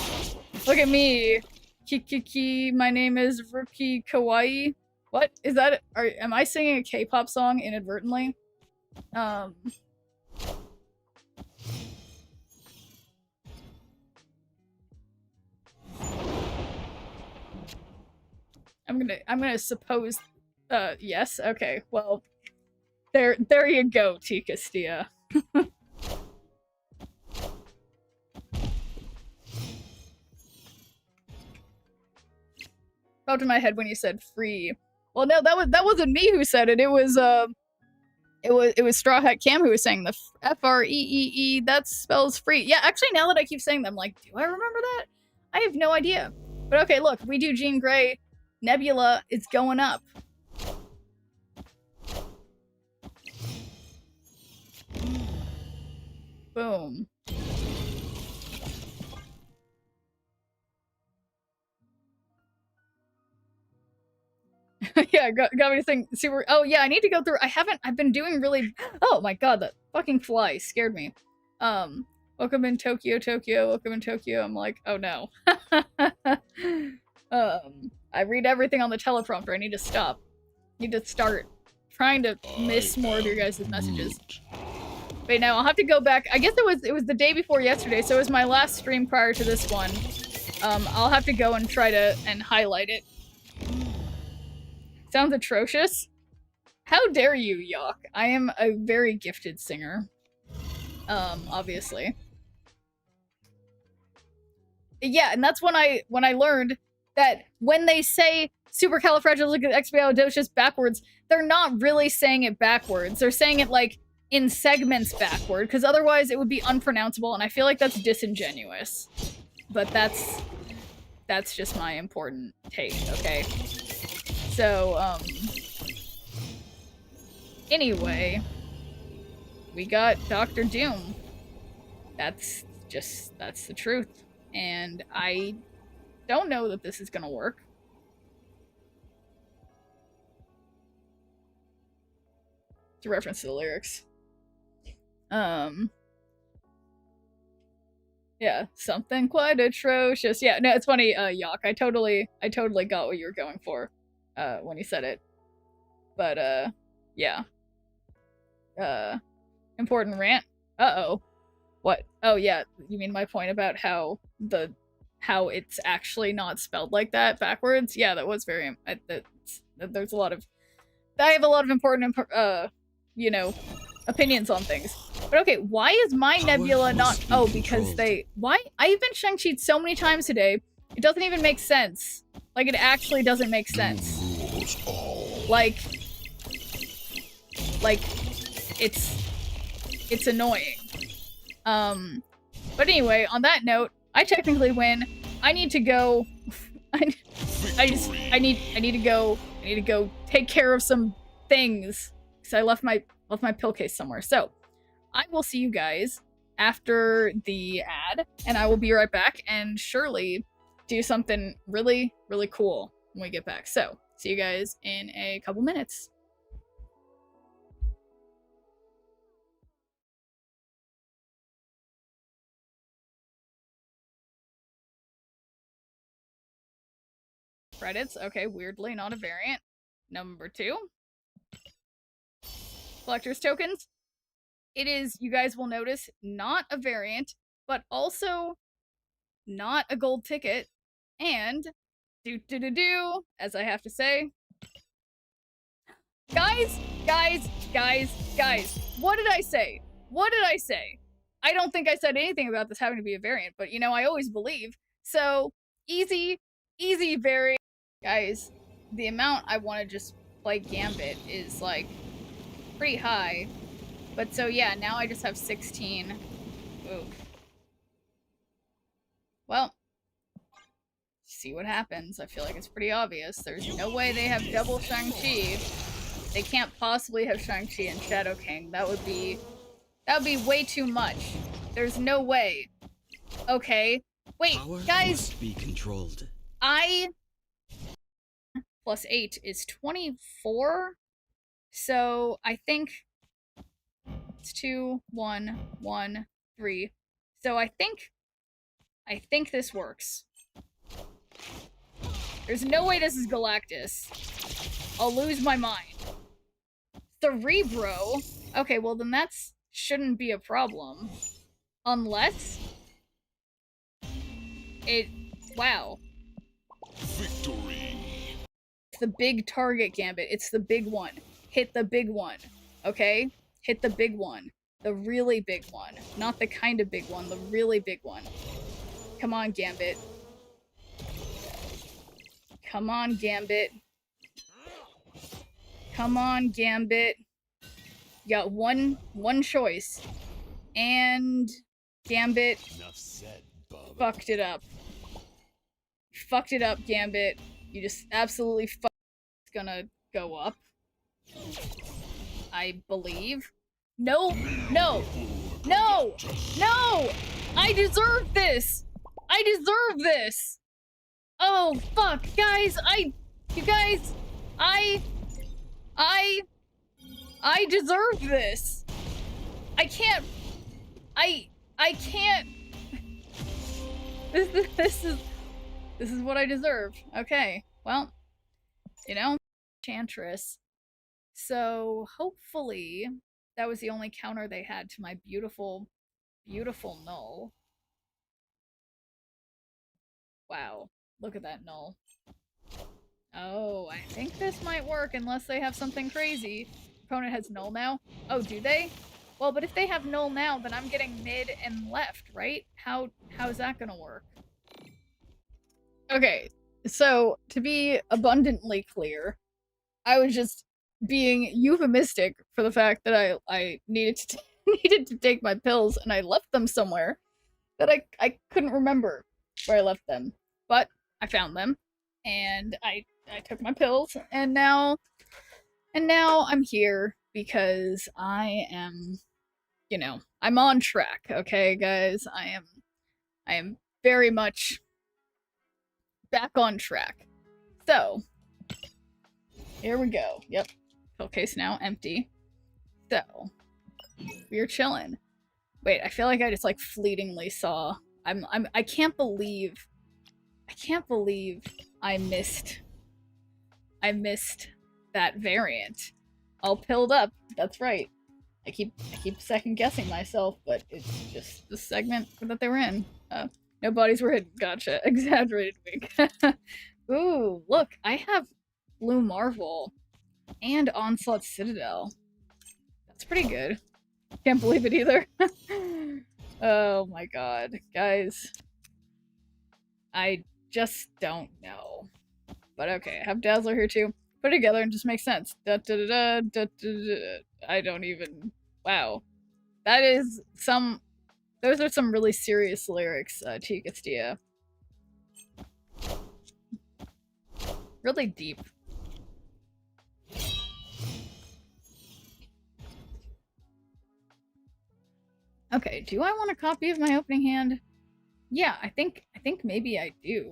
Look at me. Kikiki, my name is Ruki Kawaii. What? Is that? Am I singing a K-pop song inadvertently? I'm gonna suppose, yes, okay, well, there you go, T. Castilla. Popped in my head when you said free. Well, no, that wasn't me who said it. It was Straw Hat Cam who was saying the FREEE. That spells free. Yeah, actually, now that I keep saying them, like, do I remember that? I have no idea. But okay, look, we do Jean Grey. Nebula is going up. Boom. Yeah, got me to think super. Oh yeah, I need to go through. I've been doing really. Oh my god, that fucking fly scared me. What woke up in Tokyo, woke up in Tokyo. I'm like, oh no. I read everything on the teleprompter. I need to stop. I need to start trying to miss more of your guys' messages. Wait, now I'll have to go back. I guess it was the day before yesterday, so it was my last stream prior to this one. I'll have to go and try to highlight it. Sounds atrocious. How dare you, Yok? I am a very gifted singer. Obviously. Yeah, and that's when I learned that when they say supercalifragilisticexpialidocious backwards, they're not really saying it backwards. They're saying it like in segments backward, because otherwise it would be unpronounceable, and I feel like that's disingenuous. But that's just my important take, okay? So, anyway, we got Dr. Doom. That's the truth. And I don't know that this is gonna work. It's a reference to the lyrics. Yeah, something quite atrocious. Yeah, no, it's funny, Yok. I totally got what you were going for, when you said it. But, yeah. Important rant? Uh-oh. What? Oh, yeah, you mean my point about how it's actually not spelled like that backwards? Yeah, that was very, there's a lot of, I have a lot of important, you know, opinions on things. But okay, why is my nebula not, oh, because why? I've been Shang-Chi'd so many times today, it doesn't even make sense. Like, it actually doesn't make sense. Like, it's annoying. But anyway, on that note, I technically win. I need to go. I need to go take care of some things because I left my pill case somewhere. So I will see you guys after the ad, and I will be right back and surely do something really, really cool when we get back. So see you guys in a couple minutes. Credits. Okay, weirdly not a variant. Number 2. Collector's tokens. It is, you guys will notice, not a variant, but also not a gold ticket. And, as I have to say. Guys, what did I say? What did I say? I don't think I said anything about this having to be a variant, but you know, I always believe. So, easy variant. Guys, the amount I want to just play Gambit is, like, pretty high. But so, yeah, now I just have 16. Oof. Well, see what happens. I feel like it's pretty obvious. There's no way they have double Shang-Chi. They can't possibly have Shang-Chi and Shadow King. That would be way too much. There's no way. Okay. Wait, guys. Be controlled. Plus 8 is 24. So I think it's 2, 1, 1, 3. So I think this works. There's no way this is Galactus. I'll lose my mind. Cerebro? Okay, well then that's shouldn't be a problem. Unless it, wow. Victory. It's the big target Gambit. It's the big one. Hit the big one. Okay? Hit the big one. The really big one. Not the kind of big one. The really big one. Come on, Gambit. Come on, Gambit. Come on, Gambit. You got one choice. And Gambit Enough said, bub. fucked it up. Fucked it up, Gambit. You just absolutely fucked. It's gonna go up. I believe. No! No! No! No! I deserve this! I deserve this! Oh, fuck. Guys, you guys, I deserve this. I can't, I can't. This is what I deserve. Okay, well, you know, Enchantress. So hopefully that was the only counter they had to my beautiful, beautiful null. Wow, look at that null. Oh, I think this might work unless they have something crazy. Opponent has null now. Oh, do they? Well, but if they have null now, then I'm getting mid and left, right? How's that gonna work? Okay, so to be abundantly clear, I was just being euphemistic for the fact that I needed to needed to take my pills and I left them somewhere that I couldn't remember where I left them, but I found them and I took my pills and now I'm here because I am, you know, I'm on track. Okay, guys, I am very much back on track. So here we go. Yep, pill case now empty. So we're chilling. Wait, I feel like I just like fleetingly saw. I can't believe I missed that variant. All pilled up. That's right. I keep second guessing myself, but it's just the segment that they were in. No bodies were hidden. Gotcha. Exaggerated wink. Ooh, look, I have Blue Marvel and Onslaught Citadel. That's pretty good. Can't believe it either. Oh my god. Guys. I just don't know. But okay, I have Dazzler here too. Put it together and just makes sense. Da, da, da, da, da, da. I don't even... Wow. That is some... Those are some really serious lyrics, Chikastia. Really deep. Okay, do I want a copy of my opening hand? Yeah, I think maybe I do.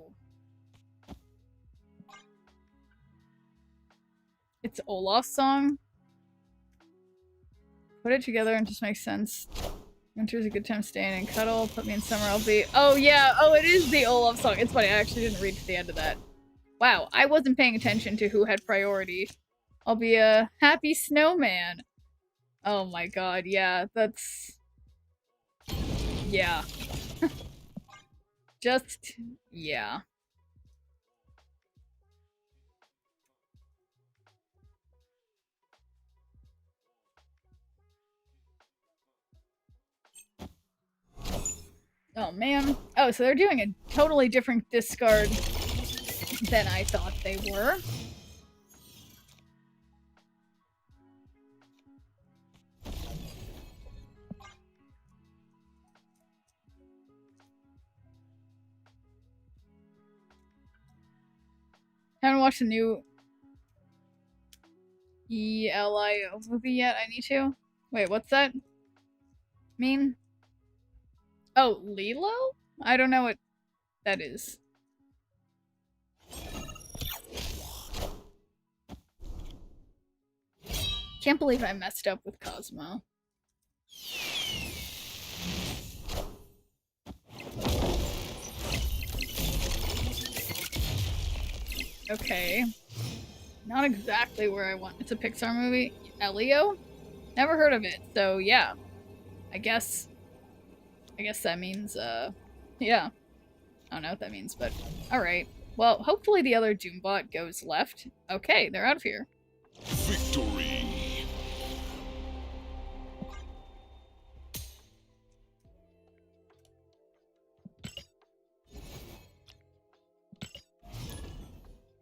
It's Olaf's song. Put it together and just makes sense. Winter's a good time staying and cuddle. Put me in summer, I'll be... Oh yeah, oh it is the Olaf song. It's funny, I actually didn't read to the end of that. Wow, I wasn't paying attention to who had priority. I'll be a happy snowman. Oh my god, yeah, that's... Yeah. Just... yeah. Oh man. Oh, so they're doing a totally different discard than I thought they were. Haven't watched the new ELIO movie yet. I need to. Wait, what's that mean? Oh, Lilo? I don't know what that is. Can't believe I messed up with Cosmo. Okay. Not exactly where I want. It's a Pixar movie. Elio? Never heard of it. So yeah. I guess that means yeah. I don't know what that means, but alright. Well, hopefully the other Doombot goes left. Okay, they're out of here. Victory.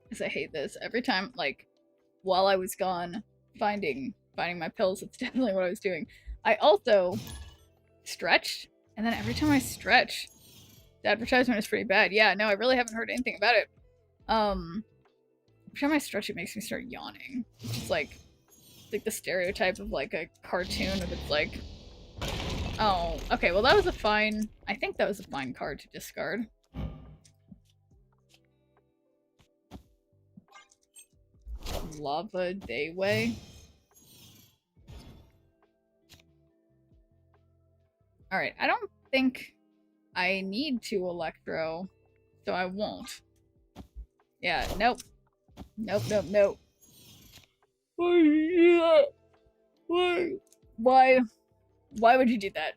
Because I hate this. Every time, like, while I was gone finding my pills, that's definitely what I was doing. I also stretched, and then every time I stretch, the advertisement is pretty bad. Yeah, no, I really haven't heard anything about it. Every time I stretch, it makes me start yawning. Which is like the stereotype of like a cartoon of it's like, oh, okay, well that was a fine, I think that was a fine card to discard. Lava Dayway. Alright, I don't think I need to Electro, so I won't. Yeah, nope. Nope, nope, nope. Why? Why would you do that?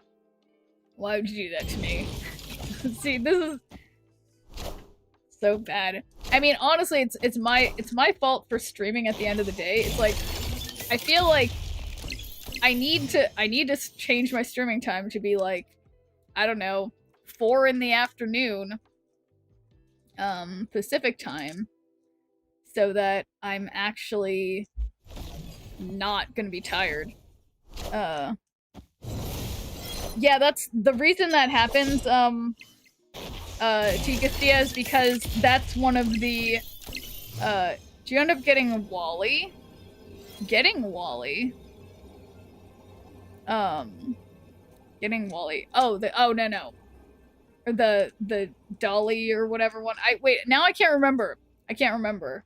Why would you do that to me? See, this is so bad. I mean, honestly, it's my fault for streaming at the end of the day. It's like I feel like I need to change my streaming time to be like, I don't know, 4 in the afternoon Pacific time, so that I'm actually not gonna be tired. Yeah, that's the reason that happens, Tigustia, is because that's one of the, do you end up getting Wally? Getting Wally? Getting Wally. Oh, no. Or the Dolly or whatever one. Wait, now I can't remember. I can't remember.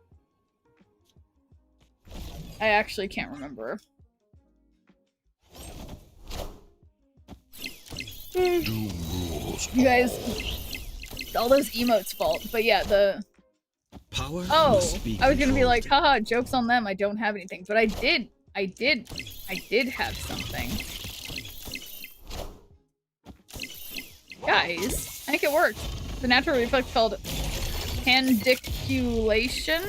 I actually can't remember. You guys, all those emotes' fault. But yeah, the Power. oh, I was gonna be like, haha, joke's on them. I don't have anything, but I did have something. Guys, I think it worked. The natural reflex called pandiculation.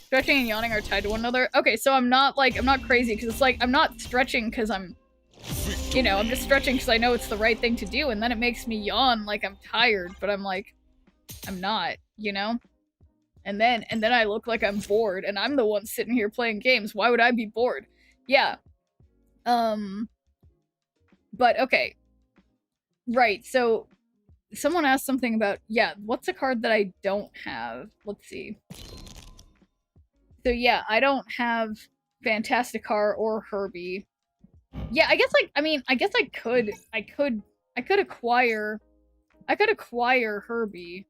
Stretching and yawning are tied to one another. Okay, so I'm not crazy, because it's like, I'm not stretching because I'm, you know, I'm just stretching because I know it's the right thing to do, and then it makes me yawn like I'm tired, but I'm like, I'm not, you know? And then I look like I'm bored, and I'm the one sitting here playing games. Why would I be bored? Yeah. But okay. Right, so someone asked something about, yeah, what's a card that I don't have? Let's see. So yeah, I don't have Fantasticar or Herbie. Yeah, I guess, like, I mean, I guess I could acquire Herbie.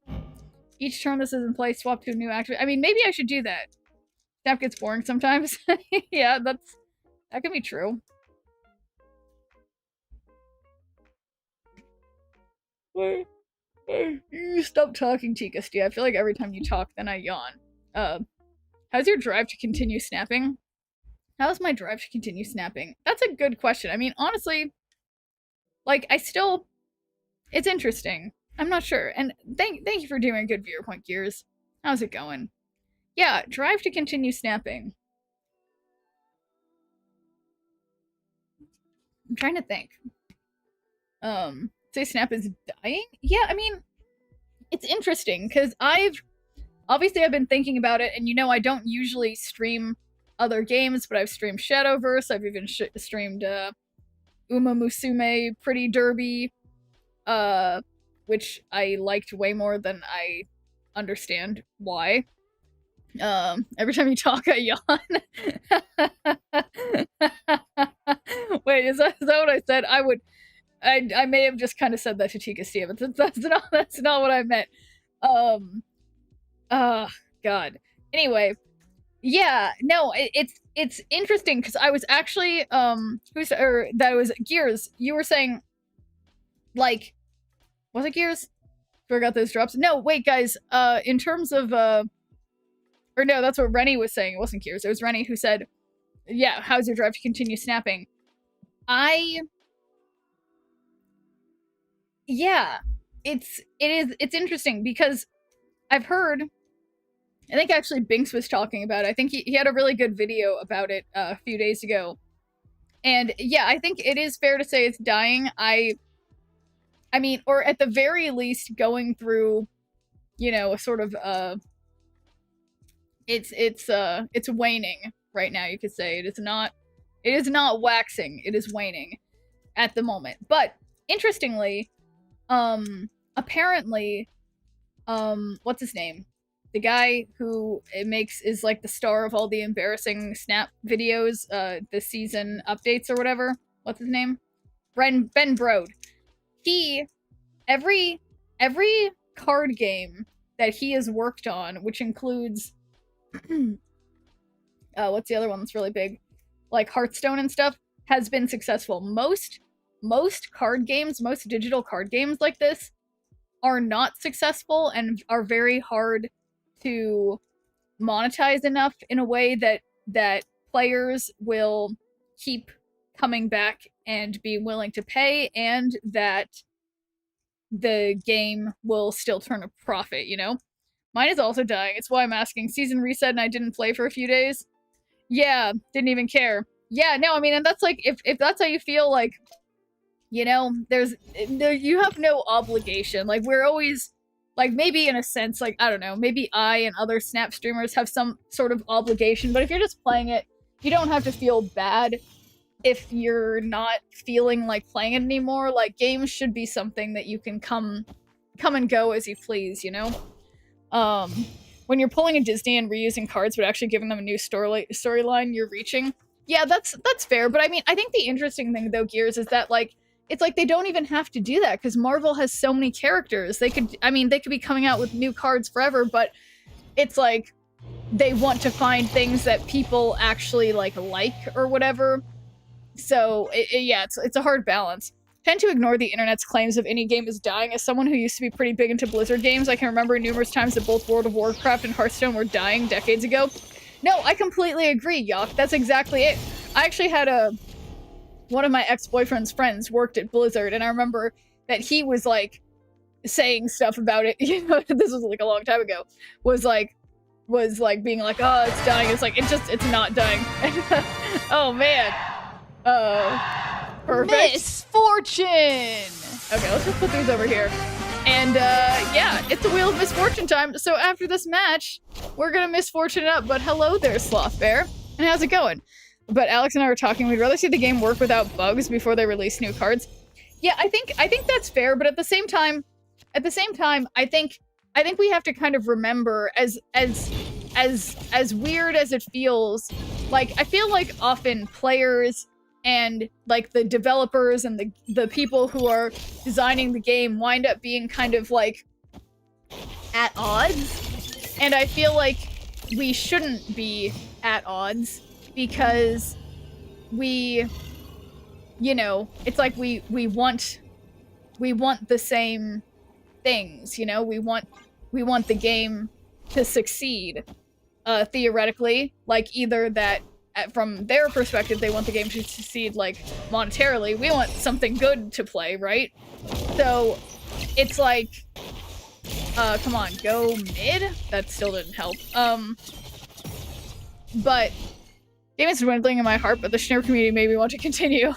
Each turn this is in play, swap to a new activate. I mean, maybe I should do that. Snap gets boring sometimes. Yeah, that can be true. You stop talking, Tigustia. I feel like every time you talk, then I yawn. How's your drive to continue snapping? How's my drive to continue snapping? That's a good question. I mean, honestly, like, it's interesting. I'm not sure. And thank you for doing a good viewer point, Gears. How's it going? Yeah, drive to continue snapping. I'm trying to think. Say Snap is dying? Yeah, I mean, it's interesting, because I've been thinking about it, and you know, I don't usually stream other games, but I've streamed Shadowverse, I've even streamed, Uma Musume Pretty Derby, which I liked way more than I understand why. Every time you talk, I yawn. Wait, is that what I said? I may have just kind of said that to Tigustia, but that's not what I meant. God. Anyway, yeah, no, it's interesting, because I was actually, that was Gears, you were saying, like, was it Gears? Forgot those drops. No, wait, guys, in terms of, or no, that's what Rennie was saying, it wasn't Gears, it was Rennie who said, yeah, how's your drive to continue snapping? Yeah, it's interesting, because I've heard, I think actually Binks was talking about it. I think he had a really good video about it a few days ago. And yeah, I think it is fair to say it's dying. I mean, or at the very least going through, you know, a sort of, it's waning right now, you could say. It is not waxing, it is waning at the moment. But interestingly, apparently, what's his name? The guy who is like the star of all the embarrassing Snap videos, the season updates or whatever. What's his name? Ben Brode. Every card game that he has worked on, which includes, what's the other one that's really big? Like Hearthstone and stuff, has been successful. Most most card games, most digital card games like this are not successful and are very hard to monetize enough in a way that players will keep coming back and be willing to pay, and that the game will still turn a profit, you know? Mine is also dying. It's why I'm asking. Season reset and I didn't play for a few days. Yeah, didn't even care. Yeah, no, I mean, and that's like, if that's how you feel, like, you know, you have no obligation. Like, we're always, like, maybe in a sense, like, I don't know, maybe I and other Snap streamers have some sort of obligation, but if you're just playing it, you don't have to feel bad if you're not feeling like playing it anymore. Like, games should be something that you can come and go as you please, you know? When you're pulling a Disney and reusing cards but actually giving them a new storyline, you're reaching. Yeah, that's fair, but I mean, I think the interesting thing, though, Gears, is that, like, it's like they don't even have to do that, because Marvel has so many characters. They could be coming out with new cards forever, but it's like they want to find things that people actually like or whatever. So, yeah, it's a hard balance. Tend to ignore the internet's claims of any game is dying. As someone who used to be pretty big into Blizzard games, I can remember numerous times that both World of Warcraft and Hearthstone were dying decades ago. No, I completely agree, Yock. That's exactly it. I actually had one of my ex-boyfriend's friends worked at Blizzard, and I remember that he was, like, saying stuff about it, you know, this was, like, a long time ago, was being like, oh, it's dying. It's like, it's not dying. Oh, man. Perfect. Misfortune! Okay, let's just put these over here. And, yeah, it's the Wheel of Misfortune time. So after this match, we're gonna misfortune it up. But hello there, Sloth Bear. And how's it going? But Alex and I were talking, we'd rather see the game work without bugs before they release new cards. Yeah, I think that's fair, but at the same time, I think we have to kind of remember, as weird as it feels, like, I feel like often players and, like, the developers and the people who are designing the game wind up being kind of, like, at odds. And I feel like we shouldn't be at odds, because we, you know, it's like we want the same things, you know? We want the game to succeed, theoretically. Like, either that, from their perspective, they want the game to succeed, like, monetarily. We want something good to play, right? So, it's like, come on, go mid? That still didn't help. But, game is dwindling in my heart, but the shneerp community made me want to continue.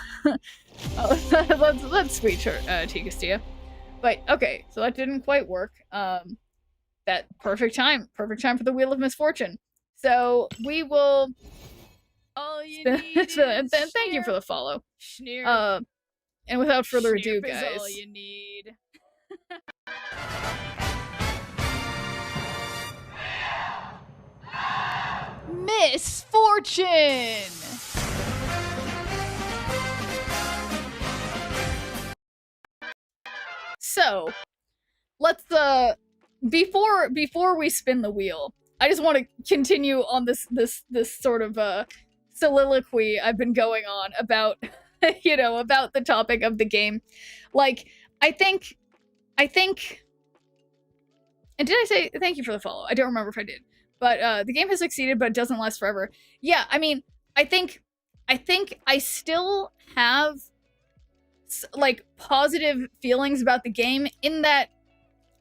Oh, that's sweet, T. Castillo. But, okay, so that didn't quite work. That perfect time for the Wheel of Misfortune. So, we will... All you need and thank you for the follow. Shneerp. And without further ado, Shneerp is guys. all you need. Misfortune! So, let's, before we spin the wheel, I just want to continue on this sort of, soliloquy I've been going on about, you know, about the topic of the game. Like, I think, and did I say thank you for the follow? I don't remember if I did. But, the game has succeeded, but it doesn't last forever. Yeah, I mean, I think I still have, like, positive feelings about the game, in that,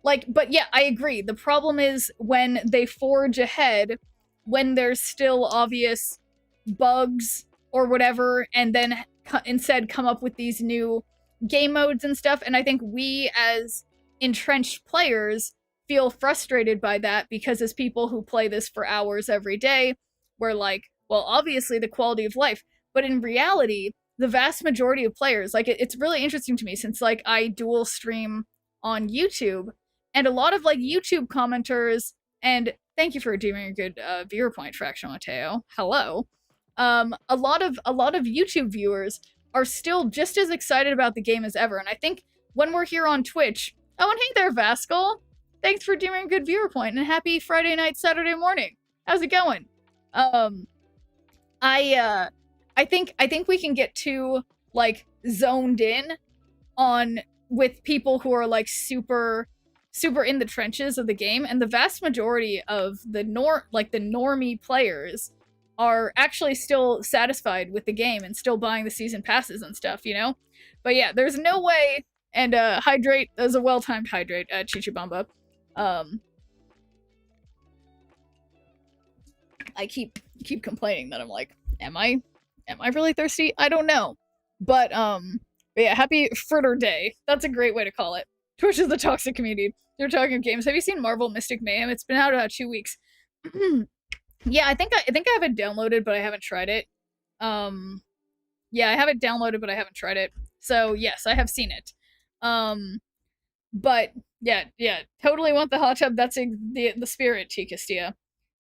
like, but yeah, I agree. The problem is when they forge ahead, when there's still obvious bugs or whatever, and then instead come up with these new game modes and stuff. And I think we, as entrenched players, feel frustrated by that, because as people who play this for hours every day, we're like, well, obviously the quality of life. But in reality, the vast majority of players, like, it's really interesting to me, since, like, I dual stream on YouTube, and a lot of, like, YouTube commenters, and thank you for doing a good viewer point, Fractional Mateo. Hello. A lot of YouTube viewers are still just as excited about the game as ever, and I think when we're here on Twitch, oh, and hey there, Vascal. Thanks for doing a good viewer point, and happy Friday night, Saturday morning. How's it going? I think we can get too, like, zoned in on with people who are like super in the trenches of the game, and the vast majority of the normie players are actually still satisfied with the game and still buying the season passes and stuff, you know? But yeah, there's no way. And hydrate, that was a well-timed hydrate, Chichibamba. I keep complaining that I'm like, am I really thirsty? I don't know. But yeah, happy Fritter Day. That's a great way to call it. Twitch is the toxic community. They're talking games. Have you seen Marvel Mystic Mayhem? It's been out about 2 weeks. Yeah, I think I have it downloaded, but I haven't tried it. Yeah, I have it downloaded, but I haven't tried it. So yes, I have seen it. But yeah, totally want the hot tub. That's the spirit, T. Castilla.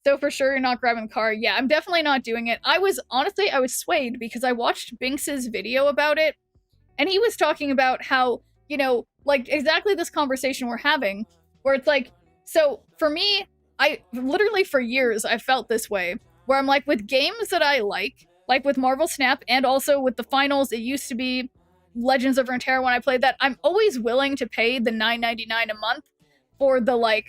So for sure you're not grabbing the car. Yeah, I'm definitely not doing it. I was swayed because I watched Binks's video about it, and he was talking about how, you know, like exactly this conversation we're having, where it's like, so for me, I literally for years I felt this way, where I'm like, with games that I like with Marvel Snap and also with the finals, it used to be Legends of Runeterra when I played that, I'm always willing to pay the $9.99 a month for the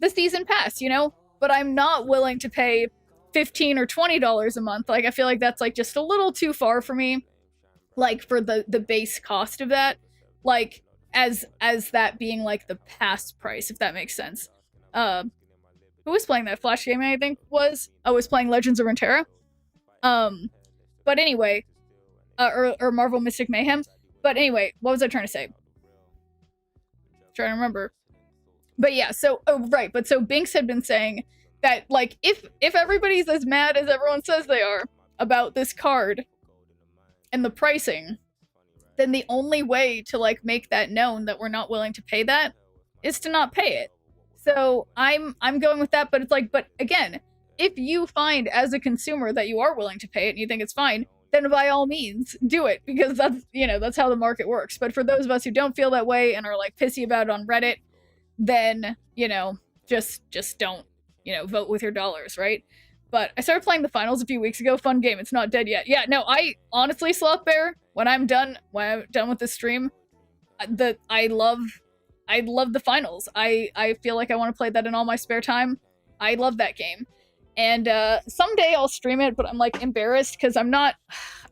season pass, you know? But I'm not willing to pay $15 or $20 a month. Like, I feel like that's like just a little too far for me, like for the base cost of that, like as that being like the pass price, if that makes sense. Who was playing that? Flash Gaming, I think I was playing Legends of Runeterra. But anyway, or Marvel Mystic Mayhem. But anyway, what was I trying to say? Trying to remember. But yeah, so right, but so Binks had been saying that like if everybody's as mad as everyone says they are about this card and the pricing, then the only way to like make that known that we're not willing to pay that is to not pay it. So I'm going with that, but it's like, but again, if you find as a consumer that you are willing to pay it and you think it's fine, then by all means do it, because that's, you know, that's how the market works. But for those of us who don't feel that way and are like pissy about it on Reddit, then, you know, just don't, you know, vote with your dollars, right? But I started playing the finals a few weeks ago. Fun game. It's not dead yet. Yeah, no, I honestly, Sloth Bear, when I'm done with this stream, I love the finals. I feel like I want to play that in all my spare time. I love that game. And someday I'll stream it, but I'm like embarrassed because I'm not.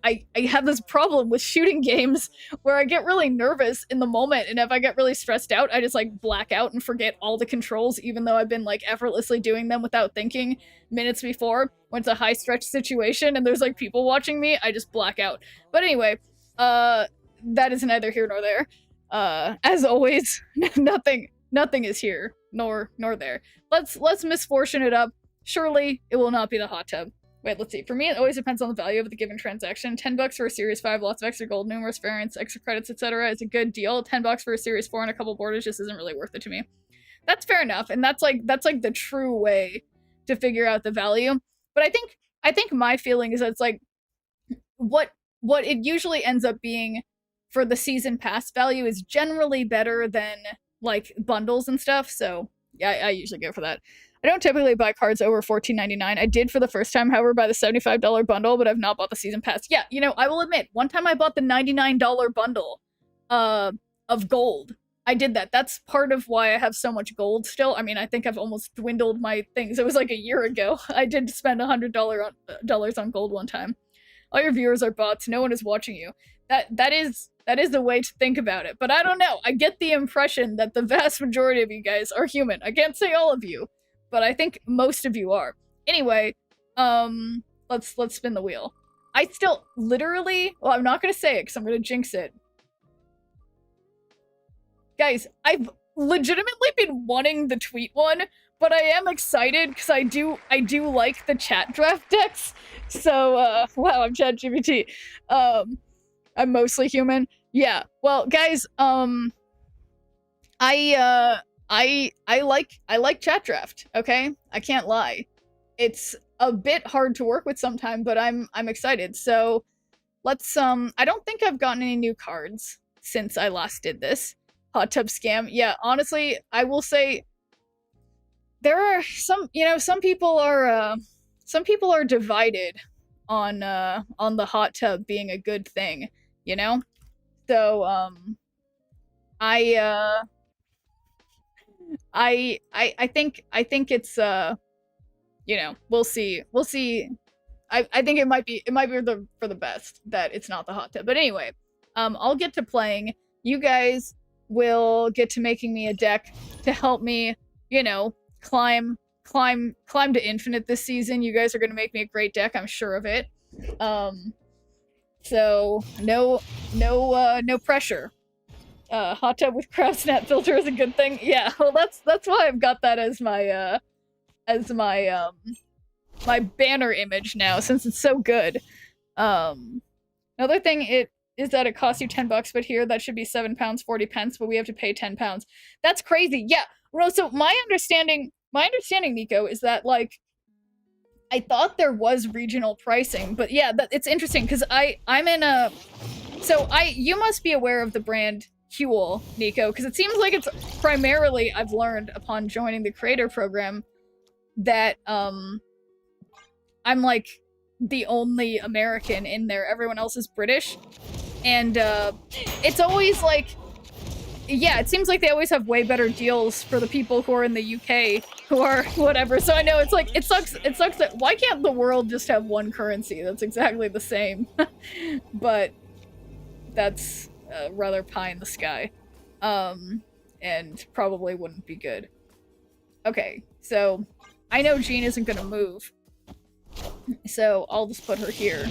I have this problem with shooting games where I get really nervous in the moment, and if I get really stressed out, I just like black out and forget all the controls, even though I've been like effortlessly doing them without thinking minutes before. When it's a high stretch situation and there's like people watching me, I just black out. But anyway, that is neither here nor there. As always, nothing is here nor there. Let's misfortune it up. Surely it will not be the hot tub. Wait, let's see. For me, it always depends on the value of the given transaction. $10 for a Series 5, lots of extra gold, numerous variants, extra credits, etc. is a good deal. $10 for a Series 4 and a couple borders just isn't really worth it to me. That's fair enough, and that's like the true way to figure out the value. But I think my feeling is that it's like what it usually ends up being for the season pass value is generally better than like bundles and stuff. So yeah, I usually go for that. I don't typically buy cards over $14.99. I did for the first time, however, buy the $75 bundle, but I've not bought the season pass. Yeah, you know, I will admit, one time I bought the $99 bundle of gold. I did that. That's part of why I have so much gold still. I mean, I think I've almost dwindled my things. It was like a year ago. I did spend $100 on gold one time. All your viewers are bots. No one is watching you. That is the way to think about it. But I don't know. I get the impression that the vast majority of you guys are human. I can't say all of you, but I think most of you are. Anyway, let's spin the wheel. I still literally, well, I'm not gonna say it because I'm gonna jinx it. Guys, I've legitimately been wanting the tweet one, but I am excited because I do like the chat draft decks. So wow, I'm ChatGPT. I'm mostly human. Yeah. Well, guys, I like chat draft, okay? I can't lie. It's a bit hard to work with sometimes, but I'm excited. So let's I don't think I've gotten any new cards since I last did this. Hot tub scam. Yeah, honestly, I will say there are some, you know, some people are divided on the hot tub being a good thing, you know? So, I think it's you know, we'll see. We'll see. I think it might be for the best that it's not the hot tub. But anyway, I'll get to playing. You guys will get to making me a deck to help me, you know, climb to infinite this season. You guys are gonna make me a great deck, I'm sure of it. So no pressure. Hot tub with crab snap filter is a good thing. Yeah, well that's why I've got that as my my banner image now, since it's so good. Another thing is that it costs you $10, but here that should be £7 40 pence, but we have to pay £10. That's crazy. Yeah. Well, so my understanding, Nico, is that like I thought there was regional pricing, but yeah, it's interesting because I'm in a you must be aware of the brand Huel, Nico, because it seems like it's primarily, I've learned upon joining the creator program, that I'm like the only American in there. Everyone else is British. And it's always like, yeah, it seems like they always have way better deals for the people who are in the UK who are whatever. So I know it's like, it sucks that, why can't the world just have one currency that's exactly the same? But that's rather pie in the sky. And probably wouldn't be good. Okay, so I know Jean isn't gonna move, so I'll just put her here.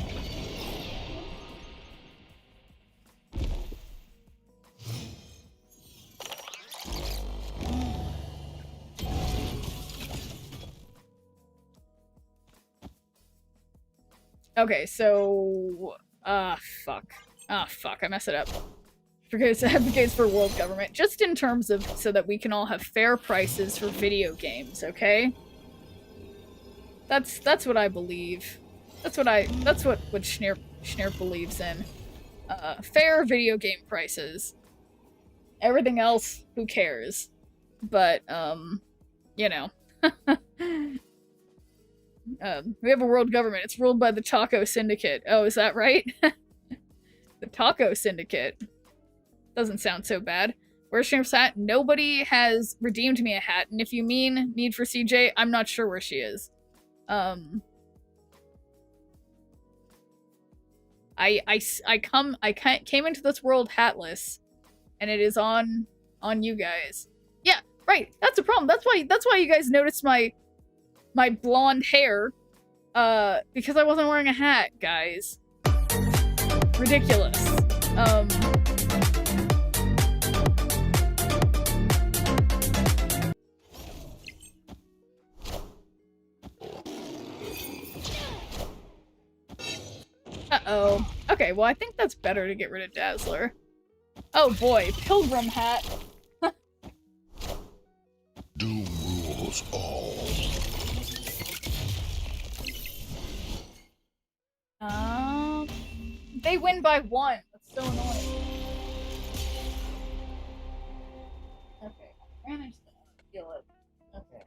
Okay, so fuck, I messed it up. Because advocates for world government, just in terms of so that we can all have fair prices for video games, okay? That's what I believe. That's what shneerp believes in. Fair video game prices. Everything else, who cares? But you know. We have a world government. It's ruled by the Taco Syndicate. Oh, is that right? The Taco Syndicate. Doesn't sound so bad. Where's shneerp's hat? Nobody has redeemed me a hat, and if you mean Need for CJ, I'm not sure where she is. I came into this world hatless, and it is on you guys. Yeah, right. That's a problem. That's why you guys noticed my blonde hair, because I wasn't wearing a hat, guys. Ridiculous. Uh-oh. Okay, well I think that's better to get rid of Dazzler. Oh boy, Pilgrim hat. Doom rules all. They win by 1. That's so annoying. Okay, I managed to feel it. Okay.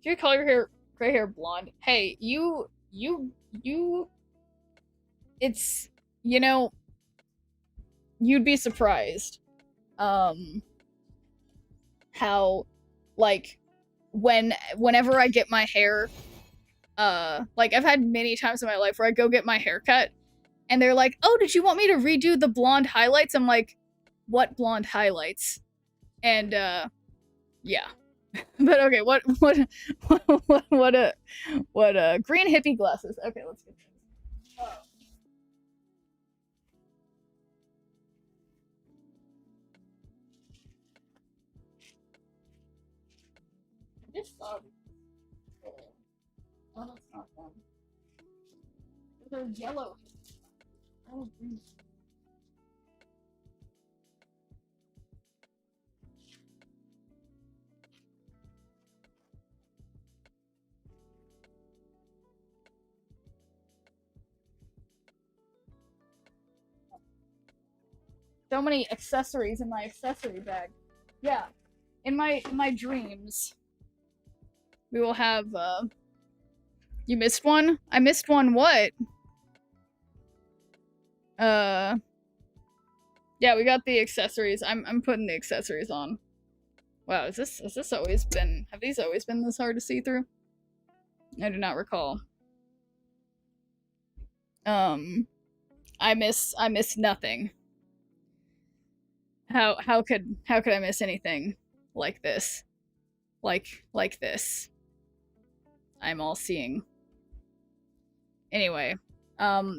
Do you color your hair gray hair blonde? Hey, you it's, you know, you'd be surprised how, like, whenever I get my hair, like, I've had many times in my life where I go get my hair cut and they're like, oh, did you want me to redo the blonde highlights? I'm like, what blonde highlights? And yeah. But okay, what green hippie glasses. Okay, let's get this. Oh. I just saw these. Oh, that's not them. They're yellow. Oh, green. So many accessories in my accessory bag. Yeah. In my dreams, we will have, you missed one? I missed one what? Yeah, we got the accessories. I'm putting the accessories on. Wow, has this always been, have these always been this hard to see through? I do not recall. I miss nothing. How could I miss anything like this? Like this. I'm all seeing. Anyway,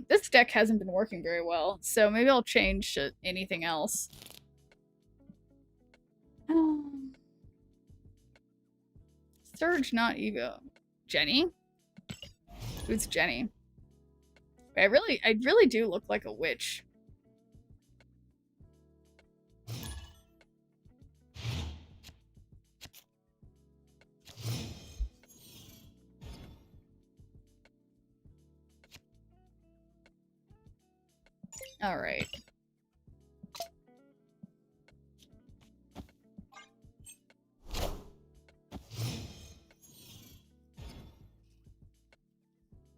this deck hasn't been working very well, so maybe I'll change to anything else. Surge, not Evo. Jenny? Who's Jenny? I really do look like a witch. Alright.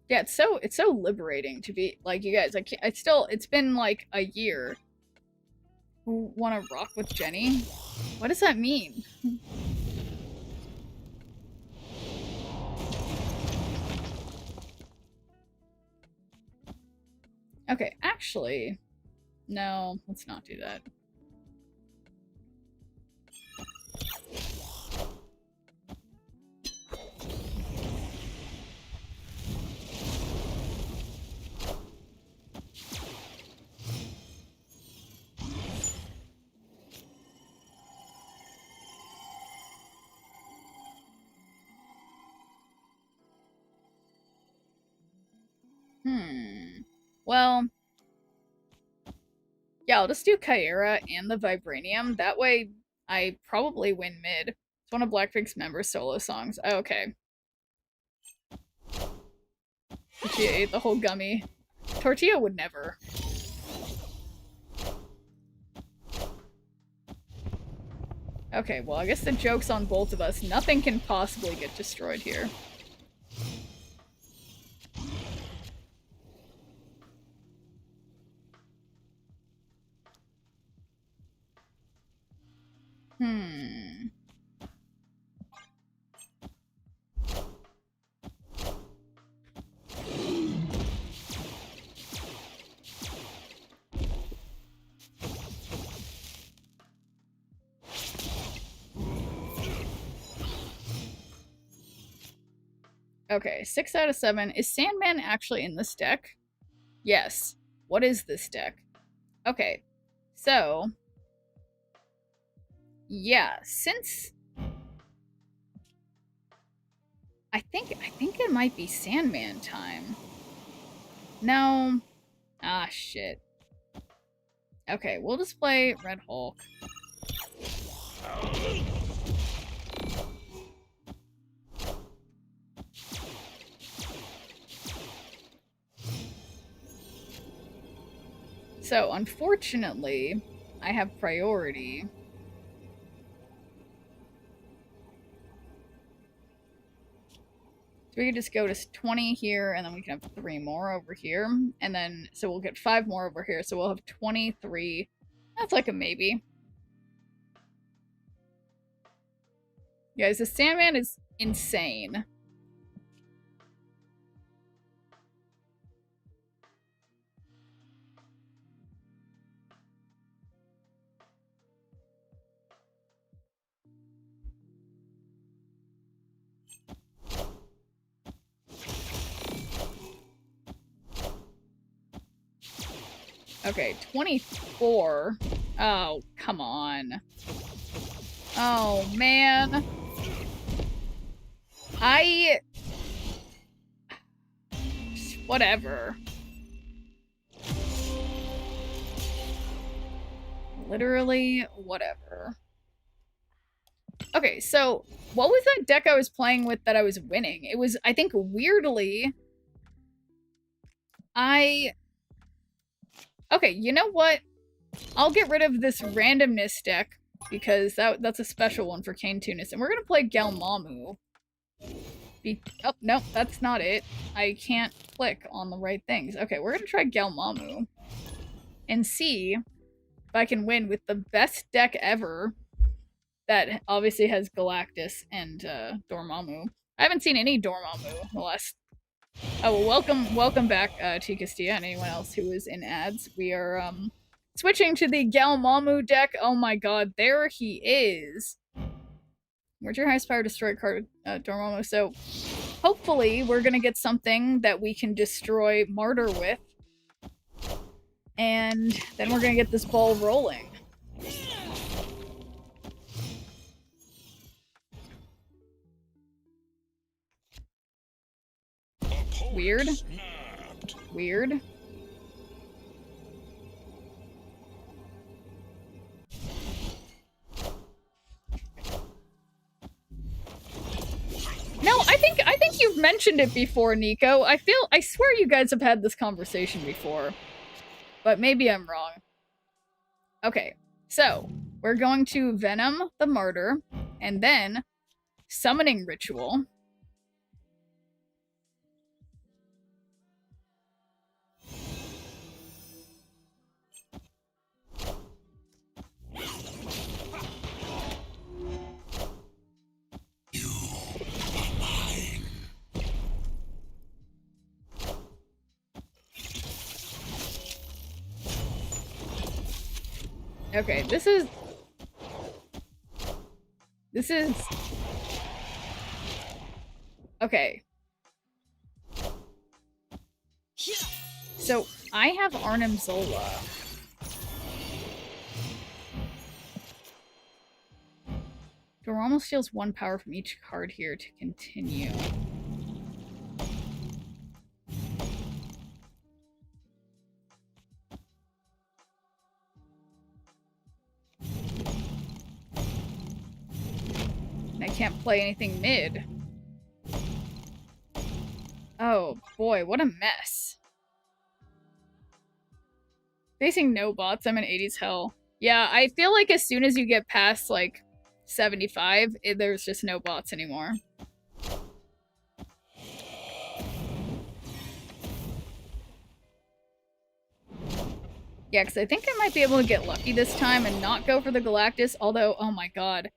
Yeah, it's so liberating to be like, you guys. It's been like a year. Who wanna rock with Jenny? What does that mean? Okay, actually, no, let's not do that. Well, yeah, I'll just do Kyra and the Vibranium. That way, I probably win mid. It's one of Blackpink's member solo songs. Oh, okay. She ate the whole gummy. Tortilla would never. Okay, well, I guess the joke's on both of us. Nothing can possibly get destroyed here. Okay, 6 out of 7. Is Sandman actually in this deck? Yes. What is this deck? Okay, so... yeah, since... I think it might be Sandman time. No. Ah, shit. Okay, we'll just play Red Hulk. So, unfortunately, I have priority. So we could just go to 20 here, and then we can have 3 more over here. And then, so we'll get 5 more over here, so we'll have 23. That's like a maybe. Guys, the Sandman is insane. Okay, 24. Oh, come on. Oh, man. Whatever. Literally, whatever. Okay, so, what was that deck I was playing with that I was winning? It was, I think, weirdly... Okay, you know what? I'll get rid of this randomness deck, because that's a special one for Kane Tunis, and we're gonna play Galmamu. Oh, no, that's not it. I can't click on the right things. Okay, we're gonna try Galmamu. and see if I can win with the best deck ever that obviously has Galactus and Dormammu. I haven't seen any Dormammu in the last... Oh, well, welcome back, T. Castilla, and anyone else who is in ads. We are, switching to the Galmammu deck. Oh my god, there he is. Where's your highest power destroy card, Dormammu? So, hopefully, we're gonna get something that we can destroy Martyr with. And then we're gonna get this ball rolling. Weird. Weird. No, I think you've mentioned it before, Nico. I swear you guys have had this conversation before. But maybe I'm wrong. Okay, so we're going to Venom the Martyr, and then Summoning Ritual. Okay, this is... Okay. So, I have Arnim Zola. Dormammu steals 1 power from each card here to continue. And I can't play anything mid. Oh boy, what a mess. Facing no bots, I'm in 80s hell. Yeah, I feel like as soon as you get past, like, 75, there's just no bots anymore. Yeah, because I think I might be able to get lucky this time and not go for the Galactus, although, oh my god.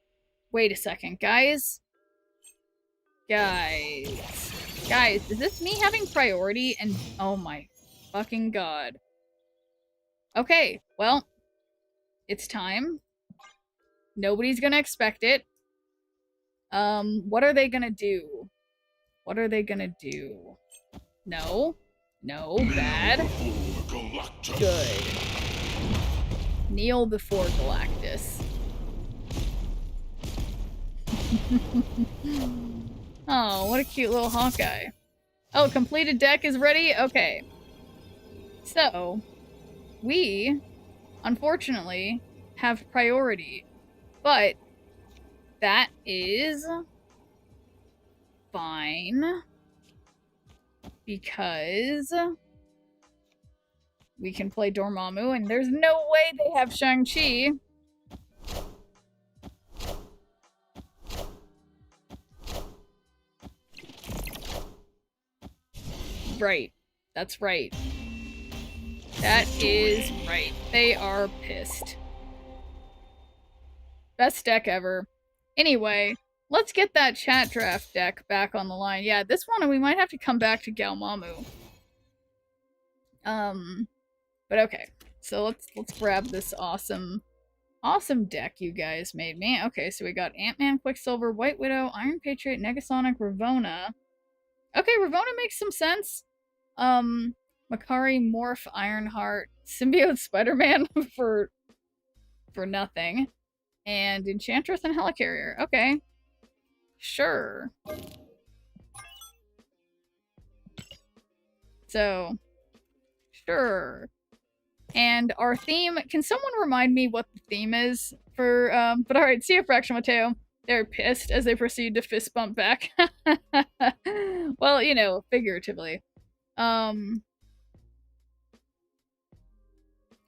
Wait a second, guys? Guys, is this me having priority? And, oh my fucking god. Okay, well, it's time. Nobody's gonna expect it. What are they gonna do? What are they gonna do? No. No, bad. Good. Kneel before Galactus. Oh, what a cute little Hawkeye. Oh, completed deck is ready? Okay. So, we, unfortunately, have priority. But, that is fine. Because we can play Dormammu, and there's no way they have Shang-Chi. Right. That's right. That is right. They are pissed. Best deck ever. Anyway, let's get that chat draft deck back on the line. Yeah, this one we might have to come back to Galmammu. But okay. So let's grab this awesome deck you guys made me. Okay, so we got Ant-Man, Quicksilver, White Widow, Iron Patriot, Negasonic, Ravonna. Okay, Ravonna makes some sense. Makari, Morph, Ironheart, Symbiote Spider-Man for nothing. And Enchantress and Helicarrier. Okay. Sure. So, sure. And our theme, can someone remind me what the theme is for, but alright, see you, Fraction Mateo. They're pissed as they proceed to fist bump back. Well, you know, figuratively.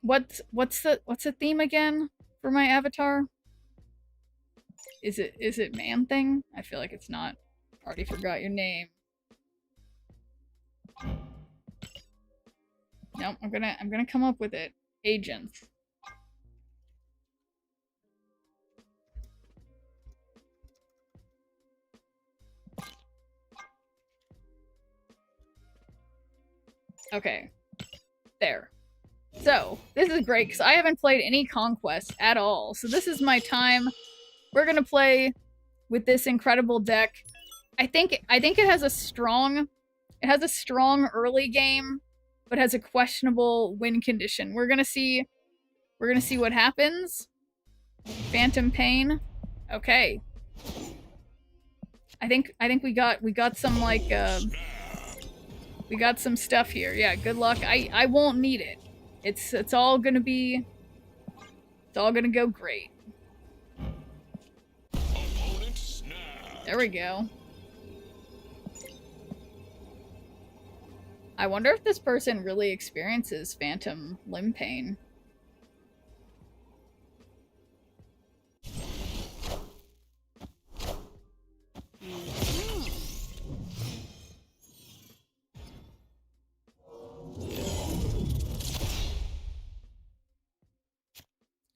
What's the theme again for my avatar? Is it Man Thing? I feel like it's not. Already forgot your name. Nope, I'm gonna come up with it. agents. Okay. There. So, this is great, because I haven't played any Conquest at all. So this is my time. We're gonna play with this incredible deck. I think it has a strong early game, but has a questionable win condition. We're gonna see what happens. Phantom Pain. Okay. I think we got some like we got some stuff here. Yeah, good luck. I won't need it. It's all gonna go great. There we go. I wonder if this person really experiences phantom limb pain.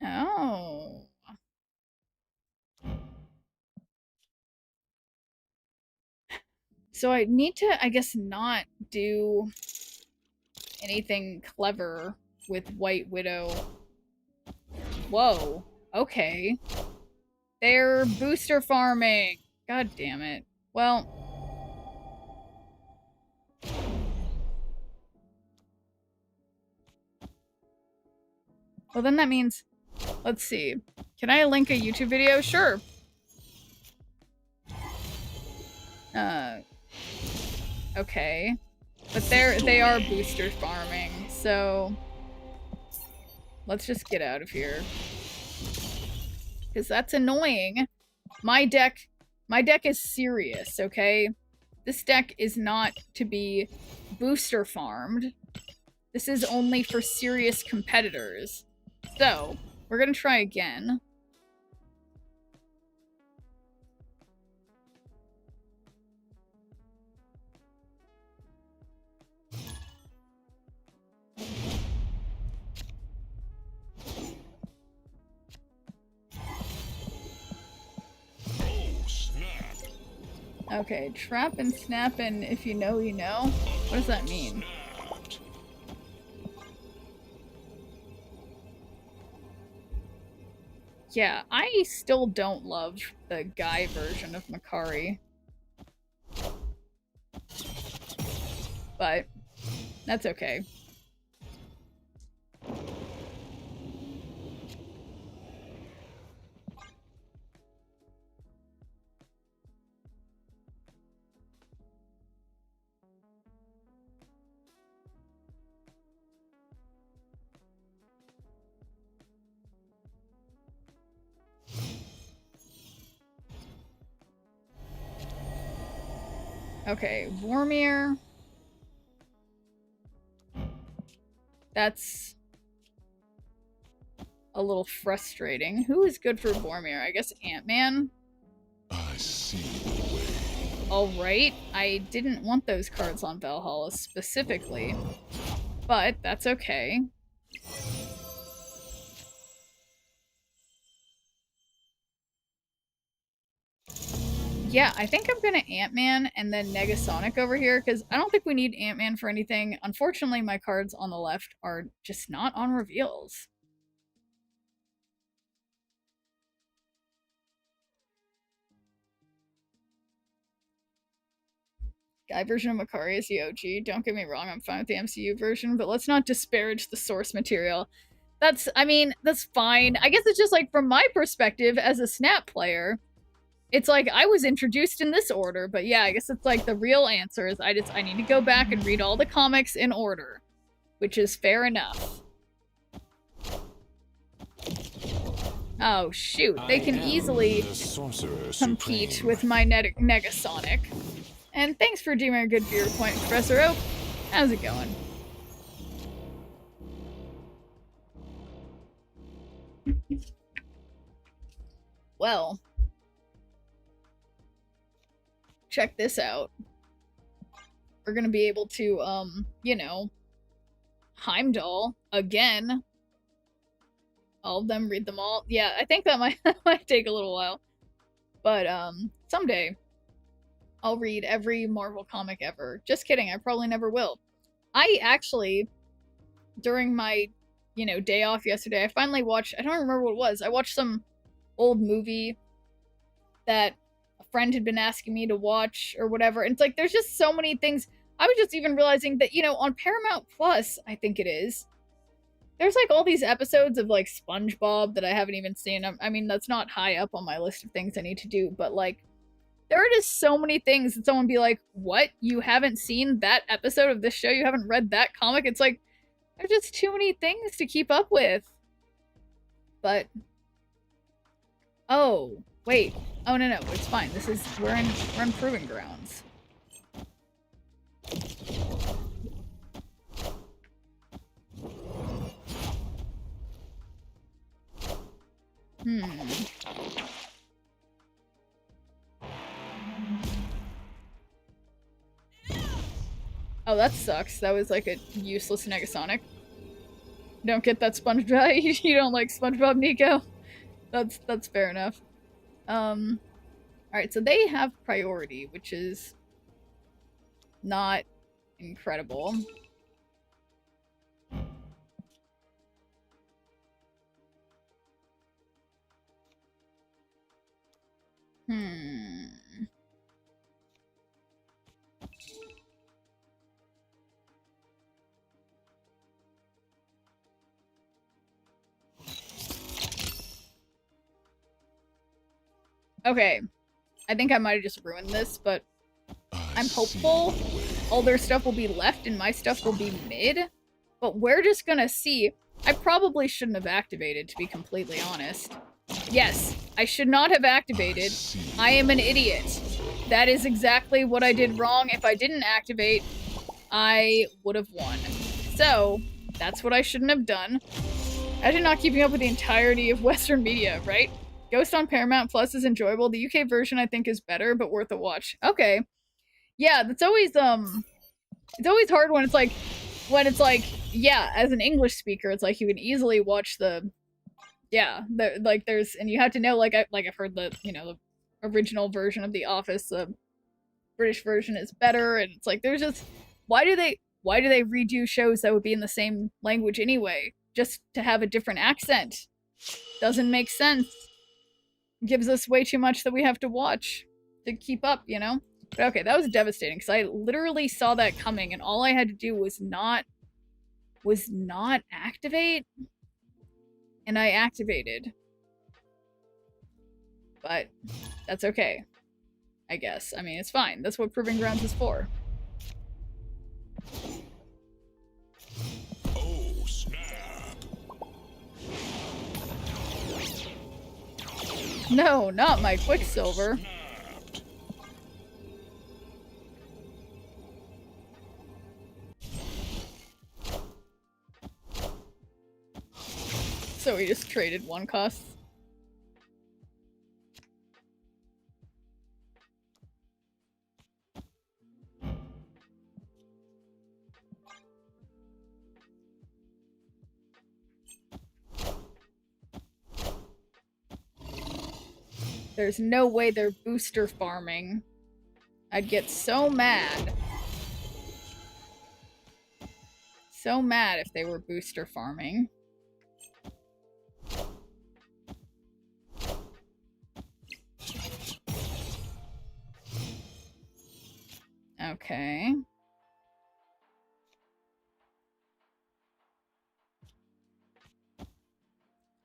Oh. So I need to, I guess, not do anything clever with White Widow. Whoa. Okay. They're booster farming. God damn it. Well. Well, then that means... Let's see. Can I link a YouTube video? Sure. Okay. But they are booster farming, so... Let's just get out of here. Because that's annoying. My deck is serious, okay? This deck is not to be booster farmed. This is only for serious competitors. So, we're gonna try again. Okay, trap and snap and if you know, you know. What does that mean? Yeah, I still don't love the guy version of Makari. But, that's okay. Okay, Vormir. That's a little frustrating. Who is good for Vormir? I guess Ant-Man? I see the way. Alright, I didn't want those cards on Valhalla specifically, but that's okay. Yeah, I think I'm gonna Ant-Man and then Negasonic over here, because I don't think we need Ant-Man for anything. Unfortunately, my cards on the left are just not on reveals. Guy version of Makari is the OG. Don't get me wrong, I'm fine with the MCU version, but let's not disparage the source material. I mean, that's fine. I guess it's just like, from my perspective as a Snap player, it's like I was introduced in this order, but yeah, I guess it's like the real answer is I need to go back and read all the comics in order, which is fair enough. Oh shoot, they can easily compete with my Negasonic. And thanks for doing a good viewer point, Professor Oak. How's it going? Well, check this out. We're gonna be able to, you know, Heimdall again all of them, read them all. Yeah, I think that might might take a little while. But someday I'll read every Marvel comic ever. Just kidding, I probably never will. I actually, during my, day off yesterday, I finally watched, I don't remember what it was. I watched some old movie that a friend had been asking me to watch or whatever. And it's like, there's just so many things. I was just even realizing that, on Paramount Plus, I think it is, there's like all these episodes of like SpongeBob that I haven't even seen. I mean, that's not high up on my list of things I need to do, but like, there are just so many things that someone be like, what? You haven't seen that episode of this show? You haven't read that comic? It's like, there's just too many things to keep up with. But, oh, wait. Oh, no, it's fine. we're in Proving Grounds. Oh, that sucks. That was like a useless Negasonic. Don't get that SpongeBob. You don't like SpongeBob, Nico? That's fair enough. Alright, so they have priority, which is not incredible. Okay, I think I might have just ruined this, but I'm hopeful all their stuff will be left and my stuff will be mid, but we're just gonna see. I probably shouldn't have activated, to be completely honest. Yes, I should not have activated. I am an idiot. That is exactly what I did wrong. If I didn't activate, I would have won. So, that's what I shouldn't have done. I did not keeping up with the entirety of Western media, right? Ghost on Paramount Plus is enjoyable. The UK version I think is better, but worth a watch. Okay. Yeah, that's always it's always hard when it's like yeah, as an English speaker, it's like you can easily watch there's and you have to know like I've heard the the original version of The Office, the British version is better, and it's like there's just why do they redo shows that would be in the same language anyway, just to have a different accent? Doesn't make sense. Gives us way too much that we have to watch to keep up, But okay, that was devastating because I literally saw that coming, and all I had to do was not activate, and I activated. But that's okay, I guess. I mean, it's fine. That's what Proving Grounds is for. Oh, snap. No, not my Quicksilver. So we just traded one cost. There's no way they're booster farming. I'd get so mad. So mad if they were booster farming. Okay.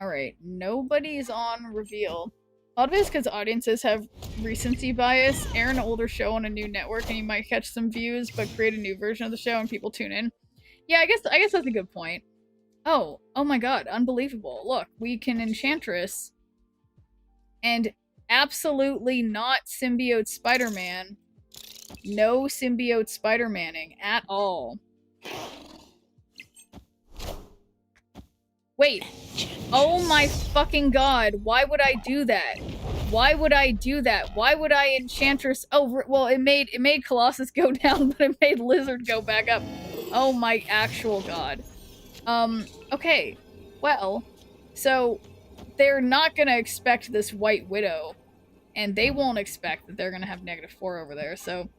Alright, nobody's on reveal. A lot of it is because audiences have recency bias. Air an older show on a new network and you might catch some views, but create a new version of the show and people tune in. Yeah, I guess that's a good point. Oh my god, unbelievable. Look, we can Enchantress and absolutely not symbiote Spider-Man. No symbiote Spider-Manning at all. Wait. Oh my fucking god. Why would I do that? Why would I do that? Why would I Enchantress? Oh, well, it made Colossus go down, but it made Lizard go back up. Oh my actual god. Okay. Well, So they're not gonna expect this White Widow, and they won't expect that they're gonna have -4 over there, so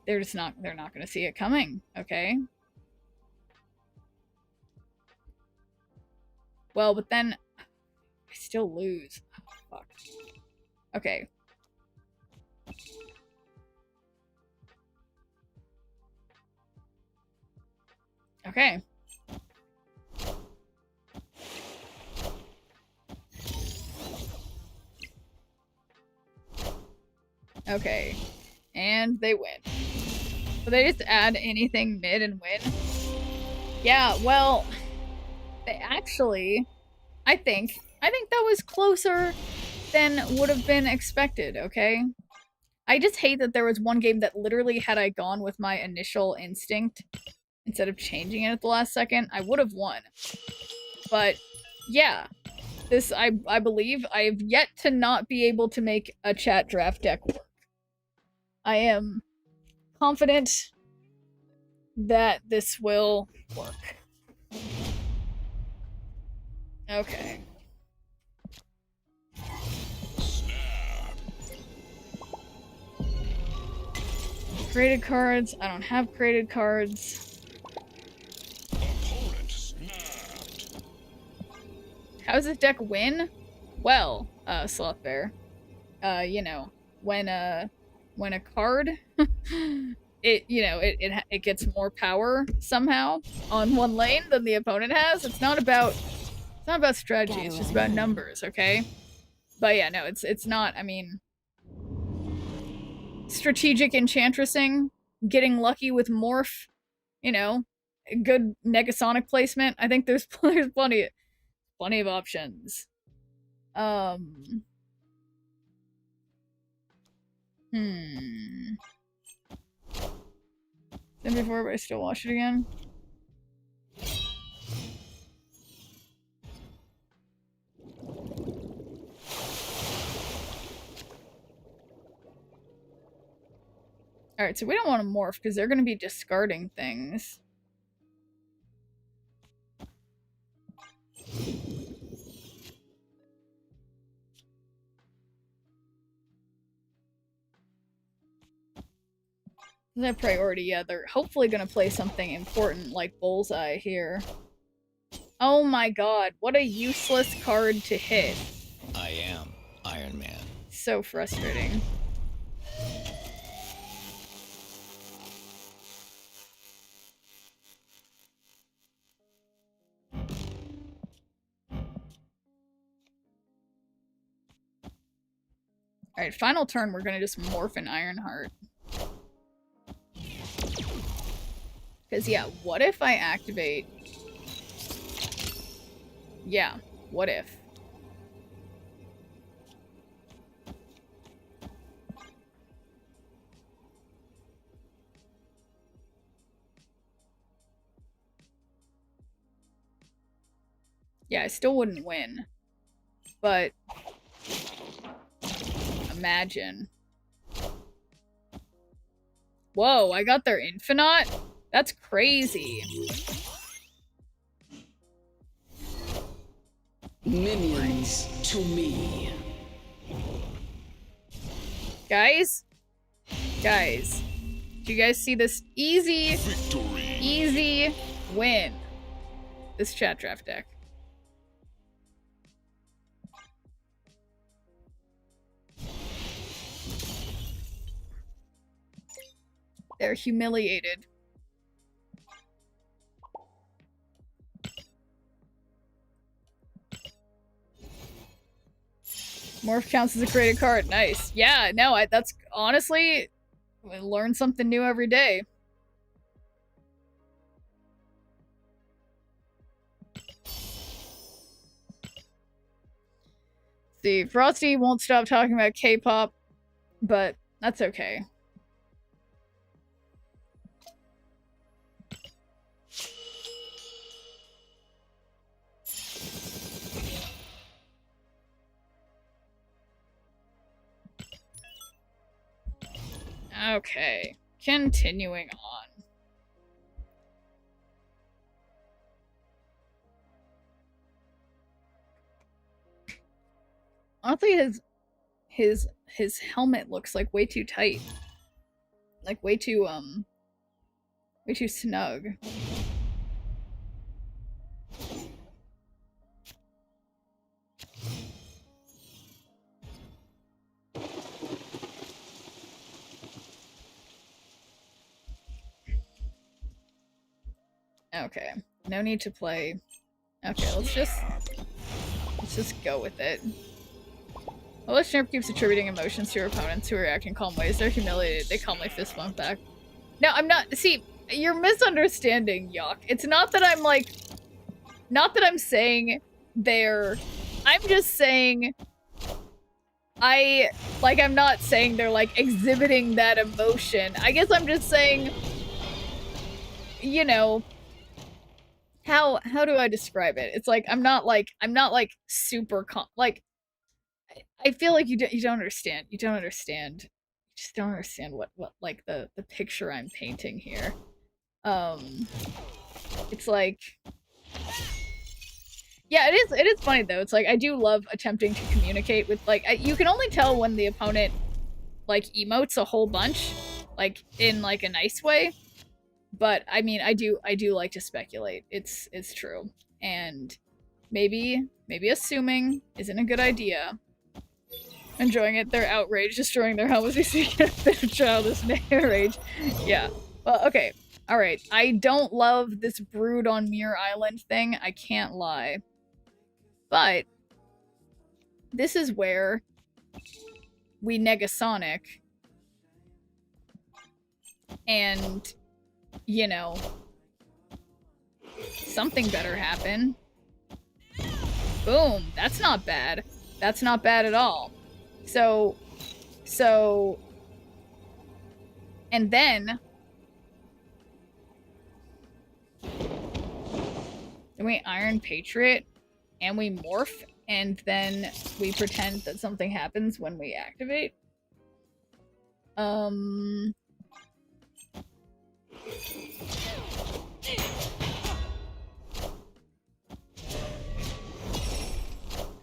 they're not gonna see it coming, okay? Well, but then I still lose. Oh, fuck. Okay. Okay. Okay. And they win. So they just add anything mid and win? Yeah, well, they actually, I think that was closer than would have been expected, okay? I just hate that there was one game that literally, had I gone with my initial instinct instead of changing it at the last second, I would have won. But yeah, this, I believe I have yet to not be able to make a chat draft deck work. I am confident that this will work. Okay. Created cards. I don't have created cards. Opponent snapped. How does this deck win? Well, Sloth Bear. You know, when a card it gets more power somehow on one lane than the opponent has. It's not about strategy, it's just about numbers, okay? But yeah, no, it's not, I mean, strategic enchantressing, getting lucky with morph, you know, good Negasonic placement. I think there's plenty of options. Did before, but I still watch it again. Alright, so we don't want to morph because they're going to be discarding things. Their priority, yeah, they're hopefully going to play something important like Bullseye here. Oh my god, what a useless card to hit. I am Iron Man. So frustrating. Alright, final turn, we're gonna just morph an Ironheart. Because, yeah, what if I activate... Yeah, what if? Yeah, I still wouldn't win. But... imagine. Whoa, I got their Infinite? That's crazy. Minions to me. Guys? Guys. Do you guys see this easy win? This chat draft deck. They're humiliated. Morph counts as a created card. Nice. Yeah, no, that's honestly, I learn something new every day. See, Frosty won't stop talking about K-pop, but that's okay. Okay, continuing on. Honestly, his helmet looks like way too tight. Like way too snug. Okay, no need to play. Okay, let's just go with it. While shneerp keeps attributing emotions to your opponents who react in calm ways, they're humiliated. They calmly fist bump back. No, I'm not. See, you're misunderstanding, Yuck. It's not that I'm like, not that I'm saying they're. I'm just saying. I'm not saying they're like exhibiting that emotion. I guess I'm just saying. You know. How do I describe it? It's like I'm not like super like I feel like you don't understand. You don't understand. You just don't understand what like the picture I'm painting here. It's like yeah, it is funny though. It's like I do love attempting to communicate with like you can only tell when the opponent like emotes a whole bunch like in like a nice way. But I mean, I do like to speculate. It's true. And maybe assuming isn't a good idea. Enjoying it, they're outraged, destroying their helmets. We see a bit of childish rage. Yeah. Well, okay. Alright. I don't love this brood on Muir Island thing. I can't lie. But this is where we Negasonic and you know, something better happen. Boom. That's not bad. That's not bad at all. So, and then we Iron Patriot and we morph and then we pretend that something happens when we activate.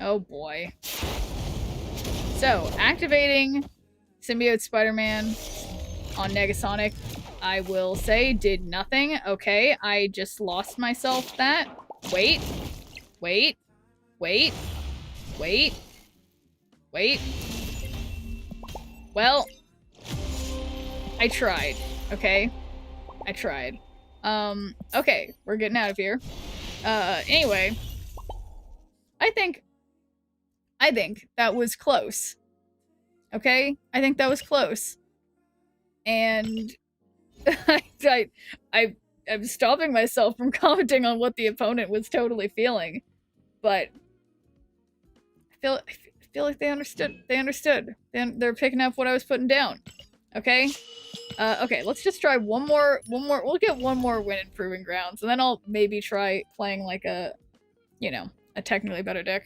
Oh boy. So, activating Symbiote Spider-Man on Negasonic, I will say, did nothing. Okay, I just lost myself that. Wait. Wait. Wait. Wait. Wait. Well, I tried, okay? I tried. Okay, we're getting out of here. Anyway, I think that was close. Okay? I think that was close. And I'm stopping myself from commenting on what the opponent was totally feeling. But I feel like they understood. They understood. They're picking up what I was putting down. Okay? Okay, let's just try one more, we'll get one more win in Proving Grounds, and then I'll maybe try playing like a, you know, a technically better deck.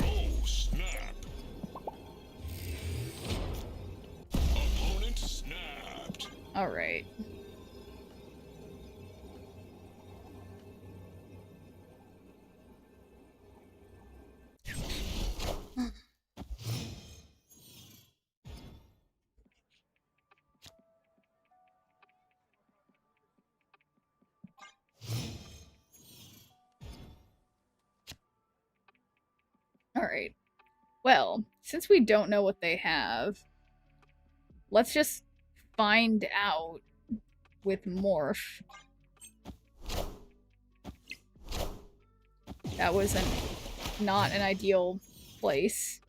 Oh, snap. Opponent snapped. Alright. Alright. Well, since we don't know what they have, let's just find out with Morph. That was not an ideal place.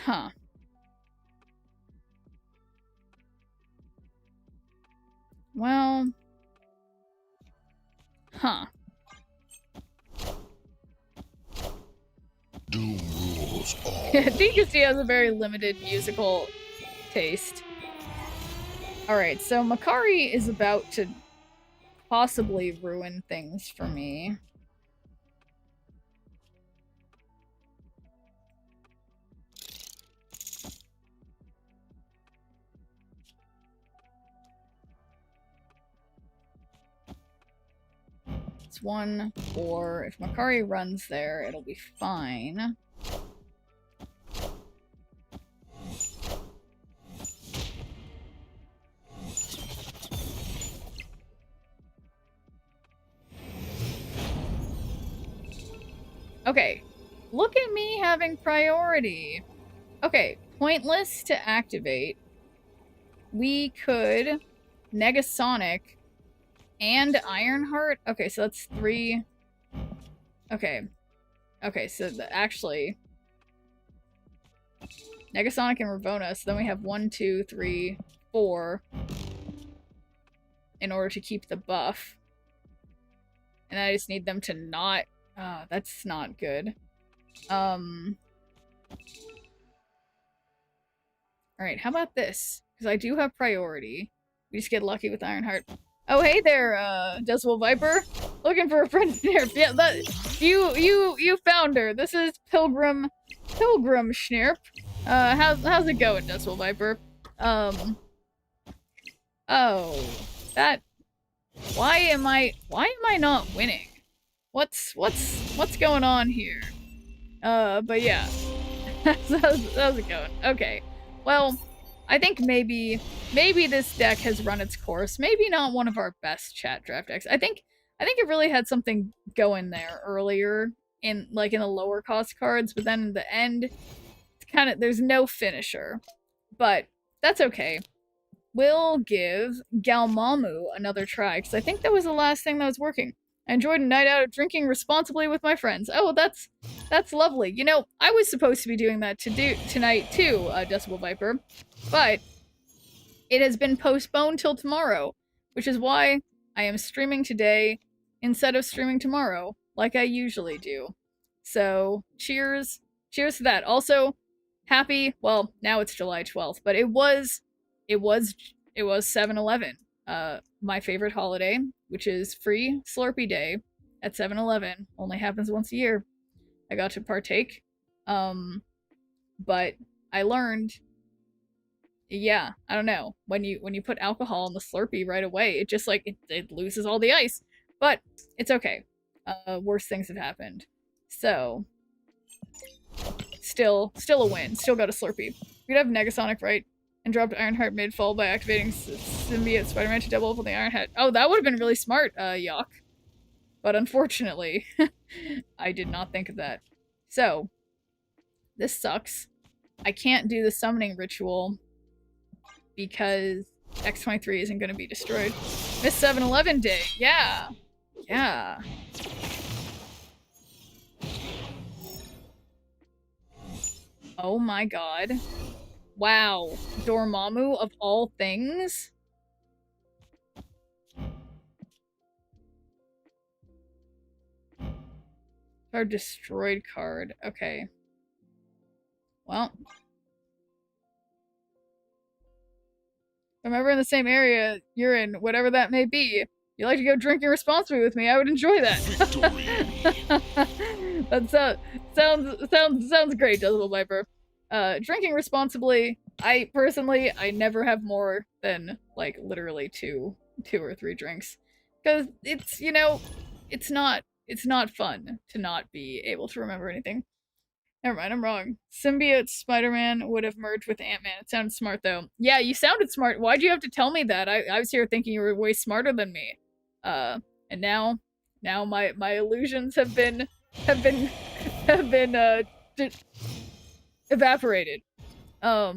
Huh. Well... Huh. Doom rules all. I think he has a very limited musical taste. Alright, so Makari is about to possibly ruin things for me. it's 1, 4. If Makari runs there, it'll be fine. Okay, look at me having priority. Okay, pointless to activate. We could Negasonic and Ironheart. Okay, so that's 3. Okay. Okay, so actually Negasonic and Ravona, so then we have 1, 2, 3, 4 in order to keep the buff. And I just need them to not... that's not good. Alright, how about this? Because I do have priority. We just get lucky with Ironheart. Oh, hey there, Decibel Viper. Looking for a friend shneerp. Yeah, that... You found her. This is Pilgrim shneerp. How's it going, Decibel Viper? Oh, that... Why am I not winning? What's going on here? But yeah. how's it going? Okay. Well, I think maybe this deck has run its course. Maybe not one of our best chat draft decks. I think it really had something going there earlier in the lower cost cards, but then in the end, it's kind of there's no finisher. But that's okay. We'll give Galmamu another try, because I think that was the last thing that was working. I enjoyed a night out of drinking responsibly with my friends. Oh, that's lovely. You know, I was supposed to be doing that tonight too, Decibel Viper, but it has been postponed till tomorrow, which is why I am streaming today instead of streaming tomorrow, like I usually do. So, cheers to that. Also, happy, well, now it's July 12th, but it was 7-Eleven, my favorite holiday, which is free Slurpee Day at 7-Eleven. Only happens once a year. I got to partake. But I learned, yeah, I don't know. When you put alcohol in the Slurpee right away, it just it loses all the ice. But it's okay. Worse things have happened. So still a win. Still got a Slurpee. We'd have Negasonic, right? And dropped Ironheart mid-fall by activating Symbiote Spider-Man to double up on the Ironheart. Oh, that would have been really smart, Yock. But unfortunately, I did not think of that. So, this sucks. I can't do the summoning ritual because X23 isn't going to be destroyed. Miss 7-Eleven day, yeah! Yeah. Oh my god. Wow, Dormammu of all things? Our destroyed card. Okay. Well. If I'm ever in the same area you're in, whatever that may be, you like to go drinking responsibly with me, I would enjoy that. That sounds great, Decibel Viper. Drinking responsibly, I never have more than, literally two or 3 drinks. Because it's, it's not fun to not be able to remember anything. Never mind, I'm wrong. Symbiote Spider-Man would have merged with Ant-Man. It sounded smart, though. Yeah, you sounded smart. Why'd you have to tell me that? I was here thinking you were way smarter than me. And now my illusions have been evaporated. Oh,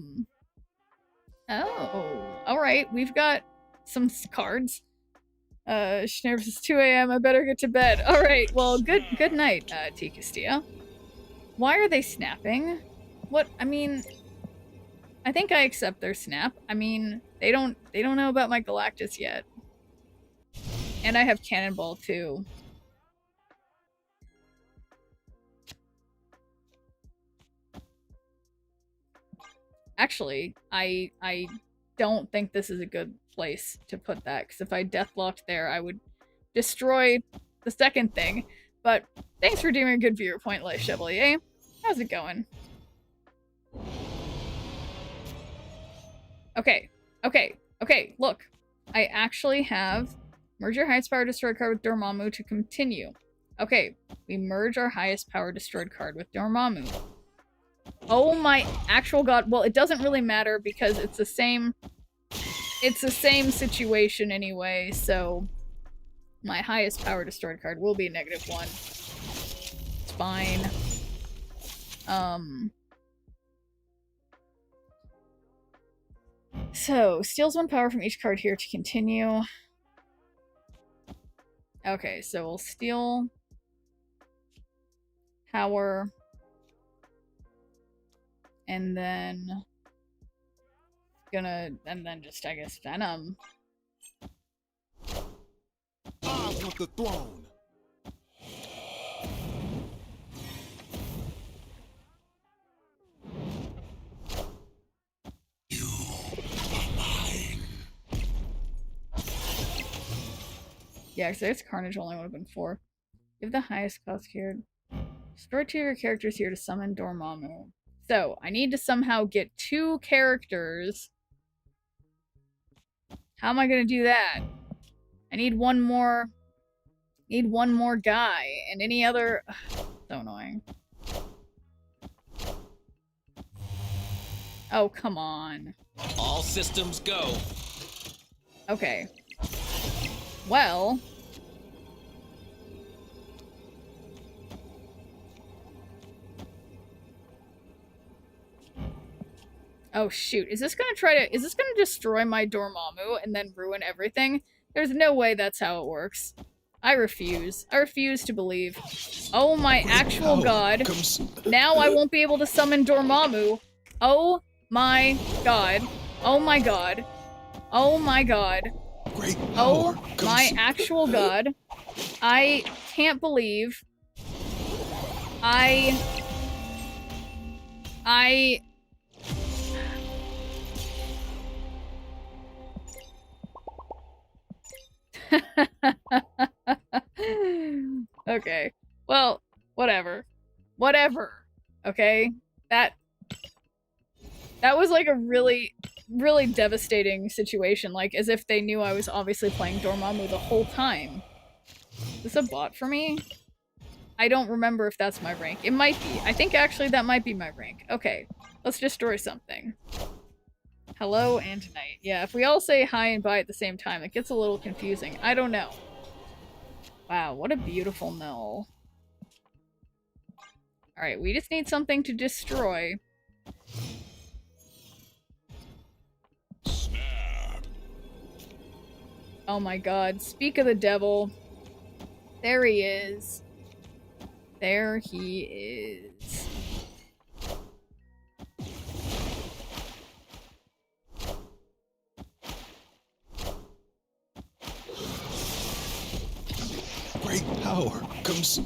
alright, we've got some cards. Shneerp says 2 a.m. I better get to bed. Alright, well, good night, T. Castilla. Why are they snapping? What, I mean, I think I accept their snap. I mean, they don't know about my Galactus yet. And I have Cannonball, too. Actually, I don't think this is a good place to put that, because if I deathlocked there, I would destroy the second thing. But thanks for doing a good viewer point, Le Chevalier. How's it going? Okay, look. I actually have Merge your highest power destroyed card with Dormammu to continue. Okay, we merge our highest power destroyed card with Dormammu. Oh my actual god. Well, it doesn't really matter because it's the same situation anyway, so my highest power destroyed card will be a -1. It's fine. So, steals 1 power from each card here to continue. Okay, so we'll steal power, and then just, I guess, Venom. I want the throne. Yeah, because I guess Carnage only would have been 4. Give the highest cost here. Destroy 2 of your characters here to summon Dormammu. So, I need to somehow get 2 characters. How am I gonna do that? I need one more guy, and any other... Ugh, so annoying. Oh, come on. All systems go. Okay. Well... Oh shoot, is this gonna destroy my Dormammu and then ruin everything? There's no way that's how it works. I refuse. I refuse to believe. Oh my actual god. Now I won't be able to summon Dormammu. Oh my god. Oh my god. Oh my god. Oh my actual god. I can't believe. Okay. Well, whatever. Whatever. Okay? That was like a really, really devastating situation. Like, as if they knew I was obviously playing Dormammu the whole time. Is this a bot for me? I don't remember if that's my rank. It might be. I think actually that might be my rank. Okay. Let's destroy something. Hello and tonight. Yeah, if we all say hi and bye at the same time, it gets a little confusing. I don't know. Wow, what a beautiful mill. Alright, we just need something to destroy. Snap. Oh my god, speak of the devil. There he is. There he is. Great power comes.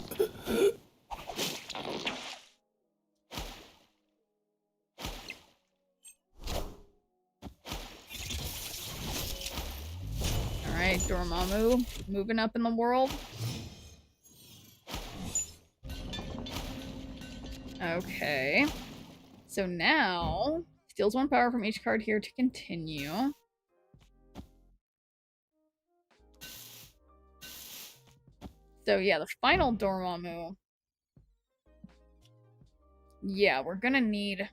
Alright, Dormammu, moving up in the world. Okay. So now, steals 1 power from each card here to continue. So yeah, the final Dormammu. Yeah, we're gonna need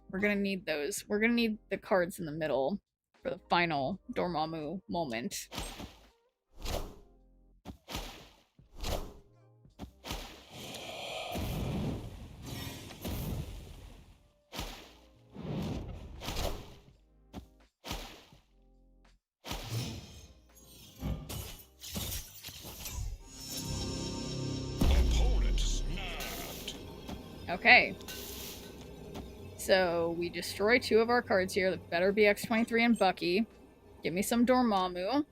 those. We're gonna need the cards in the middle for the final Dormammu moment. Opponent snapped. Okay. So we destroy 2 of our cards here. That better be X-23 and Bucky. Give me some Dormammu.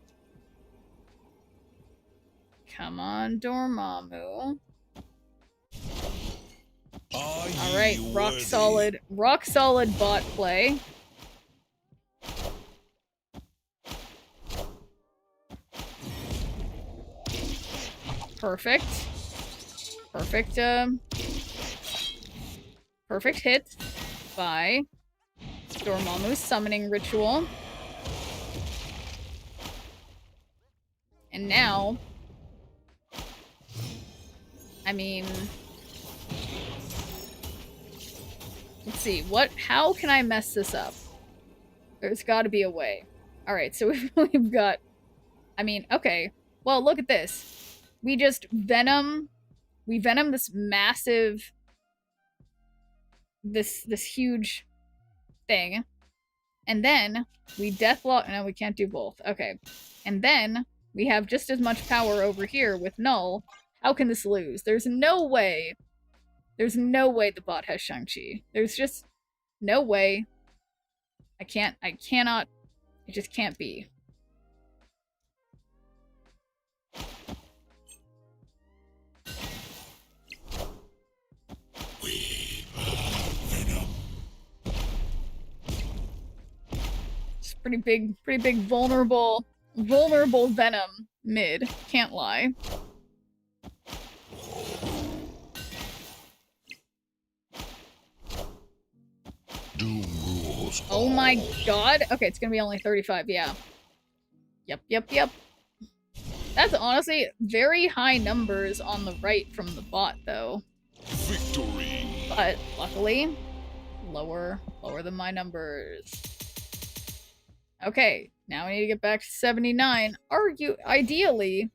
Come on, Dormammu. Alright, rock solid bot play. Perfect. Perfect hit by Dormammu's summoning ritual. And now... I mean... Let's see, how can I mess this up? There's gotta be a way. Alright, so we've got... I mean, okay. Well, look at this. We just venom this massive... This huge thing. And then we deathlock... No, we can't do both. Okay. And then we have just as much power over here with Null. How can this lose? There's no way. There's no way the bot has Shang-Chi. There's just no way. I cannot. It just can't be. It's pretty big vulnerable venom mid, can't lie. Doom rules. Oh my god. Okay, it's gonna be only 35, yeah. Yep. That's honestly very high numbers on the right from the bot, though. Victory. But, luckily, lower than my numbers. Okay, now we need to get back to 79. Ideally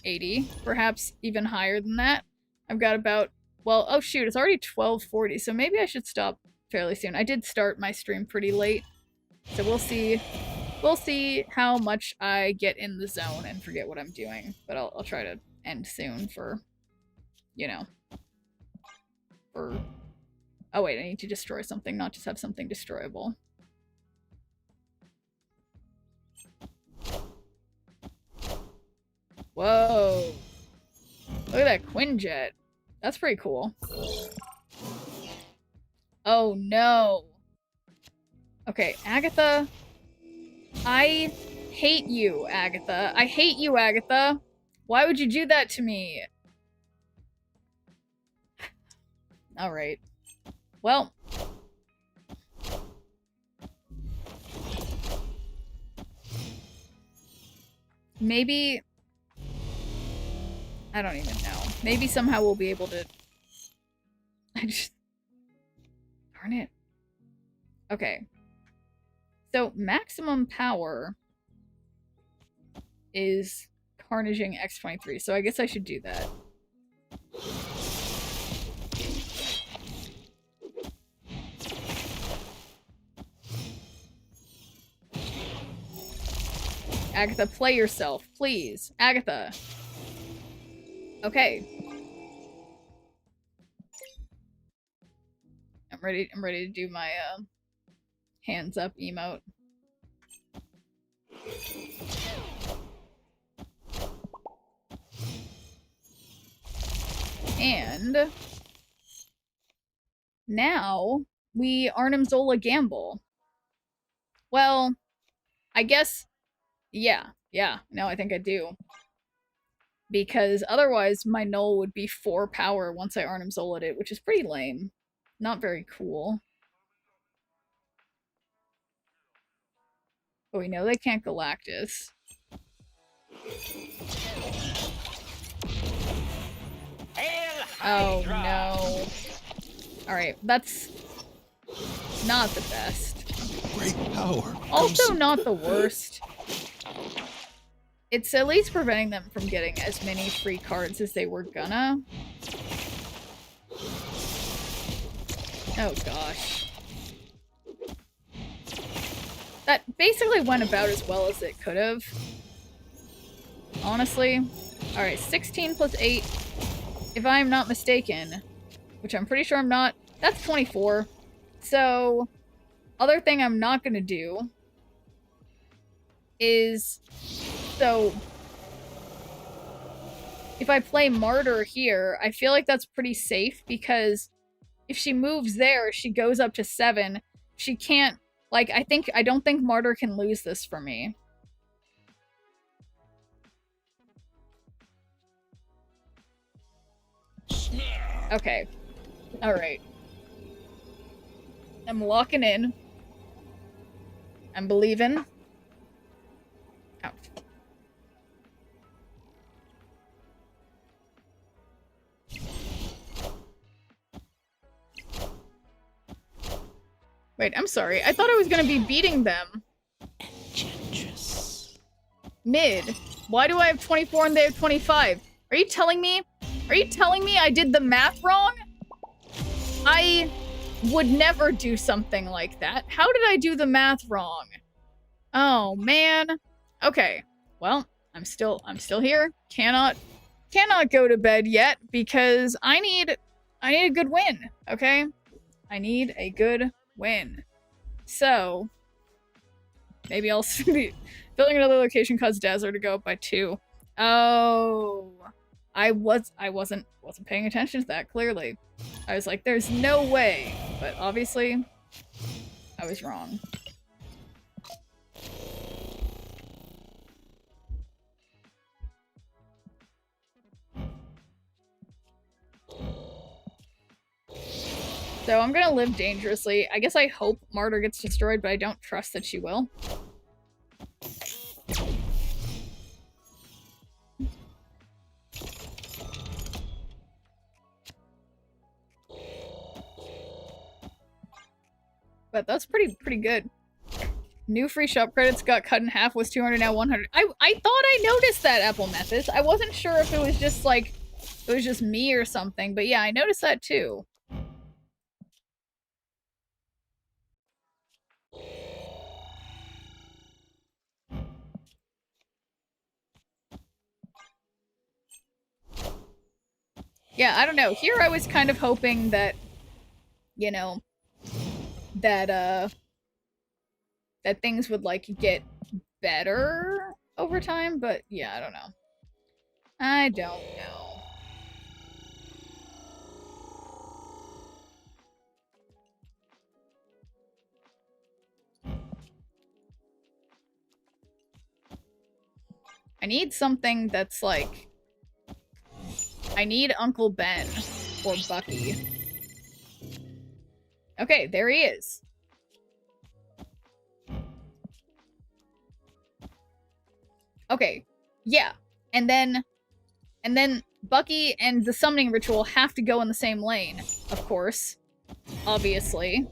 80. Perhaps even higher than that. I've got about... Well, oh shoot, it's already 12:40, so maybe I should stop fairly soon. I did start my stream pretty late, so we'll see. We'll see how much I get in the zone and forget what I'm doing. But I'll try to end soon for, you know, for... Oh wait, I need to destroy something, not just have something destroyable. Whoa. Look at that Quinjet. That's pretty cool. Oh no. Okay, Agatha. I hate you, Agatha. I hate you, Agatha. Why would you do that to me? Alright. Well. Maybe... I don't even know. Maybe somehow we'll be able to... Darn it. Okay. So, maximum power is Carnaging X23, so I guess I should do that. Agatha, play yourself, please. Agatha. Okay. I'm ready to do my hands up emote. And now we Arnim Zola gamble. Well, I guess yeah, no, I think I do. Because otherwise my null would be 4 power once I Arnim Zola'd it, which is pretty lame. Not very cool. But we know they can't Galactus. Oh no. Alright, that's not the best. Great power. Also not the worst. It's at least preventing them from getting as many free cards as they were gonna. Oh gosh. That basically went about as well as it could have. Honestly. Alright, 16 plus 8. If I'm not mistaken, which I'm pretty sure I'm not, that's 24. So, other thing I'm not gonna do is... So, if I play Martyr here, I feel like that's pretty safe because if she moves there, she goes up to 7. She can't, like, I don't think Martyr can lose this for me. Okay. Alright. I'm locking in. I'm believing. Ouch. Wait, I'm sorry. I thought I was gonna be beating them. Mid. Why do I have 24 and they have 25? Are you telling me? Are you telling me I did the math wrong? I would never do something like that. How did I do the math wrong? Oh, man. Okay. Well, I'm still here. Cannot go to bed yet because I need a good win, okay? I need a good win. So, maybe I'll be filling another location caused Dazzler to go up by 2. Oh, I wasn't paying attention to that, clearly. I was like, there's no way. But obviously, I was wrong. So I'm gonna live dangerously. I guess I hope Martyr gets destroyed, but I don't trust that she will. But that's pretty good. New free shop credits got cut in half, was 200, now 100. I thought I noticed that, Apple Methods. I wasn't sure if it was just like, it was just me or something, but yeah, I noticed that too. Yeah, I don't know. Here I was kind of hoping that, you know, that things would, like, get better over time, but yeah, I don't know. I don't know. I need something that's like... I need Uncle Ben or Bucky. Okay, there he is. Okay, yeah. And then Bucky and the summoning ritual have to go in the same lane, of course. Obviously.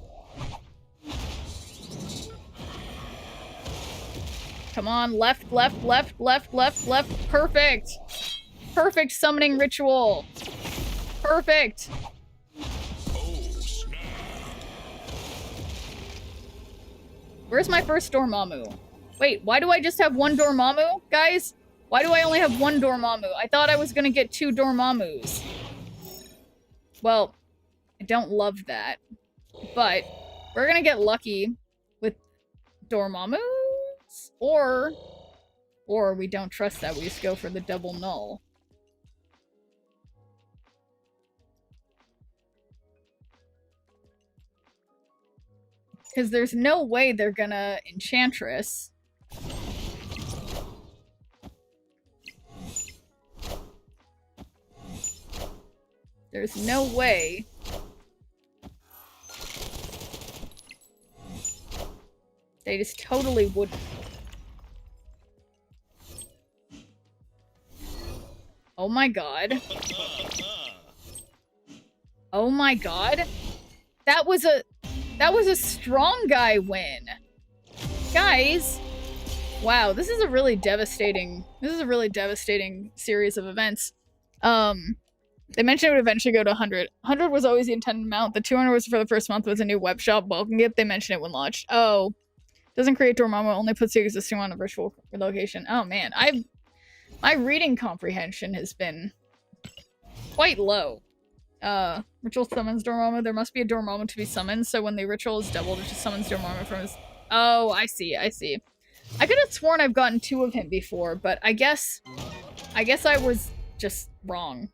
Come on, left, left, left, left, left, left. Perfect! Perfect summoning ritual! Perfect! Where's my first Dormammu? Wait, why do I just have one Dormammu, guys? Why do I only have one Dormammu? I thought I was gonna get 2 Dormammus. Well, I don't love that. But we're gonna get lucky with Dormammus? Or we don't trust that. We just go for the double null. Because there's no way they're gonna Enchantress. There's no way. They just totally wouldn't. Oh my god. Oh my god. That was a strong guy win. Guys. Wow, this is a really devastating series of events. They mentioned it would eventually go to 100. 100 was always the intended amount. The 200 was for the first month with a new web shop welcome gift. They mentioned it when launched. Oh. Doesn't create Dormammu, only puts the existing one on a virtual location. Oh man, my reading comprehension has been quite low. Ritual summons Dormammu. There must be a Dormammu to be summoned, so when the ritual is doubled, it just summons Dormammu from his... Oh, I see. I could have sworn I've gotten 2 of him before, but I guess I was just wrong.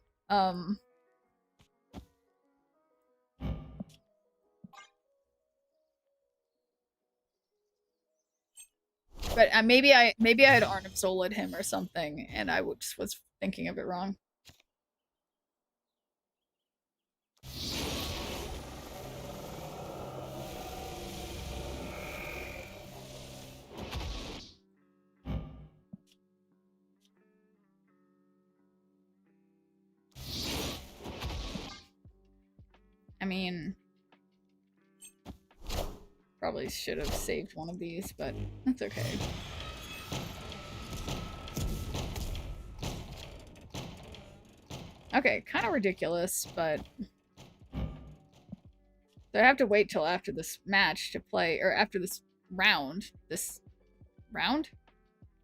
But maybe I had Arnim Solid him or something, and I just was thinking of it wrong. I mean... Probably should have saved one of these, but that's okay. Okay, kind of ridiculous, but... So I have to wait till after this match to play, or after this round. This round?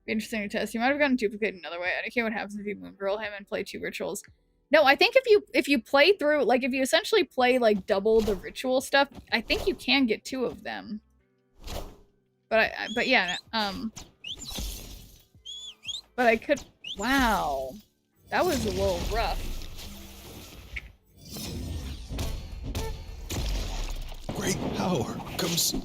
Be interesting to test. You might have gotten duplicated another way. I don't care what happens if you moon girl him and play 2 rituals. No, I think if you play through, like, if you essentially play, like, double the ritual stuff, I think you can get 2 of them. But yeah, but I could, wow. That was a little rough. Great power comes...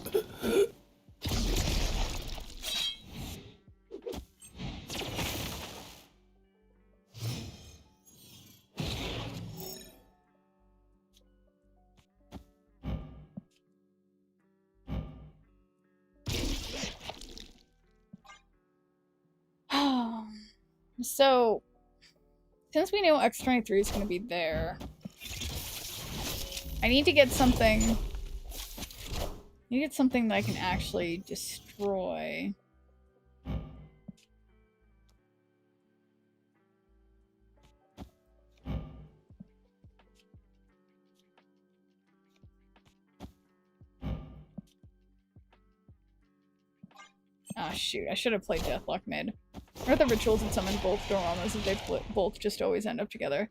So, since we know X-23 is going to be there, I need to get something... that I can actually destroy. Ah, shoot. I should have played Deathlock mid. Or the rituals and summon both Doramas if they both just always end up together.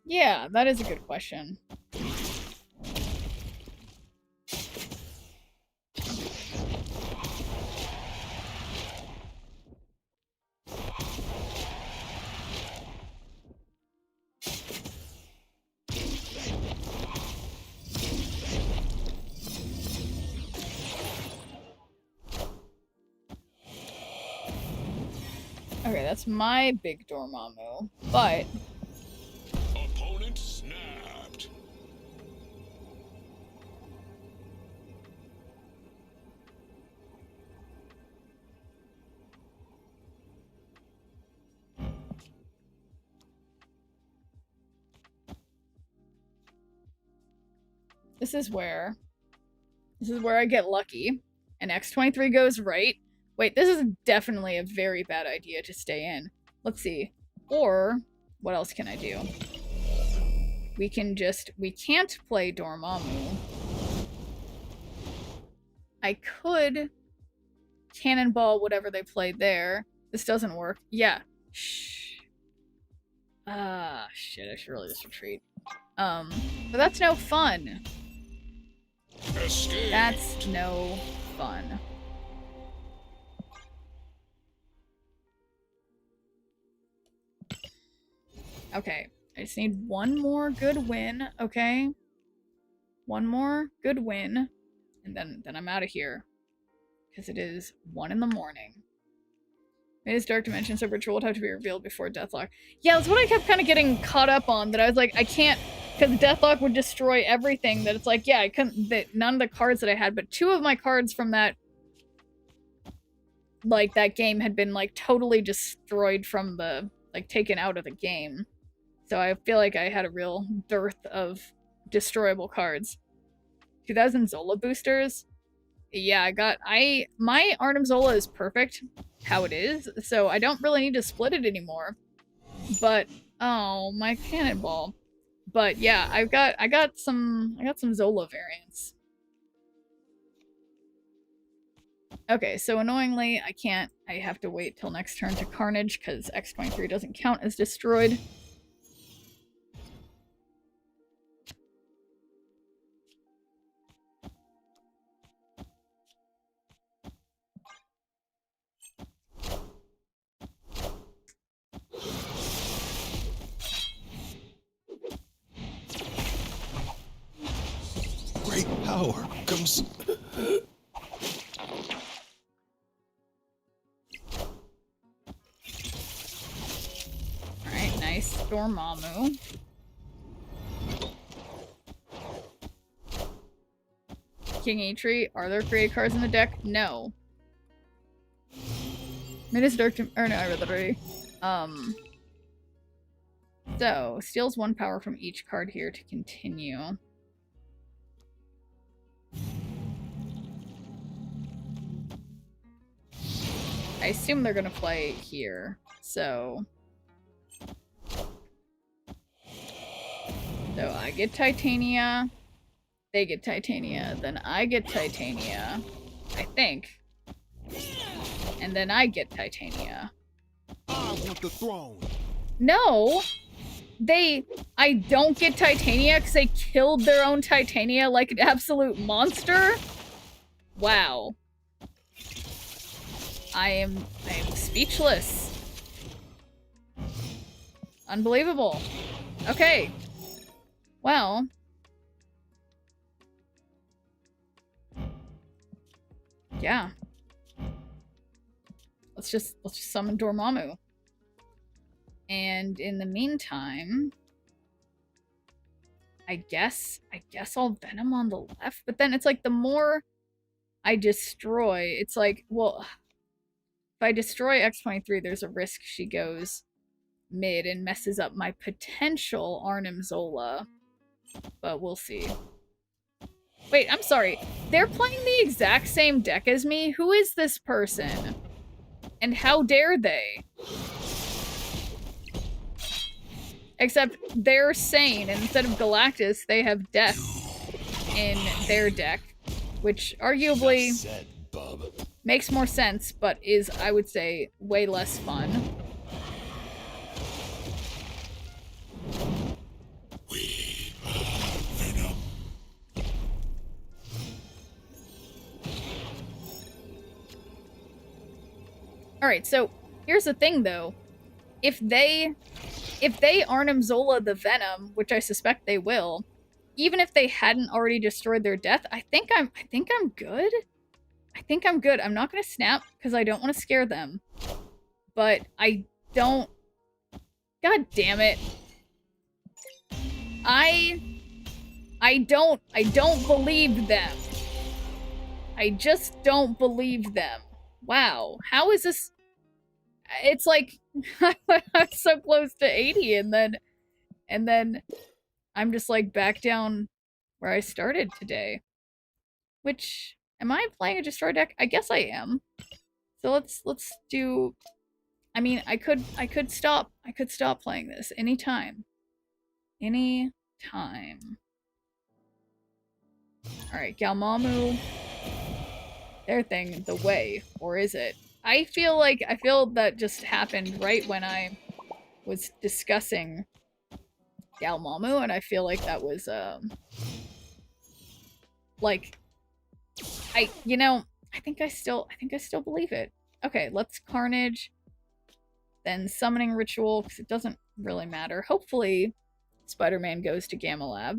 Yeah, that is a good question. Okay, that's my big Dormammu, but... Opponent snapped. This is where I get lucky, and X-23 goes right. Wait, this is definitely a very bad idea to stay in. Let's see. Or, what else can I do? We can't play Dormammu. I could cannonball whatever they played there. This doesn't work. Yeah. Shh. Ah, shit, I should really just retreat. But that's no fun. Escape. That's no fun. Okay, I just need one more good win, okay? One more good win, and then I'm out of here. Because it is 1 in the morning. It is Dark Dimension, so ritual would have to be revealed before Deathlock. Yeah, that's what I kept kind of getting caught up on, that I was like, I can't, because Deathlock would destroy everything, that it's like, yeah, I couldn't, none of the cards that I had, but 2 of my cards from that, like, that game had been, like, totally destroyed from the, like, taken out of the game. So I feel like I had a real dearth of destroyable cards. 2000 Zola boosters? Yeah, my Arnim Zola is perfect how it is, so I don't really need to split it anymore. But, oh, my cannonball. But yeah, I got some Zola variants. Okay, so annoyingly, I have to wait till next turn to Carnage, because X-23 doesn't count as destroyed. Great power comes... Alright, nice. Dormammu. King Eitri. Are there created cards in the deck? No. Minus Dark or no, I read that already. So, steals 1 power from each card here to continue. I assume they're gonna play here, so... So I get Titania, they get Titania, then I get Titania, I think. And then I get Titania. I want the throne. No! I don't get Titania because they killed their own Titania like an absolute monster? Wow. I am speechless. Unbelievable. Okay. Well. Yeah. Let's just summon Dormammu. And in the meantime, I guess I'll Venom on the left, but then it's like the more I destroy, it's like, well, if I destroy X-23, there's a risk she goes mid and messes up my potential Arnim Zola, but we'll see. Wait, I'm sorry. They're playing the exact same deck as me? Who is this person? And how dare they? Except they're sane, and instead of Galactus, they have Death in their deck, which arguably Said, bub. makes more sense, but is, I would say, way less fun. We are Venom. Alright, so here's the thing though. If they Arnim Zola the Venom, which I suspect they will, even if they hadn't already destroyed their Death, I think I'm good. I think I'm good. I'm not gonna snap because I don't want to scare them. But I don't. God damn it. I don't believe them. I just don't believe them. Wow. How is this? It's like I'm so close to 80 and then I'm just like back down where I started today. Which, am I playing a destroy deck? I guess I am. So let's do, I mean, I could stop playing this anytime. Anytime. Alright, Galmamu. Their thing, the way, or is it? I feel that just happened right when I was discussing Galmamu, and I feel like that was, like, I think I still believe it. Okay, let's Carnage, then Summoning Ritual, because it doesn't really matter. Hopefully, Spider-Man goes to Gamma Lab.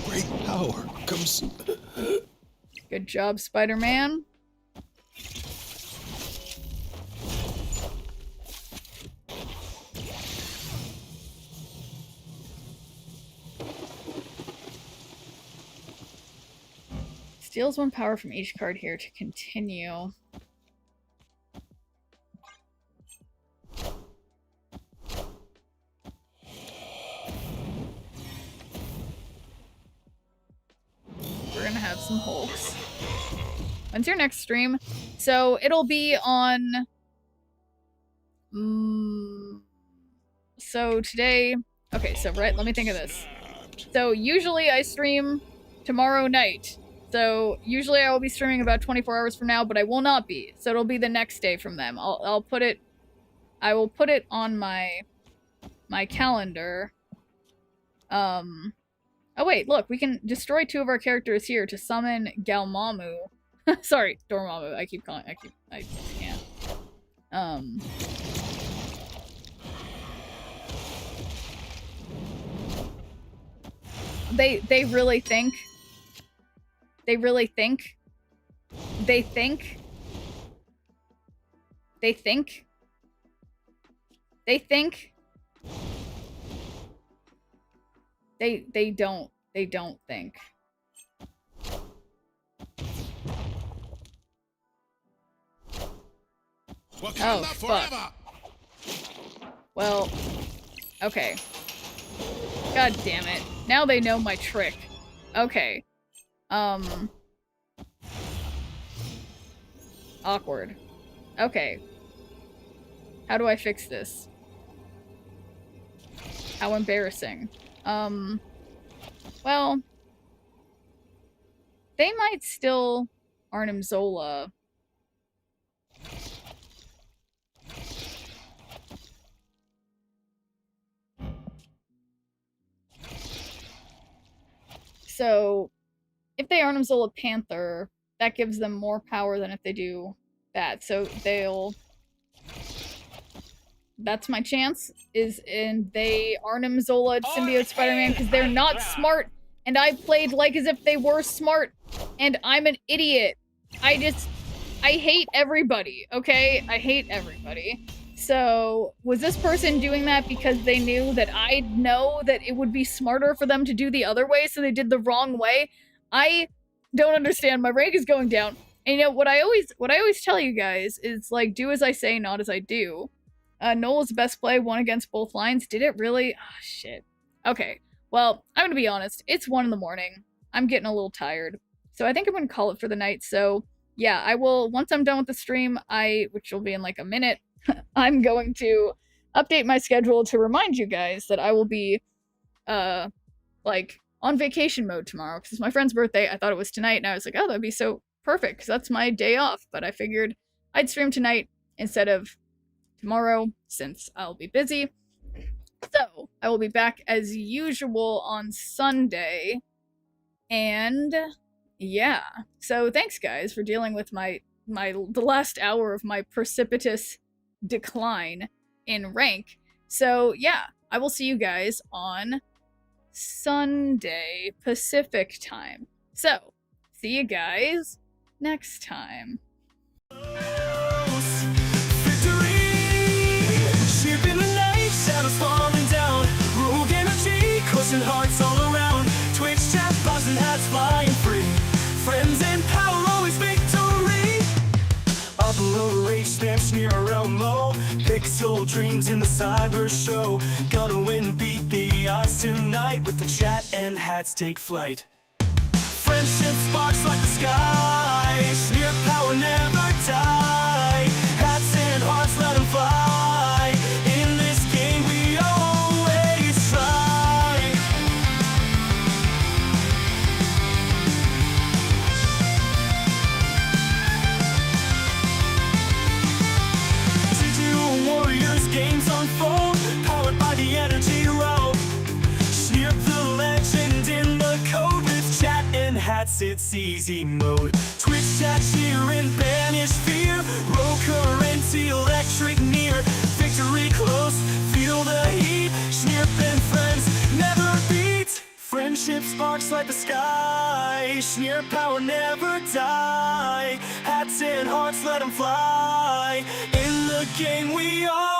Great power comes. Good job, Spider-Man. Steals 1 power from each card here to continue. We're gonna have some Hulks. When's your next stream? So it'll be on... so today... Okay, so right, let me think of this. So usually I stream tomorrow night. So usually I will be streaming about 24 hours from now, but I will not be. So it'll be the next day from them. I will put it on my calendar. Oh wait, look, we can destroy 2 of our characters here to summon Galmamu. Sorry, Dormammu. I can't. They really think. They really think. They think. They think. They think. They don't think. Oh, fuck. Well, okay. God damn it. Now they know my trick. Okay. Awkward. Okay. How do I fix this? How embarrassing. Well... They might still Arnim Zola. So, if they Arnim Zola Panther, that gives them more power than if they do that. So they'll... That's my chance, and they Arnim Zola Symbiote Spider-Man, because they're not smart, and I played like as if they were smart, and I'm an idiot. I hate everybody, okay? I hate everybody. So, was this person doing that because they knew that I'd know that it would be smarter for them to do the other way, so they did the wrong way? I don't understand. My rank is going down. And you know, what I always tell you guys is, like, do as I say, not as I do. Noel's best play won against both lines. Did it really? Oh, shit. Okay. Well, I'm gonna be honest. It's 1 in the morning. I'm getting a little tired. So I think I'm gonna call it for the night. So, yeah, I will, once I'm done with the stream, which will be in like a minute, I'm going to update my schedule to remind you guys that I will be, like, on vacation mode tomorrow, because it's my friend's birthday. I thought it was tonight, and I was like, oh, that'd be so perfect, because that's my day off. But I figured I'd stream tonight instead of tomorrow, since I'll be busy. So, I will be back as usual on Sunday. And yeah. So thanks guys for dealing with the last hour of my precipitous decline in rank. So yeah, I will see you guys on Sunday Pacific time. So, see you guys next time. Hearts all around, Twitch chat buzzing, hats flying free. Friends and power, always victory. Upload rage, snap, sneer around low. Pixel dreams in the cyber show. Gonna win, beat the odds tonight. With the chat and hats take flight. Friendship sparks like the sky. Sneer power never die. Hats and hearts, let them fly. In this game we always try. Warriors games unfold, powered by the energy rope. Shneerp the legend in the code with chat and hats, it's easy mode. Twitch chat, cheer and banish fear. Roll current, electric near. Victory close, feel the heat. Shneerp and friends never beat. Friendship sparks like the sky. Shneerp power never die. Hats and hearts, let them fly. In the game we are